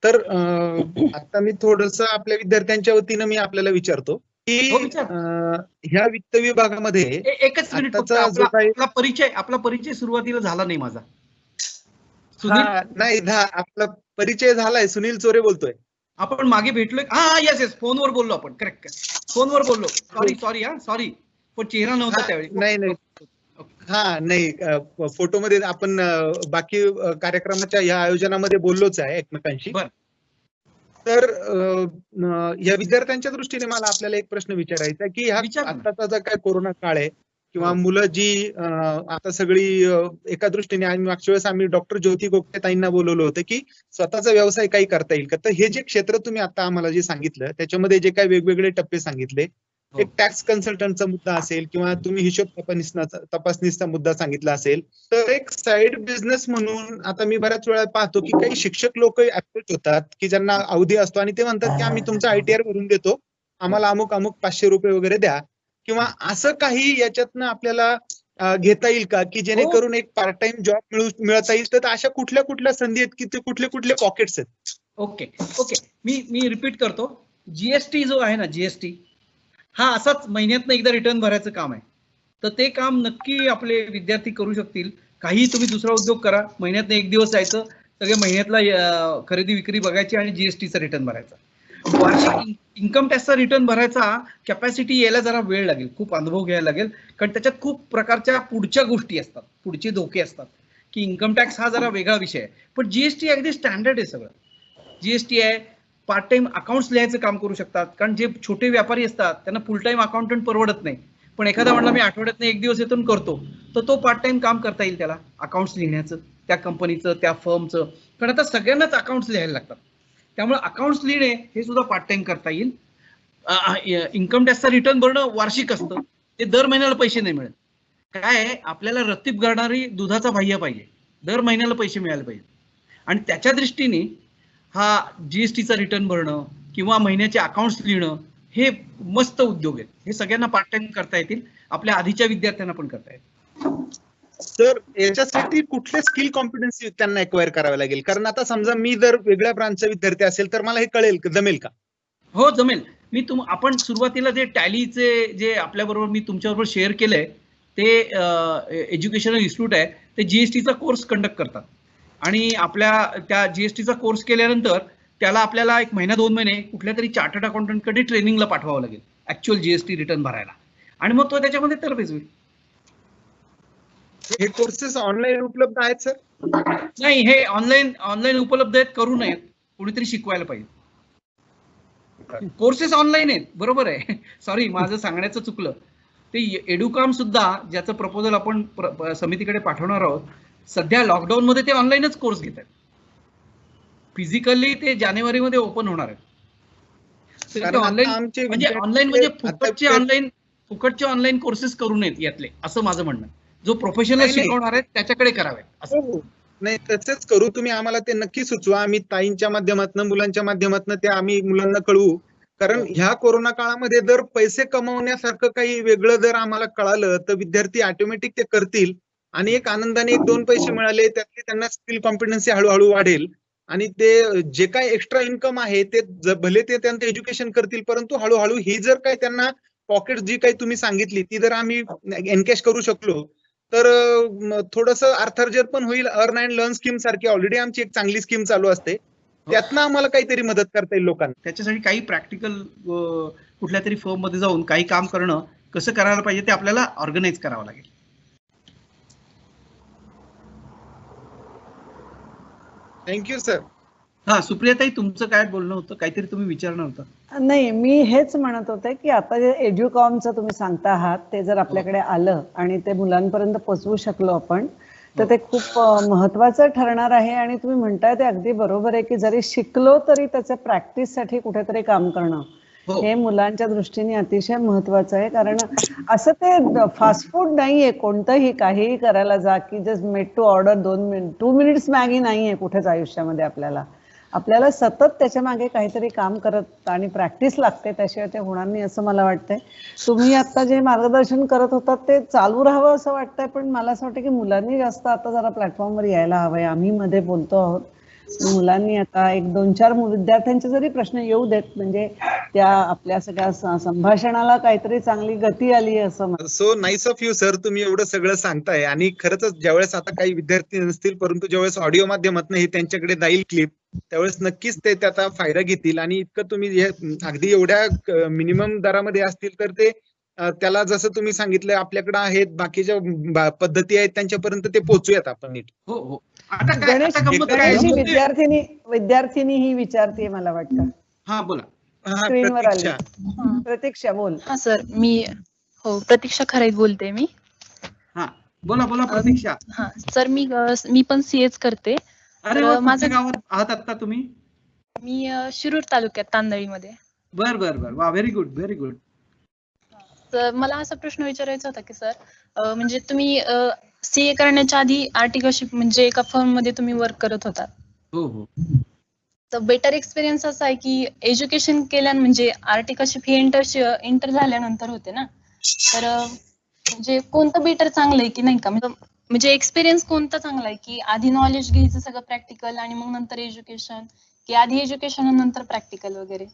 तर आता मी थोडंसं आपल्या विद्यार्थ्यांच्या वतीनं मी आपल्याला विचारतो की ह्या वित्त विभागामध्ये एकच मिनिट, आपला परिचय सुरुवातीला झाला नाही माझा. नाही, आपला परिचय झालाय. सुनील चोरे बोलतोय. आपण मागे भेटलोय. हा, येस, फोनवर बोललो आपण. करेक्ट, फोनवर बोललो. सॉरी, पण चेहरा नव्हता त्यावेळी. नाही, हा नाही, फोटोमध्ये आपण बाकी कार्यक्रमाच्या या आयोजनामध्ये बोललोच आहे एकमेकांशी. बरं. तर या विद्यार्थ्यांच्या दृष्टीने मला आपल्याला एक प्रश्न विचारायचा आहे की ह्या विचार ना. आताचा जो काय कोरोना काळ आहे किंवा हो. मुलं जी आता सगळी एका दृष्टीने, आणि मागच्या वेळेस आम्ही डॉक्टर ज्योती गोगटे ताईंना बोलवलं होतं की स्वतःचा व्यवसाय काही करता येईल का. तर हे जे क्षेत्र तुम्ही आता आम्हाला जे सांगितलं त्याच्यामध्ये जे काही वेगवेगळे टप्पे सांगितले, हो. एक टॅक्स कन्सल्टंटचा मुद्दा असेल किंवा तुम्ही हिशोब तपासणीचा मुद्दा सांगितला असेल, तर एक साइड बिझनेस म्हणून आता मी बऱ्याच वेळा पाहतो की काही शिक्षक लोक अप्रोच होतात की ज्यांना अवधी असतो आणि ते म्हणतात की आम्ही तुमचा ITR भरून देतो, आम्हाला अमुक 500 रुपये वगैरे द्या, किंवा असं काही याच्यातनं आपल्याला घेता येईल का की जेणेकरून एक पार्ट टाइम जॉब मिळता येईल. तर अशा कुठल्या कुठल्या संधी आहेत की ते कुठले कुठले पॉकेट्स आहेत? ओके मी रिपीट करतो. जीएसटी जो आहे ना, जीएसटी हा असाच महिन्यातनं एकदा रिटर्न भरायचं काम आहे. तर ते काम नक्की आपले विद्यार्थी करू शकतील. काही तुम्ही दुसरा उद्योग करा, महिन्यातनं एक दिवस जायचं, सगळ्या महिन्यातला खरेदी विक्री बघायची आणि जीएसटीचा रिटर्न भरायचा. वार्षिक इन्कम टॅक्सचा रिटर्न भरायचा कॅपॅसिटी यायला जरा वेळ लागेल, खूप अनुभव घ्यायला लागेल, कारण त्याच्यात खूप प्रकारच्या पुढच्या गोष्टी असतात, पुढचे धोके असतात की इन्कम टॅक्स हा जरा वेगळा विषय आहे. पण जीएसटी अगदी स्टँडर्ड आहे सगळं. जीएसटी आहे, पार्ट टाइम अकाउंट्स लिहायचं काम करू शकतात, कारण जे छोटे व्यापारी असतात त्यांना फुल टाइम अकाउंटंट परवडत नाही. पण एखादा म्हणला मी आठवड्यातनं एक दिवस येथून करतो, तर तो पार्ट टाइम काम करता येईल त्याला अकाउंट्स लिहिण्याचं, त्या कंपनीचं, त्या फर्मचं. कारण आता सगळ्यांनाच अकाउंट्स लिहायला लागतात, त्यामुळे अकाउंट्स लिहिणे हे सुद्धा पार्ट टाइम करता येईल. इन्कम टॅक्सचा रिटर्न भरणं वार्षिक असतं, ते दर महिन्याला पैसे नाही मिळत. काय आपल्याला रतीब करणारी दुधाचा बाह्य पाहिजे, दर महिन्याला पैसे मिळाले पाहिजे. आणि त्याच्या दृष्टीने हा जीएसटीचा रिटर्न भरणं किंवा महिन्याचे अकाउंट्स लिहिणं हे मस्त उद्योग आहेत. हे सगळ्यांना पार्ट टाइम करता येतील, आपल्या आधीच्या विद्यार्थ्यांना पण करता येतील. तर याच्यासाठी कुठले स्किल कॉम्पिटन्सी त्यांना एक्वायर करावे लागेल? कारण आता समजा मी जर वेगळ्या ब्रांचचा विद्यार्थी असेल तर मला हे कळेल, जमेल का? हो जमेल. आपण सुरुवातीला जे टॅलीचे जे आपल्याबरोबर मी तुमच्याबरोबर शेअर केलंय ते एज्युकेशनल इन्स्टिट्यूट आहे, ते जीएसटीचा कोर्स कंडक्ट करतात. आणि आपल्या त्या जीएसटीचा कोर्स केल्यानंतर त्याला आपल्याला 1 महिना 2 महिने कुठल्या तरी चार्टर्ड अकाउंटंटकडे ट्रेनिंगला पाठवावं लागेल ऍक्च्युअल जीएसटी रिटर्न भरायला, आणि मग तो त्याच्यामध्ये तरबेज होईल. हे कोर्सेस ऑनलाईन उपलब्ध आहेत सर? नाही, हे ऑनलाईन उपलब्ध आहेत, करू नयेत, कोणीतरी शिकवायला पाहिजे. कोर्सेस ऑनलाईन आहेत, बरोबर आहे. सॉरी, माझं सांगण्याचं चुकलं. ते एडुकाम सुद्धा ज्याचं प्रपोजल आपण समितीकडे पाठवणार आहोत, सध्या लॉकडाऊन मध्ये ते ऑनलाईनच कोर्स घेत आहेत. फिजिकली ते जानेवारीमध्ये ओपन होणार आहेत. ऑनलाईन म्हणजे फुकटचे ऑनलाईन कोर्सेस करू नयेत यातले, असं माझं म्हणणं. जो प्रोफेशनल शिकवणार आहेत त्याच्याकडे करावे असं. नाही, तसंच करू. तुम्ही आम्हाला ते नक्की सुचवा. आम्ही ताईंच्या माध्यमातून, मुलांच्या माध्यमातून ते आम्ही मुलांना कळवू. कारण ह्या कोरोना काळामध्ये जर पैसे कमवण्यासारखं काही वेगळं जर आम्हाला कळालं तर विद्यार्थी ऑटोमॅटिक ते करतील, आणि एक आनंदाने 1-2 पैसे मिळाले त्यातले त्यांना स्किल कॉम्पिटन्सी हळूहळू वाढेल, आणि ते जे काही एक्स्ट्रा इन्कम आहे ते भले ते त्यांचं एज्युकेशन करतील, परंतु हळूहळू ही जर काही त्यांना पॉकेट जी काही तुम्ही सांगितली ती जर आम्ही एनकॅश करू शकलो तर थोडंसं अर्थार्जन पण होईल. अर्न अँड लर्न स्कीम सारखी ऑलरेडी आमची एक चांगली स्कीम चालू असते, त्यातनं आम्हाला काहीतरी मदत करता येईल लोकांना. त्याच्यासाठी काही प्रॅक्टिकल कुठल्या तरी फर्म मध्ये जाऊन काही काम करणं कसं करायला पाहिजे ते आपल्याला ऑर्गनाईज करावं लागेल. Thank you sir. हा, सुप्रियाताई, तुमचं काय बोलणं होतं? काहीतरी तुम्ही विचारणार होतं. नाही, मी हेच म्हणत होते की आता जे एज्युकॉमचं तुम्ही सांगता आहात ते जर आपल्याकडे आलं आणि ते मुलांपर्यंत पोहोचवू शकलो आपण तर ते खूप महत्वाचं ठरणार आहे. आणि तुम्ही म्हणताय ते अगदी बरोबर आहे की जरी शिकलो तरी त्याच्या प्रॅक्टिससाठी कुठेतरी काम करणं हे मुलांच्या दृष्टीने अतिशय महत्वाचं आहे. कारण असं ते फास्ट फूड नाहीये, कोणतंही काहीही करायला जा की just made to order 2 minutes Maggi नाहीये कुठेच आयुष्यामध्ये. आपल्याला सतत त्याच्या मागे काहीतरी काम करत आणि प्रॅक्टिस लागते, त्याशिवाय ते होणार नाही असं मला वाटतंय. तुम्ही आता जे मार्गदर्शन करत होतात ते चालू राहावं असं वाटतंय, पण मला असं वाटतं की मुलांनी जास्त आता जरा प्लॅटफॉर्मवर यायला हवंय. आम्ही मध्ये बोलतो आहोत, मुलांनी आता 1-2-4 विद्यार्थ्यांचे जरी प्रश्न येऊ देत, म्हणजे त्या आपल्या सगळ्या संभाषणाला काहीतरी चांगली गती आली असं. So nice of you sir, तुम्ही एवढं सगळं सांगताय. आणि खरंच ज्यावेळेस आता काही विद्यार्थी नसतील, परंतु ज्यावेळेस ऑडिओ माध्यमातून हे त्यांच्याकडे जाईल क्लिप, त्यावेळेस नक्कीच ते त्याचा फायदा घेतील. आणि इतकं तुम्ही अगदी एवढ्या मिनिमम दरामध्ये असतील तर ते त्याला जसं तुम्ही सांगितलं आपल्याकडे आहेत बाकीच्या पद्धती आहेत त्यांच्यापर्यंत ते पोहोचूयात आपण नीट. हो हो. आता काय गणेश आता गंमत काय गणेश ही आहे? विद्यार्थिनी ही विचारते मला वाटतं. हा बोला. हा, स्क्रीनवर आली. प्रतीक्षा. प्रतीक्षा बोल. हा सर, प्रतीक्षा खराईत बोलते मी. हा बोला बोला प्रतीक्षा. हा सर, मी पण सीएच करते. अरे तर वा, माझं- कुठल्या गावात आहात आता तुम्ही? मी शिरूर तालुक्यात तांदळीमध्ये. बर बर बर, वा, व्हेरी गुड व्हेरी गुड. तर मला असा प्रश्न विचारायचा होता की सर, म्हणजे तुम्ही सीए करण्याच्या आधी आर्टिकलशिप म्हणजे एका फर्म मध्ये तुम्ही वर्क करत होता. हो हो. तर बेटर एक्सपिरियन्स असा आहे की एज्युकेशन केल्यानं म्हणजे आर्टिकलशिप हे इंटर झाल्यानंतर होते ना, तर म्हणजे कोणतं बेटर चांगलं आहे की नाही का, म्हणजे एक्सपिरियन्स कोणता चांगला आहे की आधी नॉलेज घ्यायचं सगळं प्रॅक्टिकल आणि मग नंतर एज्युकेशन, की आधी एज्युकेशन आणि नंतर प्रॅक्टिकल वगैरे,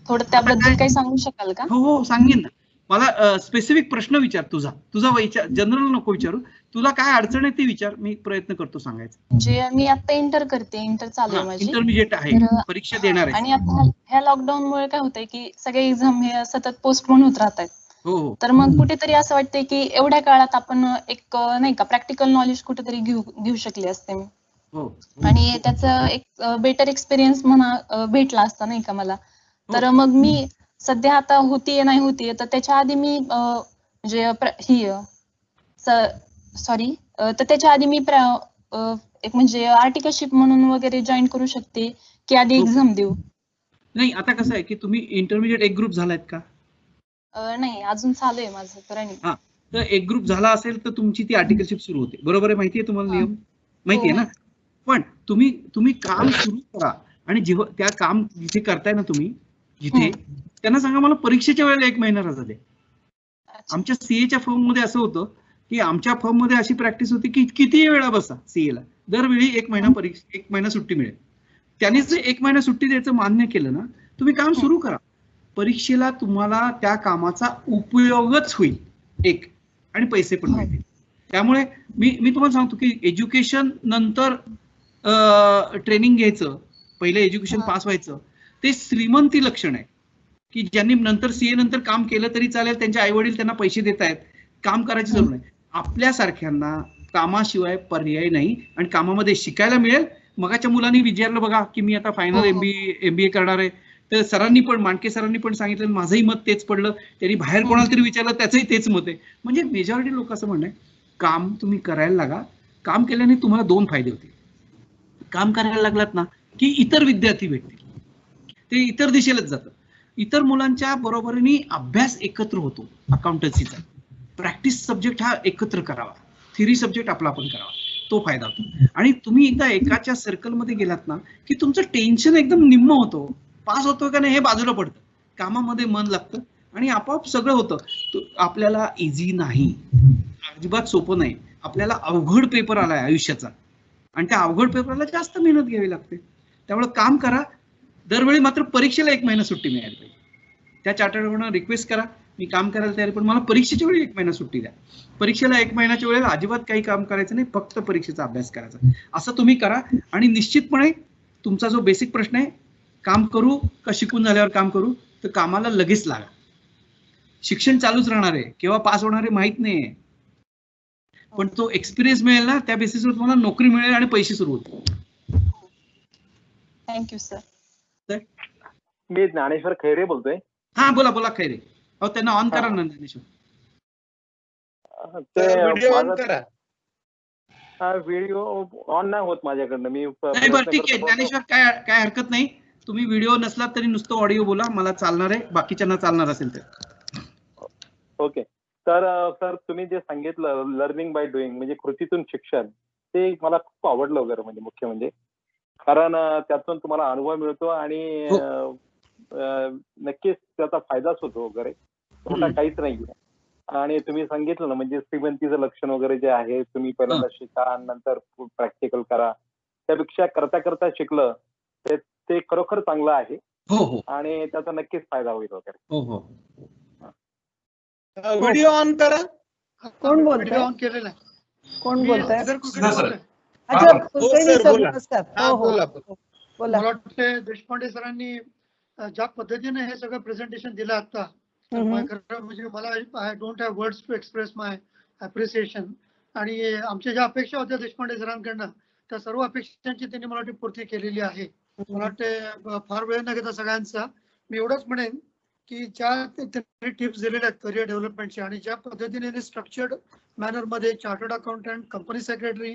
थोडं त्याबद्दल काही सांगू शकाल का? हो हो सांगेन ना. मला स्पेसिफिक प्रश्न विचार, तुझा विचार, जनरल नको विचारू. तुला काय अडचण आहे ते विचार, मी प्रयत्न करतो सांगायचा. म्हणजे मी आता इंटर चालू आहे माझी. इंटरमिजिएट आहे, तर- परीक्षा देणार आहे. आणि आता ह्या लॉकडाऊन मुळे काय होतंय की सगळे एक्झाम हे सतत पोस्टपोन होत राहतात. हो हो. तर मग कुठेतरी असं वाटतंय की एवढ्या काळात आपण एक नाही का प्रॅक्टिकल नॉलेज कुठेतरी घेऊ शकले असते मी, हो आणि त्याचा एक बेटर एक्सपिरियन्स म्हणा भेटला असता नाही का मला. तर मग मी सध्या आता होतीये नाही होतीये, तर त्याच्या आधी मी म्हणजे तर त्याच्या आधी मी एक म्हणजे आर्टिकलशिप म्हणून वगैरे जॉईन करू शकते की आधी एक्झाम देऊ? नाही, आता कसं आहे की तुम्ही इंटरमिजिएट एक ग्रुप झालायत का? नाही, अजून चालू आहे माझं रनिंग. हा, तर एक ग्रुप झाला असेल तर तुमची ती आर्टिकलशिप सुरू होते, बरोबर आहे? माहिती आहे तुम्हाला नियम? माहिती आहे ना? पण तुम्ही काम सुरू करा, आणि जेव्हा त्या काम जिथे करताय ना तुम्ही, जिथे त्यांना सांगा मला परीक्षेच्या वेळेला 1 महिना रजा द्या. आमच्या सीएच्या फर्म मध्ये असं होतं की आमच्या फर्म मध्ये अशी प्रॅक्टिस होती की किती वेळा बसा सीएला, दरवेळी 1 महिना सुट्टी मिळेल. त्यांनीच 1 महिना सुट्टी द्यायचं मान्य केलं ना, तुम्ही काम सुरू करा. परीक्षेला तुम्हाला त्या कामाचा उपयोगच होईल एक, आणि पैसे पण मिळतील. त्यामुळे मी तुम्हाला सांगतो की एज्युकेशन नंतर ट्रेनिंग घ्यायचं, पहिले एज्युकेशन पास व्हायचं, ते श्रीमंती लक्षण आहे की ज्यांनी नंतर सीए नंतर काम केलं तरी चालेल, त्यांचे आई वडील त्यांना पैसे देत आहेत, काम करायची जरूर नाही. आपल्यासारख्यांना कामाशिवाय पर्याय नाही, आणि कामामध्ये शिकायला मिळेल. मगाच्या मुलांनी विचारलं बघा की मी आता फायनल एमबीए करणार आहे, तर सरांनी पण, मांडके सरांनी पण सांगितलं, माझंही मत तेच पडलं. त्यांनी बाहेर कोणाला तरी विचारलं, त्याचंही तेच मत आहे. म्हणजे मेजॉरिटी लोक असं म्हणणं आहे, काम तुम्ही करायला लागा. काम केल्याने तुम्हाला 2 फायदे होतील. काम करायला लागलात ना की इतर विद्यार्थी भेटतील, ते इतर दिशेलाच जातं. इतर मुलांच्या बरोबरीने अभ्यास एकत्र होतो अकाउंटन्सीचा. प्रॅक्टिस सब्जेक्ट हा एकत्र करावा, थिअरी सब्जेक्ट आपला आपण करावा, तो फायदा होतो. आणि तुम्ही एकदा एकाच्या सर्कलमध्ये गेलात ना की तुमचं टेन्शन एकदम निम्म होतो. पास होतो का नाही हे बाजूला पडतं, कामामध्ये मन लागतं आणि आपोआप सगळं होतं. आपल्याला इझी नाही, अजिबात सोपं नाही. आपल्याला अवघड पेपर आलाय आयुष्याचा, आणि त्या अवघड पेपरला जास्त मेहनत घ्यावी लागते. त्यामुळे काम करा. दरवेळी मात्र परीक्षेला 1 महिना सुट्टी मिळाली पाहिजे. त्या चार्टर्ड अकाउंटंटला रिक्वेस्ट करा, मी काम करायला तयार, पण मला परीक्षेच्या वेळी 1 महिना सुट्टी द्या. परीक्षेला 1 महिन्याच्या वेळेला अजिबात काही काम करायचं नाही, फक्त परीक्षेचा अभ्यास करायचा. असं तुम्ही करा. आणि निश्चितपणे तुमचा जो बेसिक प्रश्न आहे, काम करू का शिकून झाल्यावर काम करू, तर कामाला लगेच लागा. शिक्षण चालूच राहणार आहे, केव्हा पास होणार आहे माहित नाहीये, पण तो एक्सपिरियन्स मिळेल ना, त्या बेसिसवर तुम्हाला नोकरी मिळेल आणि पैसे सुरू होतील. Thank you sir. मी ज्ञानेश्वर खैरे बोलतोय. हा बोला बोला खैरे. अहो त्यांना ऑन करा ना ज्ञानेश्वर. व्हिडिओ ऑन करा. व्हिडिओ ऑन नाही होत माझ्याकडनं. मी नाही बरं ठीक आहे ज्ञानेश्वर, काय हरकत नाही. तुम्ही व्हिडिओ नसला तरी नुसतं ऑडिओ बोला, मला चालणार आहे, बाकीच्यांना चालणार असेल तर. ओके. तर सर तुम्ही जे सांगितलं लर्निंग बाय डुईंग, म्हणजे कृतीतून शिक्षण, ते मला खूप आवडलं वगैरे. म्हणजे मुख्य म्हणजे कारण त्यातून तुम्हाला अनुभव मिळतो आणि नक्कीच त्याचा फायदाच होतो वगैरे, तोटा काहीच नाहीये. आणि तुम्ही सांगितलं ना, म्हणजे श्रीमंतीचं लक्षण वगैरे जे आहे, तुम्ही पहिल्यांदा शिका नंतर प्रॅक्टिकल करा, त्यापेक्षा करता करता शिकलं ते खरोखर चांगलं आहे. हो हो. आणि त्याचा नक्कीच फायदा होईल वगैरे. हो हो. व्हिडिओ ऑन करा. कोण बोलतोय? ऑन केलेला आहे. कोण बोलतोय? हा, अच्छा, हो कुलकर्णी सर, सर, बोला. नमस्कार. हा, हो हो बोला. बोला. मला वाटतं देशपांडे सरांनी ज्या पद्धतीने हे सगळं प्रेझेंटेशन दिलं आता, खरं म्हणजे मला I don't have words to express my appreciation. आणि आमच्या ज्या अपेक्षा होत्या देशपांडे सरांकडनं त्या सर्व अपेक्षांची त्यांनी मला वाटते पूर्ती केलेली आहे. मला वाटते फार वेळ न घेता सगळ्यांचा मी एवढंच म्हणेन की ज्या त्यांनी टिप्स दिलेल्या आहेत करिअर डेव्हलपमेंटच्या आणि ज्या पद्धतीने स्ट्रक्चर्ड मॅनर मध्ये chartered accountant, company secretary,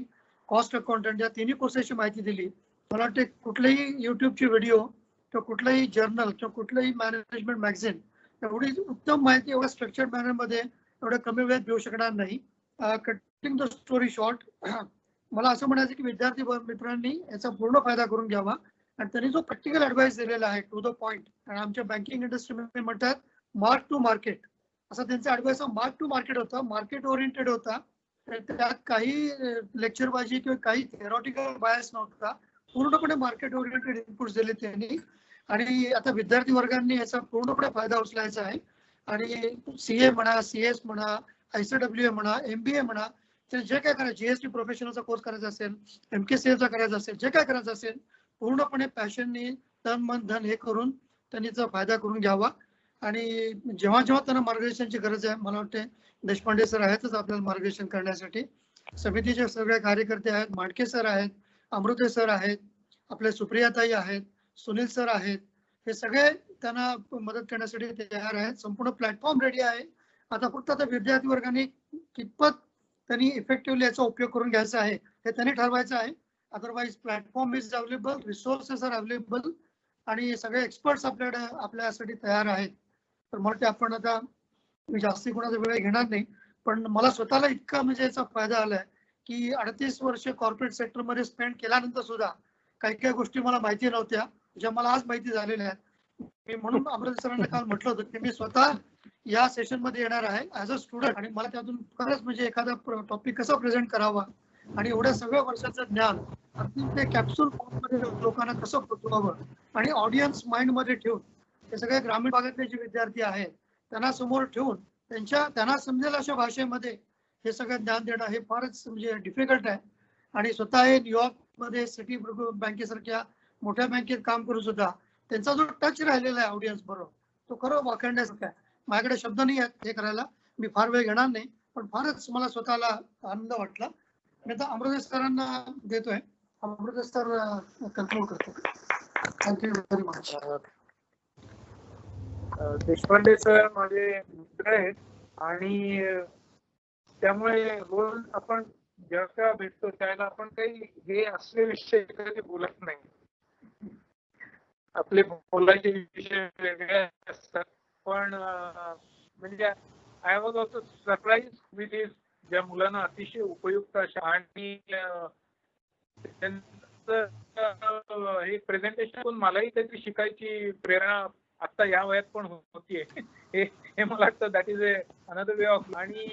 cost accountant या तिन्ही कोर्सेसची माहिती दिली. मला वाटते कुठलेही युट्यूबची व्हिडिओ किंवा कुठलंही जर्नल किंवा कुठलंही मॅनेजमेंट मॅगझिन एवढी उत्तम माहिती एवढ्या स्ट्रक्चर्ड मॅनर मध्ये एवढ्या कमी वेळात देऊ शकणार नाही. कटिंग द स्टोरी शॉर्ट, मला असं म्हणायचं की विद्यार्थी मित्रांनी याचा पूर्ण फायदा करून घ्यावा आणि त्यांनी जो प्रॅक्टिकल ऍडवाइस दिलेला आहे टू द पॉइंट, आणि आमच्या बँकिंग इंडस्ट्रीमध्ये म्हणतात मार्क टू मार्केट, असा त्यांचा ऍडवाइस मार्क टू मार्केट होता, मार्केट ओरिएंटेड होता. त्यात काही लेक्चरबाजी किंवा काही थेरॉटिकल बायस नव्हता, पूर्णपणे मार्केट ओरिएंटेड इनपुट्स दिले त्यांनी. आणि आता विद्यार्थी वर्गांनी याचा पूर्णपणे फायदा उचलायचा आहे. आणि CA म्हणा, CS म्हणा, ICWA म्हणा, MBA म्हणा, ते जे काय करायचं, GST प्रोफेशनलचा कोर्स करायचा असेल, MKCA चा करायचा असेल, जे काय करायचं असेल पूर्णपणे पॅशननी तन मन धन हे करून त्यांनी याचा फायदा करून घ्यावा. आणि जेव्हा जेव्हा त्यांना मार्गदर्शनाची गरज आहे, मला वाटते देशपांडे सर आहेतच आपल्याला मार्गदर्शन करण्यासाठी. समितीचे सगळे कार्यकर्ते आहेत, मांडके सर आहेत, अमृते सर आहेत, आपले सुप्रियाताई आहेत, सुनील सर आहेत, हे सगळे त्यांना मदत करण्यासाठी तयार आहेत. संपूर्ण प्लॅटफॉर्म रेडी आहे. आता फक्त आता विद्यार्थी वर्गाने कितपत त्यांनी इफेक्टिव्हली याचा उपयोग करून घ्यायचा आहे हे त्यांनी ठरवायचं आहे. Otherwise platform is available, resources are available आणि सगळे एक्सपर्ट्स आपल्यासाठी तयार आहेत. तर मला आपण आता मी जास्ती कोणाचा वेळ घेणार नाही, पण मला स्वतःला इतका म्हणजे याचा फायदा आलाय की 38 वर्ष कॉर्पोरेट सेक्टरमध्ये स्पेंड केल्यानंतर सुद्धा काही काही गोष्टी मला माहिती नव्हत्या, ज्या मला आज माहिती झालेल्या आहेत. मी म्हणून अमृत सरांना काल म्हटलं होतं की मी स्वतः या सेशन मध्ये येणार आहे ऍज अ स्टुडंट, आणि मला त्यातून खरंच म्हणजे एखादा टॉपिक कसा प्रेझेंट करावा आणि एवढ्या सगळ्या वर्षाचं ज्ञान अगदी ते कॅप्सूल फॉर्म मध्ये लोकांना कसं पोचवावं आणि ऑडियन्स माइंड मध्ये ठेवून हे सगळे ग्रामीण भागातले जे विद्यार्थी आहेत त्यांना समोर ठेवून त्यांना समजेल अशा भाषेमध्ये हे सगळं ज्ञान देणं हे फारच म्हणजे डिफिकल्ट आहे. आणि स्वतः हे न्यूयॉर्क मध्ये सिटी बँकेसारख्या मोठ्या बँकेत काम करून सुद्धा त्यांचा जो टच राहिलेला आहे ऑडियन्स बरोबर तो खरं वाखाणण्यासारखा आहे. माझ्याकडे शब्द नाही आहेत हे करायला, मी फार वेळ घेणार नाही, पण फारच मला स्वतःला आनंद वाटला. मी आता अमृत सरांना देतोय, अमृत सर कंट्रोल करतो. Thank you very much. Deshpande sir माझे मित्र आहेत आणि त्यामुळे रोज आपण जेव्हा भेटतो त्याला आपण काही हे असले विषय कधी बोलत नाही. आपले बोलायचे विषय वेगळे असतात, पण म्हणजे I was also surprise with his ज्या मुलांना अतिशय उपयुक्त अशा आणि त्यांचं हे प्रेझेंटेशन मलाही काहीतरी शिकायची प्रेरणा आता या वयात पण होतीये. हे मला वाटतं that is another way of. आणि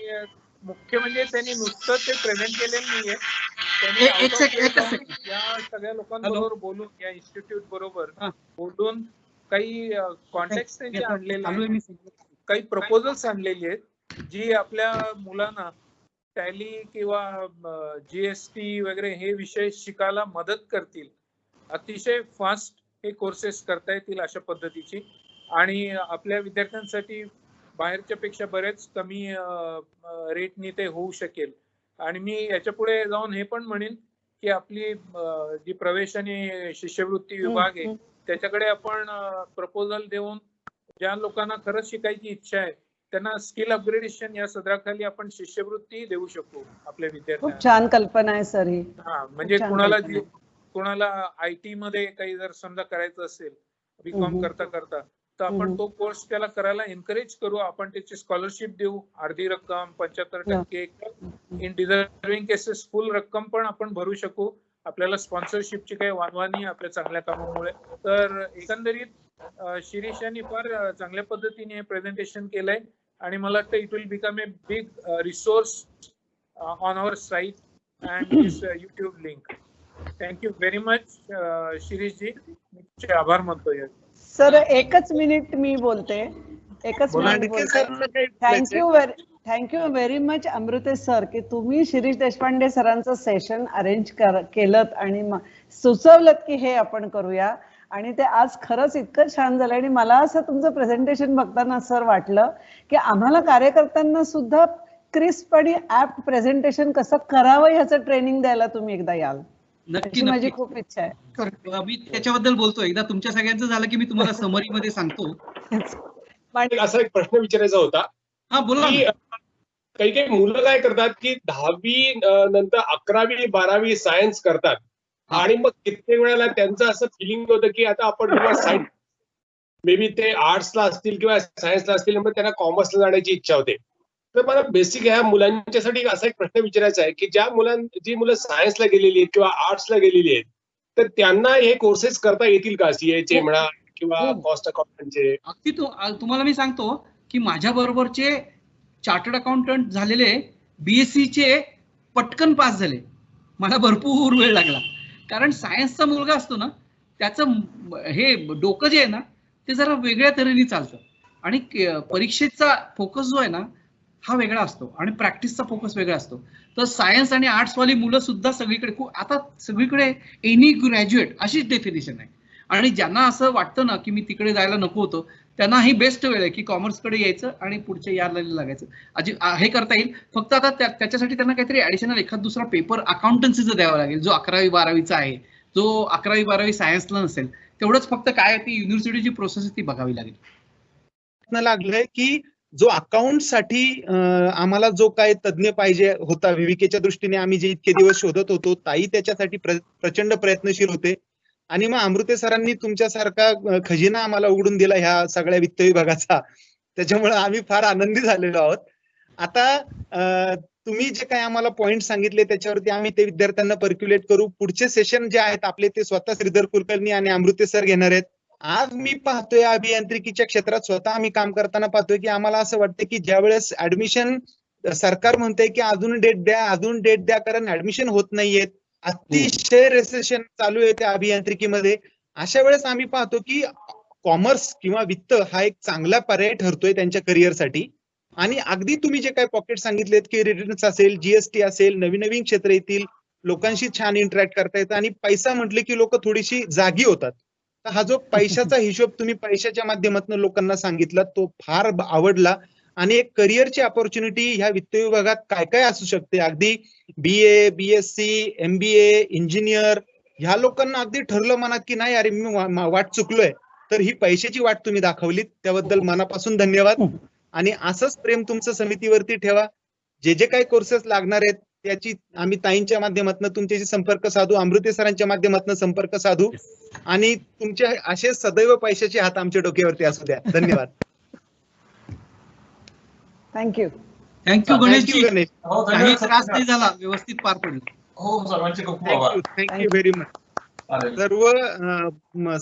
मुख्य म्हणजे त्यांनी नुसतं ते प्रेझेंट केलेलं नाहीये, त्यांनी या सगळ्या लोकांबरोबर बोलून या इन्स्टिट्यूट बरोबर बोलून काही कॉन्टॅक्ट त्यांचे आणलेले, काही प्रपोजल्स आणलेली आहेत जी आपल्या मुलांना टॅली किंवा GST वगैरे हे विषय शिकायला मदत करतील. अतिशय फास्ट हे कोर्सेस करता येतील अशा पद्धतीची आणि आपल्या विद्यार्थ्यांसाठी बाहेरच्या पेक्षा बरेच कमी रेटनी ते होऊ शकेल. आणि मी याच्या पुढे जाऊन हे पण म्हणेन की आपली जी प्रवेश आणि शिष्यवृत्ती विभाग आहे त्याच्याकडे आपण प्रपोजल देऊन ज्या लोकांना खरंच शिकायची इच्छा आहे त्यांना स्किल अपग्रेडेशन या सदराखाली आपण शिष्यवृत्ती देऊ शकतो आपल्या विद्यार्थ्यांना. खूप छान कल्पना आहे सर ही. म्हणजे कोणाला IT मध्ये काही जर समजा करायचं असेल BCom करता करता तर आपण तो कोर्स त्याला करायला एनकरेज करू. आपण त्याची स्कॉलरशिप देऊ, अर्धी रक्कम 75% इन डिझर्विंग केसेस फुल रक्कम पण आपण भरू शकू. आपल्याला स्पॉन्सरशिपची काही वानवा नाही आपल्या चांगल्या कामामुळे. तर एकंदरीत शिरीष यांनी फार चांगल्या पद्धतीने हे प्रेझेंटेशन केलंय आणि मला वाटतं it will become a big resource on our site and this YouTube link. Thank you very much शिरीषजी, तुमचे आभार मानतोय. सर एकच मिनिट मी बोलते, एकच मिनिट बोलते. थँक्यू व्हेरी मच अमृते सर की तुम्ही शिरीष देशपांडे सरांचं सेशन अरेंज केलं आणि सुचवलं की हे आपण करूया. आणि ते आज खरंच इतकं छान झालं. आणि मला असं तुमचं प्रेझेंटेशन बघताना सर वाटलं की आम्हाला कार्यकर्त्यांना सुद्धा क्रिस्प आणि ऍप्ट प्रेझेंटेशन कसं करावं ह्याचं ट्रेनिंग द्यायला तुम्ही एकदा याल. नक्की माझी नक्की खूप इच्छा आहे. मी त्याच्याबद्दल बोलतो. एकदा तुमच्या सगळ्यांचं झालं की मी तुम्हाला समरी मध्ये सांगतो. असा एक प्रश्न विचारायचा होता हा बोला की काही काही मुलं काय करतात की 10वी नंतर 11वी 12वी सायन्स करतात आणि मग कित्येक वेळेला त्यांचं असं फिलिंग होतं की आता आपण सायन्स मे बी ते आर्ट्सला असतील किंवा सायन्सला असतील, मग त्यांना कॉमर्सला जाण्याची इच्छा होते. तर मला बेसिक ह्या मुलांच्यासाठी असा एक प्रश्न विचारायचा आहे की जी मुलं सायन्सला गेलेली आहेत किंवा आर्ट्सला गेलेली आहेत, तर त्यांना हे कोर्सेस करता येतील का? सीएचे म्हणा किंवा कॉस्ट अकाउंटंटचे? अगदी तुम्हाला मी सांगतो की माझ्या बरोबरचे चार्टर्ड अकाउंटंट झालेले BSc चे पटकन पास झाले. मला भरपूर वेळ लागला, कारण सायन्सचा मुलगा असतो ना, त्याचं हे डोकं जे आहे ना ते जरा वेगळ्या तऱ्हेने चालतं आणि परीक्षेचा फोकस जो आहे ना हा वेगळा असतो आणि प्रॅक्टिसचा फोकस वेगळा असतो. तर सायन्स आणि आर्ट्स वाली मुलं सुद्धा सगळीकडे आता सगळीकडे एनी ग्रॅज्युएट अशीच डेफिनेशन आहे. आणि ज्यांना असं वाटतं ना की मी तिकडे जायला नको होतं, त्यांना ही बेस्ट वेळ आहे की कॉमर्सकडे यायचं आणि पुढच्या यारला लागायचं. हे करता येईल. फक्त आता त्याच्यासाठी त्यांना काहीतरी ऍडिशनल एखाद दुसरा पेपर अकाउंटन्सीचा द्यावा लागेल, जो 11वी 12वीचा आहे. जो 11वी 12वी सायन्सला नसेल तेवढंच फक्त काय ती युनिव्हर्सिटीची प्रोसेस ती बघावी लागेल. लागलंय की जो अकाउंट साठी आम्हाला जो काय तज्ञ पाहिजे होता विविकेच्या दृष्टीने आम्ही जे इतके दिवस शोधत होतो, ताई त्याच्यासाठी प्रचंड प्रयत्नशील होते. आणि मग अमृते सरांनी तुमच्यासारखा खजिना आम्हाला उघडून दिला ह्या सगळ्या वित्त विभागाचा. त्याच्यामुळे आम्ही फार आनंदी झालेलो आहोत. आता तुम्ही जे काही आम्हाला पॉइंट सांगितले त्याच्यावरती आम्ही ते विद्यार्थ्यांना पर्क्युलेट करू. पुढचे सेशन जे आहेत आपले ते स्वतः श्रीधर कुलकर्णी आणि अमृते सर घेणार आहेत. आज मी पाहतोय अभियांत्रिकीच्या क्षेत्रात स्वतः आम्ही काम करताना पाहतोय की आम्हाला असं वाटतं की ज्यावेळेस ऍडमिशन सरकार म्हणतंय की अजून डेट द्या कारण ऍडमिशन होत नाहीयेत, अतिशय रेसेशन चालू आहे त्या अभियांत्रिकीमध्ये. अशा वेळेस आम्ही पाहतो की कॉमर्स किंवा वित्त हा एक चांगला पर्याय ठरतोय त्यांच्या करिअरसाठी. आणि अगदी तुम्ही जे काही पॉकेट सांगितलेत की रिटर्न्स असेल, जीएसटी असेल, नवीन नवीन क्षेत्र येतील, लोकांशी छान इंटरॅक्ट करता येतं आणि पैसा म्हटले की लोक थोडीशी जागी होतात. तर हा जो पैशाचा हिशोब तुम्ही पैशाच्या माध्यमातून लोकांना सांगितला तो फार आवडला. आणि एक करिअरची अपॉर्च्युनिटी ह्या वित्त विभागात काय काय असू शकते, अगदी BA, BSc, MBA, इंजिनियर ह्या लोकांना अगदी ठरलं मनात की नाही अरे मी वाट चुकलोय, तर ही पैशाची वाट तुम्ही दाखवलीत त्याबद्दल मनापासून धन्यवाद. आणि असंच प्रेम तुमचं समितीवरती ठेवा. जे जे काही कोर्सेस लागणार आहेत त्याची आम्ही ताईंच्या माध्यमातून तुमच्याशी संपर्क साधू, अमृते सरांच्या माध्यमातून संपर्क साधू आणि तुमचे असे सदैव पैशाचे हात आमच्या डोक्यावरती असू द्या. धन्यवाद. थँक्यू. थँक्यू गणेशजी. काही त्रास नाही झाला, व्यवस्थित पार पडलं. हो सर्वांचे खूप खूप आभार. Thank you very much.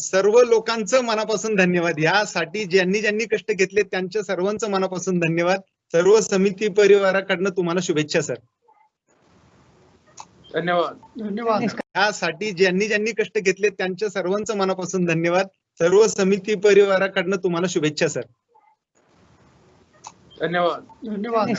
सर्व लोकांचं मनापासून धन्यवाद. यासाठी ज्यांनी कष्ट घेतले त्यांच्या सर्वांचं मनापासून धन्यवाद. सर्व समिती परिवाराकडनं तुम्हाला शुभेच्छा सर. धन्यवाद. यासाठी ज्यांनी कष्ट घेतले त्यांच्या सर्वांचं मनापासून धन्यवाद. सर्व समिती परिवाराकडनं तुम्हाला शुभेच्छा सर. धन्यवाद.